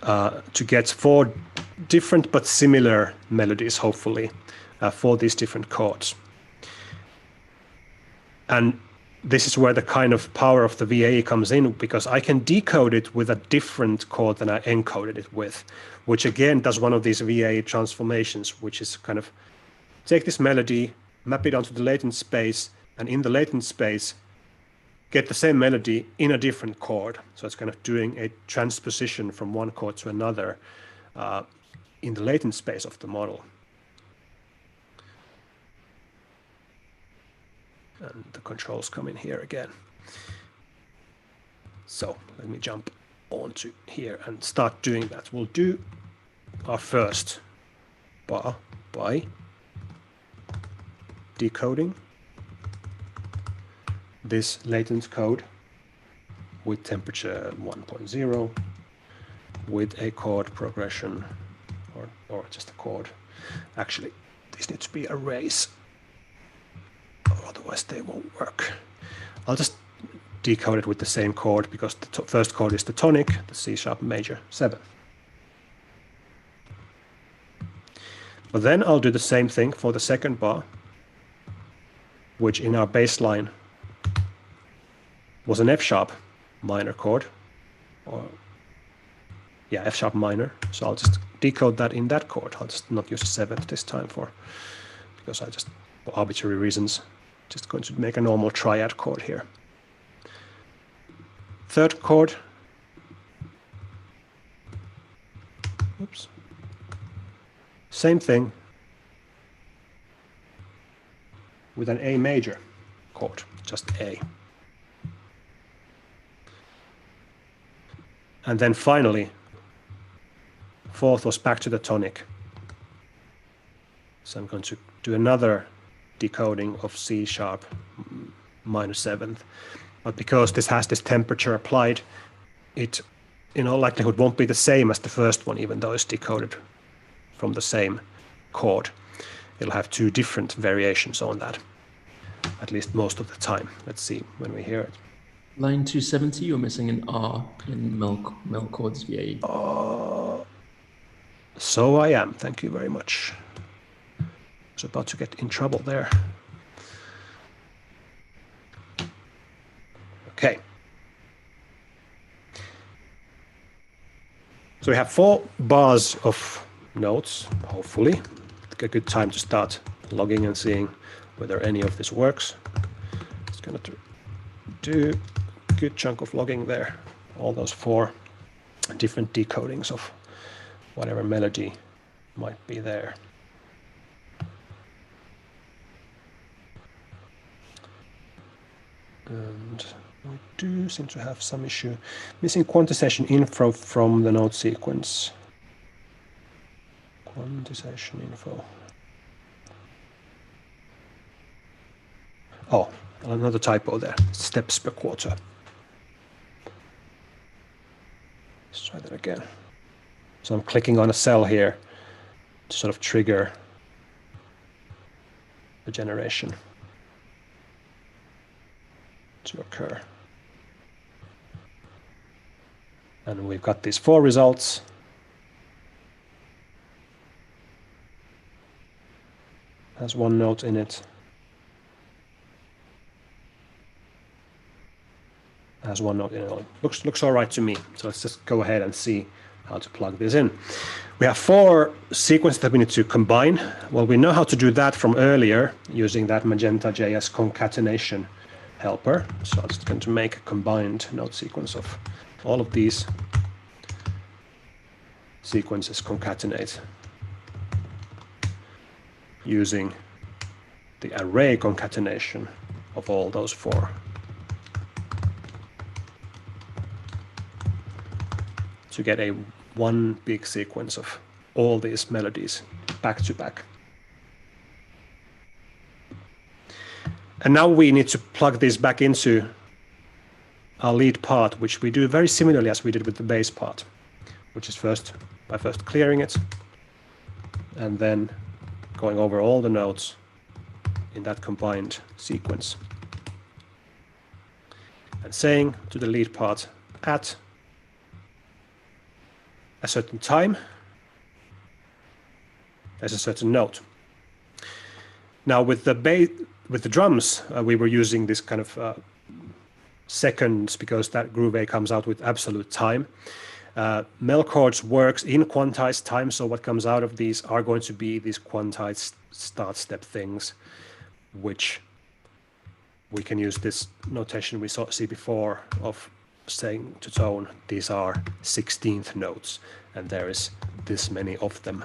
to get 4 different but similar melodies, hopefully, for these different chords. And this is where the kind of power of the VAE comes in, because I can decode it with a different chord than I encoded it with, which again does one of these VAE transformations, which is kind of take this melody, map it onto the latent space, and in the latent space, get the same melody in a different chord. So it's kind of doing a transposition from one chord to another in the latent space of the model. And the controls come in here again. So let me jump onto here and start doing that. We'll do our first bar by decoding this latent code with temperature 1.0 with a chord progression, or just a chord. Actually, these need to be arrays, otherwise they won't work. I'll just decode it with the same chord, because the first chord is the tonic, the C sharp major 7th. But then I'll do the same thing for the second bar, which in our baseline was an F sharp minor chord, or yeah, F sharp minor. So I'll just decode that in that chord. I'll just not use a 7th this time because I just, for arbitrary reasons, just going to make a normal triad chord here. Third chord. Oops. Same thing with an A major chord, just A. And then finally, fourth was back to the tonic. So I'm going to do another decoding of C sharp minor 7th. But because this has this temperature applied, it in all likelihood won't be the same as the first one, even though it's decoded from the same chord. It'll have 2 different variations on that, at least most of the time. Let's see when we hear it. Line 270, you're missing an R in mel chords VAE. So I am, thank you very much. I was about to get in trouble there. Okay. So we have 4 bars of notes, hopefully. A good time to start logging and seeing whether any of this works. It's going to do a good chunk of logging there. All those 4 different decodings of whatever melody might be there. And we do seem to have some issue missing quantization info from the note sequence. Quantization info. Oh, another typo there. Steps per quarter. Let's try that again. So I'm clicking on a cell here to sort of trigger the generation to occur. And we've got these 4 results. Has 1 note in it. Has 1 note in it. Looks all right to me. So let's just go ahead and see how to plug this in. We have 4 sequences that we need to combine. Well, we know how to do that from earlier using that Magenta.js concatenation helper. So I'm just going to make a combined note sequence of all of these sequences concatenate using the array concatenation of all those 4. To get one big sequence of all these melodies back to back. And now we need to plug this back into our lead part, which we do very similarly as we did with the bass part, which is first clearing it and then going over all the notes in that combined sequence and saying to the lead part at a certain time there's a certain note. Now with the drums, we were using this kind of seconds because that groove A comes out with absolute time. Mel chords works in quantized time, so what comes out of these are going to be these quantized start step things, which we can use this notation we see before of saying to tone, these are 16th notes, and there is this many of them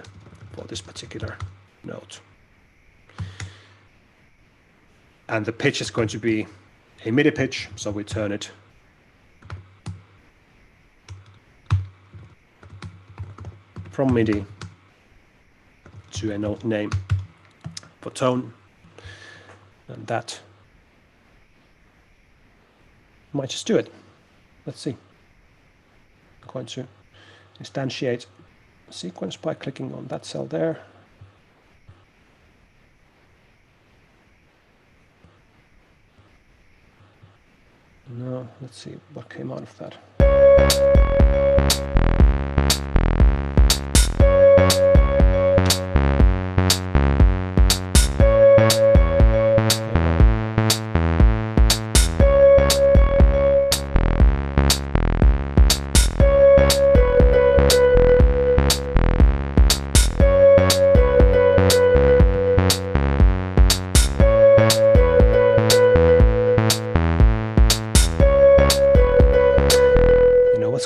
for this particular note. And the pitch is going to be a MIDI pitch, so we turn it from MIDI to a note name for tone, and that might just do it. Let's see. I'm going to instantiate a sequence by clicking on that cell there. Now, let's see what came out of that.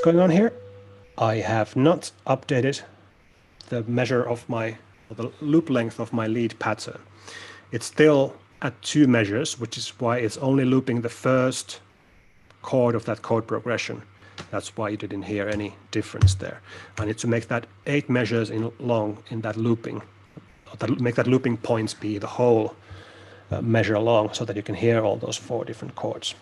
Going on here, I have not updated the measure of the loop length of my lead pattern. It's still at 2 measures, which is why it's only looping the first chord of that chord progression. That's why you didn't hear any difference there. I need to make that 8 measures long in that looping, make that looping points be the whole measure long, so that you can hear all those 4 different chords.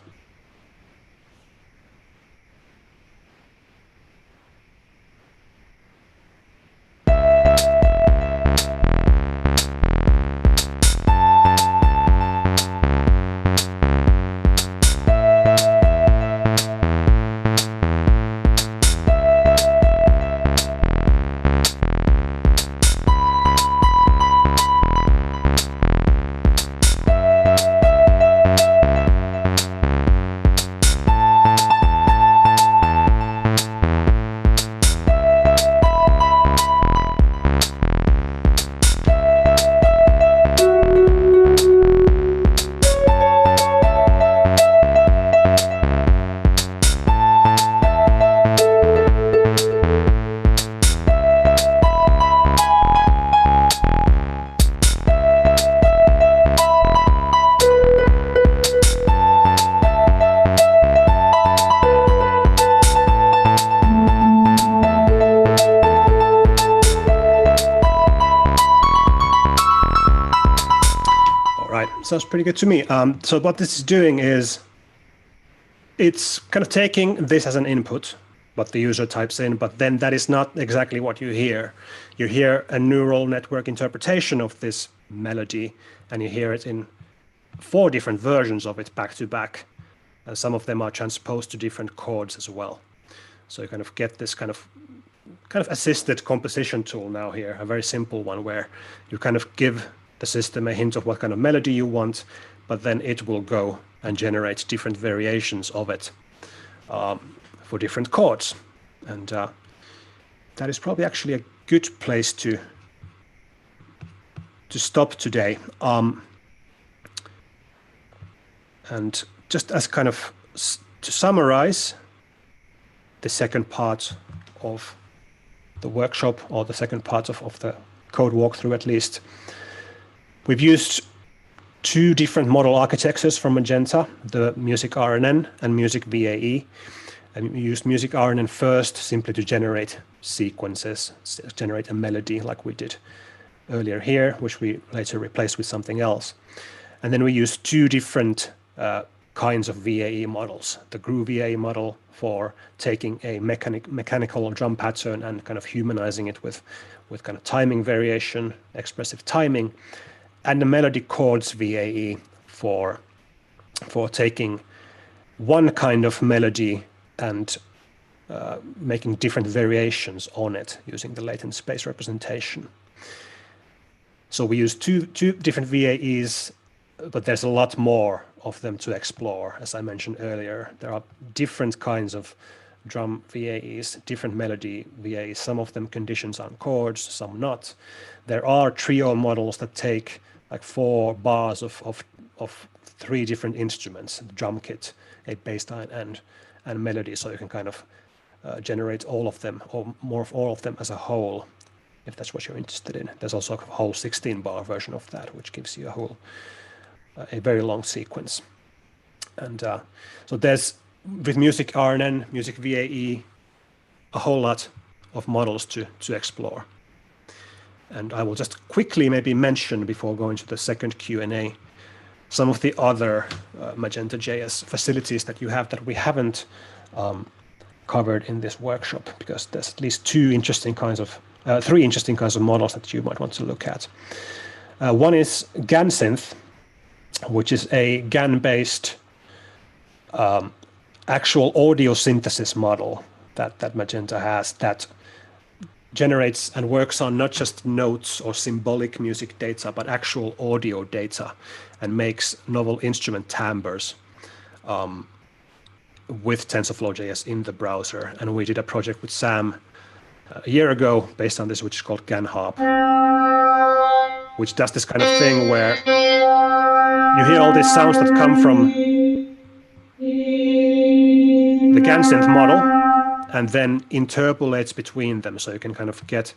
Sounds pretty good to me. So what this is doing is it's kind of taking this as an input, what the user types in, but then that is not exactly what you hear. You hear a neural network interpretation of this melody, and you hear it in 4 different versions of it back to back. And some of them are transposed to different chords as well. So you kind of get this kind of assisted composition tool now here, a very simple one where you kind of give the system a hint of what kind of melody you want, but then it will go and generate different variations of it for different chords. And that is probably actually a good place to stop today. And just as kind of to summarize the second part of the workshop, or the second part of the code walkthrough at least, we've used 2 different model architectures from Magenta, the Music RNN and Music VAE. And we used music RNN first simply to generate sequences, generate a melody like we did earlier here, which we later replaced with something else. And then we used two different kinds of VAE models. The Groove VAE model for taking a mechanical drum pattern and kind of humanizing it with kind of timing variation, expressive timing, and the melody chords VAE for taking one kind of melody and making different variations on it using the latent space representation. So we use two different VAEs, but there's a lot more of them to explore. As I mentioned earlier, there are different kinds of drum VAEs, different melody VAEs. Some of them conditions on chords, some not. There are trio models that take like 4 bars of 3 different instruments, drum kit, a bass line and melody, so you can kind of generate all of them or more of all of them as a whole, if that's what you're interested in. There's also a whole 16-bar version of that, which gives you a very long sequence. And so there's, with music RNN, music VAE, a whole lot of models to explore. And I will just quickly maybe mention, before going to the second Q&A, some of the other Magenta.js facilities that you have that we haven't covered in this workshop, because there's at least 3 interesting kinds of models that you might want to look at. One is GAN-synth, which is a GAN-based actual audio synthesis model that Magenta has, that generates and works on not just notes or symbolic music data, but actual audio data, and makes novel instrument timbres with TensorFlow.js in the browser. And we did a project with Sam a year ago based on this, which is called GAN-Harp, which does this kind of thing where you hear all these sounds that come from the GAN-synth model and then interpolates between them. So you can kind of get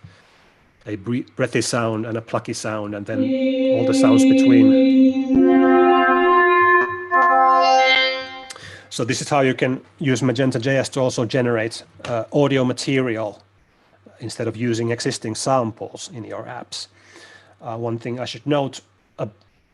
a breathy sound and a plucky sound, and then all the sounds between. So this is how you can use Magenta.js to also generate audio material instead of using existing samples in your apps. One thing I should note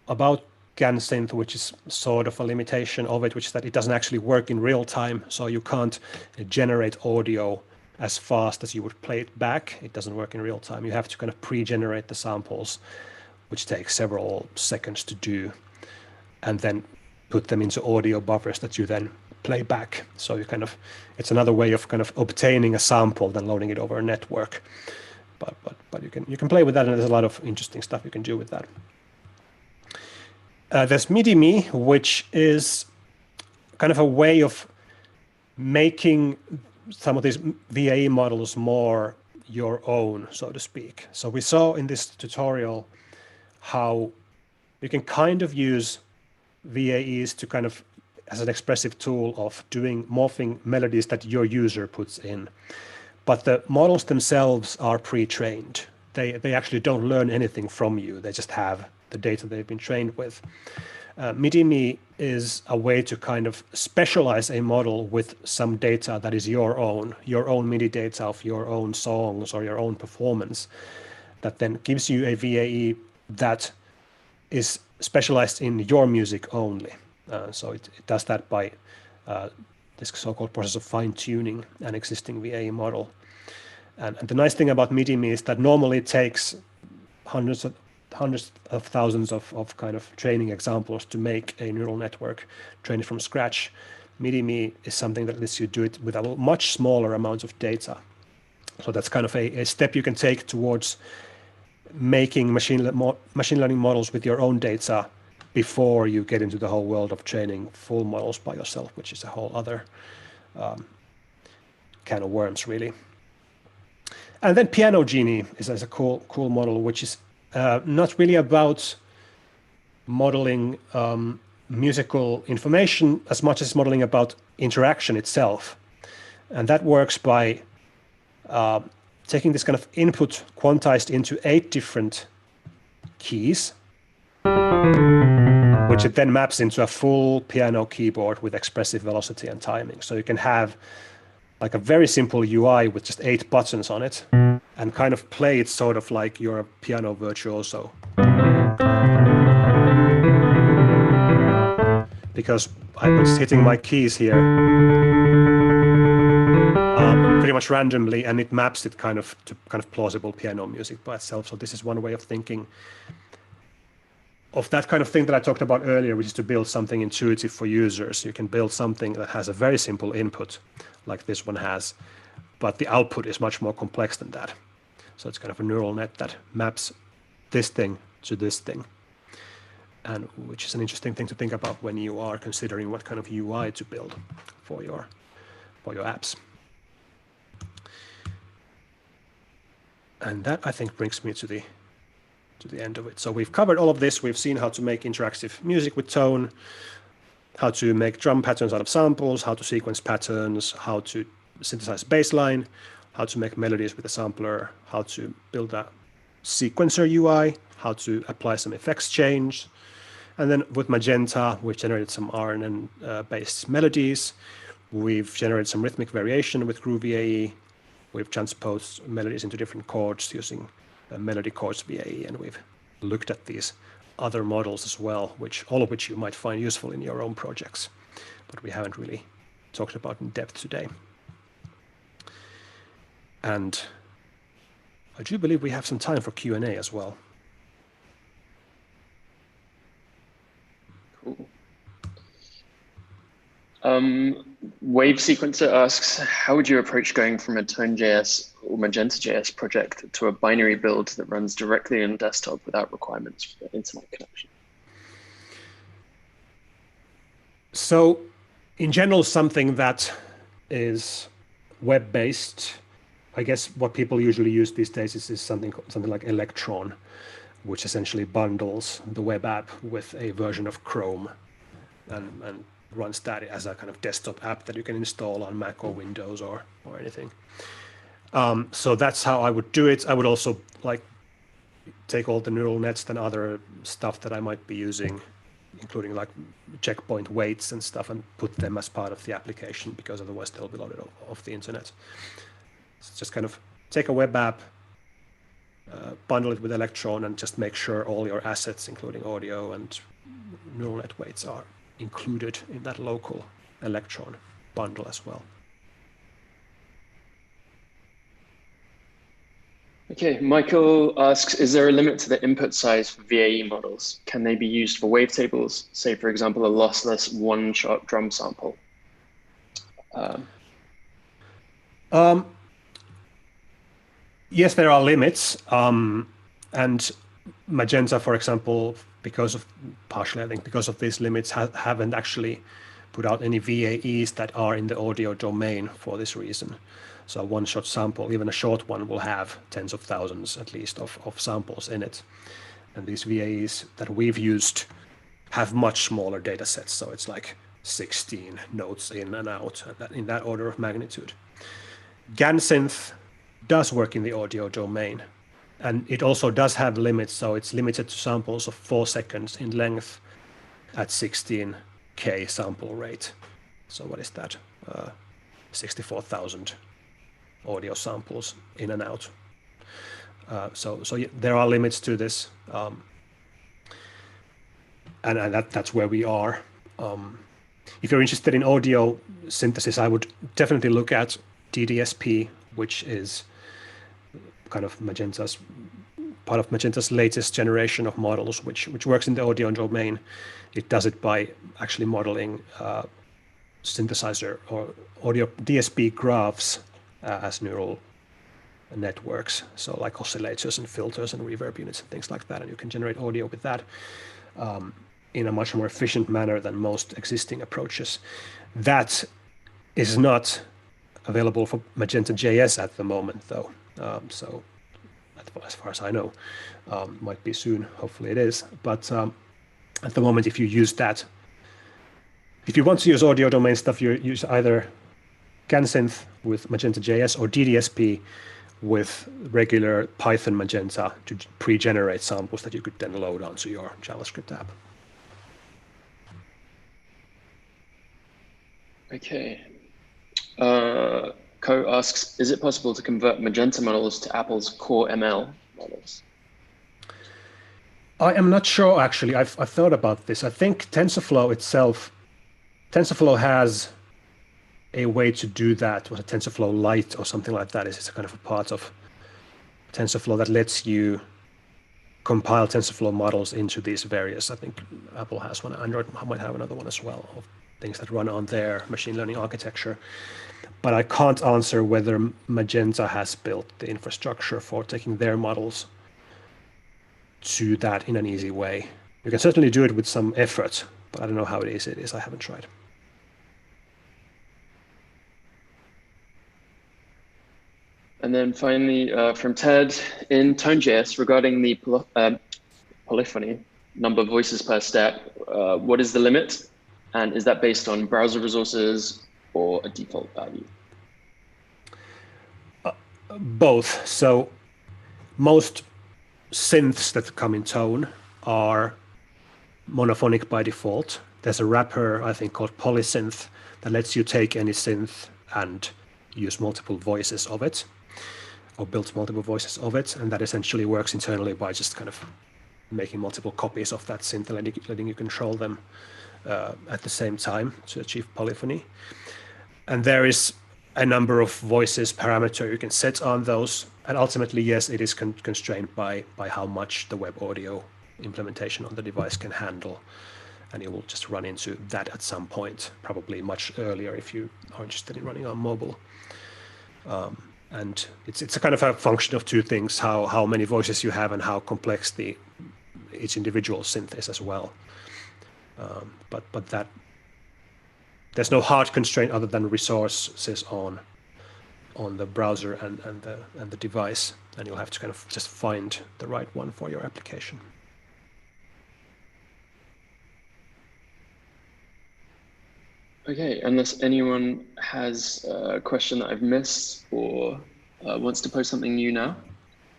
about GAN-synth, which is sort of a limitation of it, which is that it doesn't actually work in real time. So you can't generate audio as fast as you would play it back. It doesn't work in real time. You have to kind of pre-generate the samples, which takes several seconds to do, and then put them into audio buffers that you then play back. So you kind of, it's another way of kind of obtaining a sample than loading it over a network. But you can play with that, and there's a lot of interesting stuff you can do with that. There's MIDI.me, which is kind of a way of making some of these VAE models more your own, so to speak. So we saw in this tutorial how you can kind of use VAEs to kind of as an expressive tool of morphing melodies that your user puts in. But the models themselves are pre-trained. They actually don't learn anything from you. They just have the data they've been trained with. MIDI.me is a way to kind of specialize a model with some data that is your own MIDI data of your own songs or your own performance, that then gives you a VAE that is specialized in your music only. So it does that by this so-called process of fine-tuning an existing VAE model. And the nice thing about MIDI.me is that normally it takes hundreds of thousands of kind of training examples to make a neural network, train it from scratch. MIDI.me is something that lets you do it with a much smaller amount of data. So that's kind of a step you can take towards making machine learning models with your own data before you get into the whole world of training full models by yourself, which is a whole other can of worms, really. And then Piano Genie is a cool model, which is not really about modeling musical information as much as modeling about interaction itself. And that works by taking this kind of input quantized into 8 different keys. which it then maps into a full piano keyboard with expressive velocity and timing. So you can have like a very simple UI with just 8 buttons on it and kind of play it sort of like you're a piano virtuoso. Because I was hitting my keys here pretty much randomly, and it maps it kind of to kind of plausible piano music by itself. So this is one way of thinking of that kind of thing that I talked about earlier, which is to build something intuitive for users. You can build something that has a very simple input, like this one has, but the output is much more complex than that. So it's kind of a neural net that maps this thing to this thing, and which is an interesting thing to think about when you are considering what kind of UI to build for your apps. And that, I think, brings me to the end of it. So we've covered all of this. We've seen how to make interactive music with tone, how to make drum patterns out of samples, how to sequence patterns, how to synthesize baseline, how to make melodies with a sampler, how to build a sequencer UI, how to apply some effects change. And then with Magenta, we've generated some RNN-based melodies. We've generated some rhythmic variation with Groove VAE. We've transposed melodies into different chords using melody chords VAE, and we've looked at these other models as well, all of which you might find useful in your own projects, but we haven't really talked about in depth today. And I do believe we have some time for Q&A as well. Cool. Wave Sequencer asks, how would you approach going from a Tone.js or Magenta.js project to a binary build that runs directly on desktop without requirements for the internet connection? So in general, something that is web-based, I guess what people usually use these days is something like Electron, which essentially bundles the web app with a version of Chrome and runs that as a kind of desktop app that you can install on Mac or Windows or anything. So that's how I would do it. I would also like take all the neural nets and other stuff that I might be using, including like checkpoint weights and stuff, and put them as part of the application, because otherwise they'll be loaded off the internet. So just kind of take a web app, bundle it with Electron, and just make sure all your assets, including audio and neural net weights, are included in that local Electron bundle as well. Okay, Michael asks, is there a limit to the input size for VAE models? Can they be used for wavetables? Say, for example, a lossless one-shot drum sample. Yes, there are limits. And Magenta, for example, partially, I think, because of these limits, haven't actually put out any VAEs that are in the audio domain for this reason. So a one-shot sample, even a short one, will have tens of thousands at least of samples in it. And these VAEs that we've used have much smaller data sets. So it's like 16 notes in and out, in that order of magnitude. GANsynth does work in the audio domain. And it also does have limits, so it's limited to samples of 4 seconds in length at 16K sample rate. So what is that? 64,000 audio samples in and out. So yeah, there are limits to this, and that's where we are. If you're interested in audio synthesis, I would definitely look at DDSP, which is kind of part of Magenta's latest generation of models, which works in the audio domain. It does it by actually modeling synthesizer or audio DSP graphs as neural networks. So like oscillators and filters and reverb units and things like that. And you can generate audio with that in a much more efficient manner than most existing approaches. That is not available for Magenta.js at the moment, though. So as far as I know, might be soon, hopefully it is. But at the moment, if you use that, if you want to use audio domain stuff, you use either GANsynth with Magenta.js or DDSP with regular Python Magenta to pre-generate samples that you could then load onto your JavaScript app. Okay. Co asks, is it possible to convert Magenta models to Apple's core ML models? I am not sure, actually. I've thought about this. I think TensorFlow has a way to do that with a TensorFlow Lite or something like that. It's a kind of a part of TensorFlow that lets you compile TensorFlow models into these various, I think Apple has one, Android might have another one as well, of things that run on their machine learning architecture. But I can't answer whether Magenta has built the infrastructure for taking their models to that in an easy way. You can certainly do it with some effort, but I don't know how it is. I haven't tried. And then finally, from Ted, in Tone.js, regarding the polyphony, number of voices per step, what is the limit? And is that based on browser resources or a default value? Both. So most synths that come in Tone are monophonic by default. There's a wrapper, I think, called polysynth that lets you take any synth and use multiple voices of it, or build multiple voices of it, and that essentially works internally by just kind of making multiple copies of that synth and letting you control them at the same time to achieve polyphony. And there is a number of voices parameter you can set on those, and ultimately, yes, it is constrained by how much the web audio implementation on the device can handle, and you will just run into that at some point, probably much earlier if you are interested in running on mobile. And it's a kind of a function of two things: how many voices you have and how complex each individual synth is as well. But that there's no hard constraint other than resources on the browser and the device, and you'll have to kind of just find the right one for your application. Okay, unless anyone has a question that I've missed or wants to post something new now,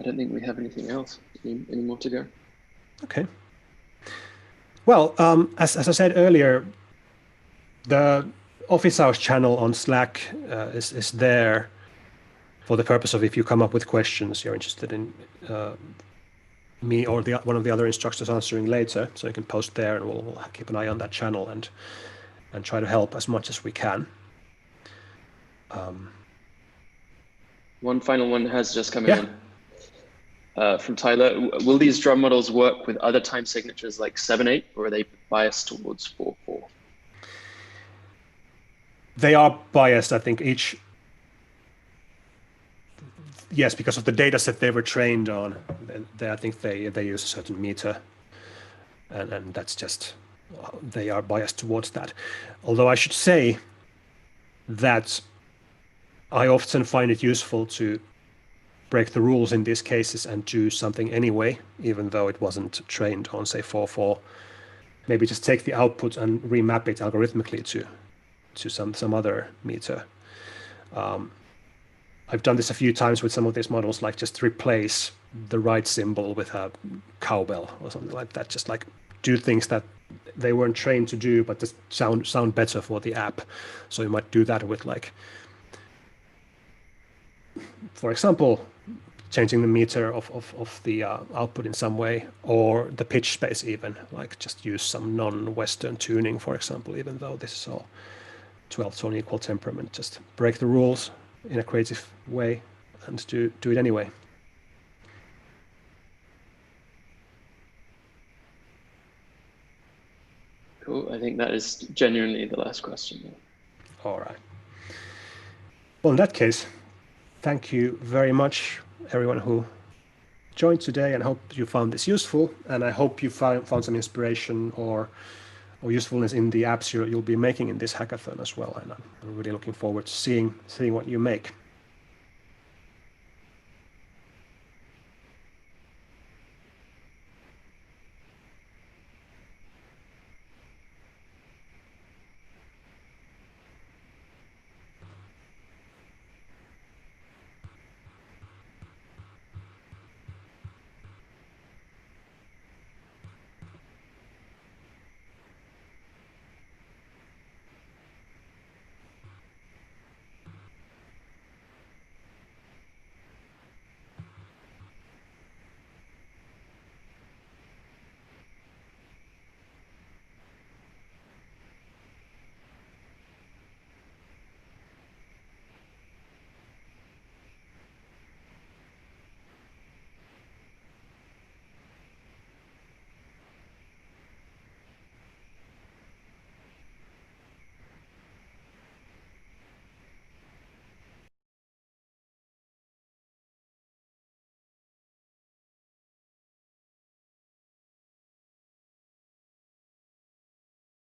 I don't think we have anything else. Any more to go? Okay. Well, as I said earlier, the office hours channel on Slack is there for the purpose of if you come up with questions you're interested in me or one of the other instructors answering later. So you can post there, and we'll keep an eye on that channel and try to help as much as we can. One final one has just come in from Tyler. Will these drum models work with other time signatures like 7/8, or are they biased towards 4/4? They are biased, I think, yes, because of the data set they were trained on. I think they use a certain meter, and that's just, they are biased towards that. Although I should say that I often find it useful to break the rules in these cases and do something anyway, even though it wasn't trained on, say, 4/4. Maybe just take the output and remap it algorithmically to some other meter. I've done this a few times with some of these models, like just replace the right symbol with a cowbell or something like that. Just like do things that they weren't trained to do, but just sound better for the app. So you might do that with, like, for example, changing the meter of the output in some way, or the pitch space even, like just use some non-Western tuning, for example, even though this is all 12 tone equal temperament. Just break the rules in a creative way and do it anyway. Cool. I think that is genuinely the last question. All right. Well, in that case, thank you very much, everyone who joined today, and hope you found this useful. And I hope you found some inspiration or usefulness in the apps you'll be making in this hackathon as well. And I'm really looking forward to seeing what you make.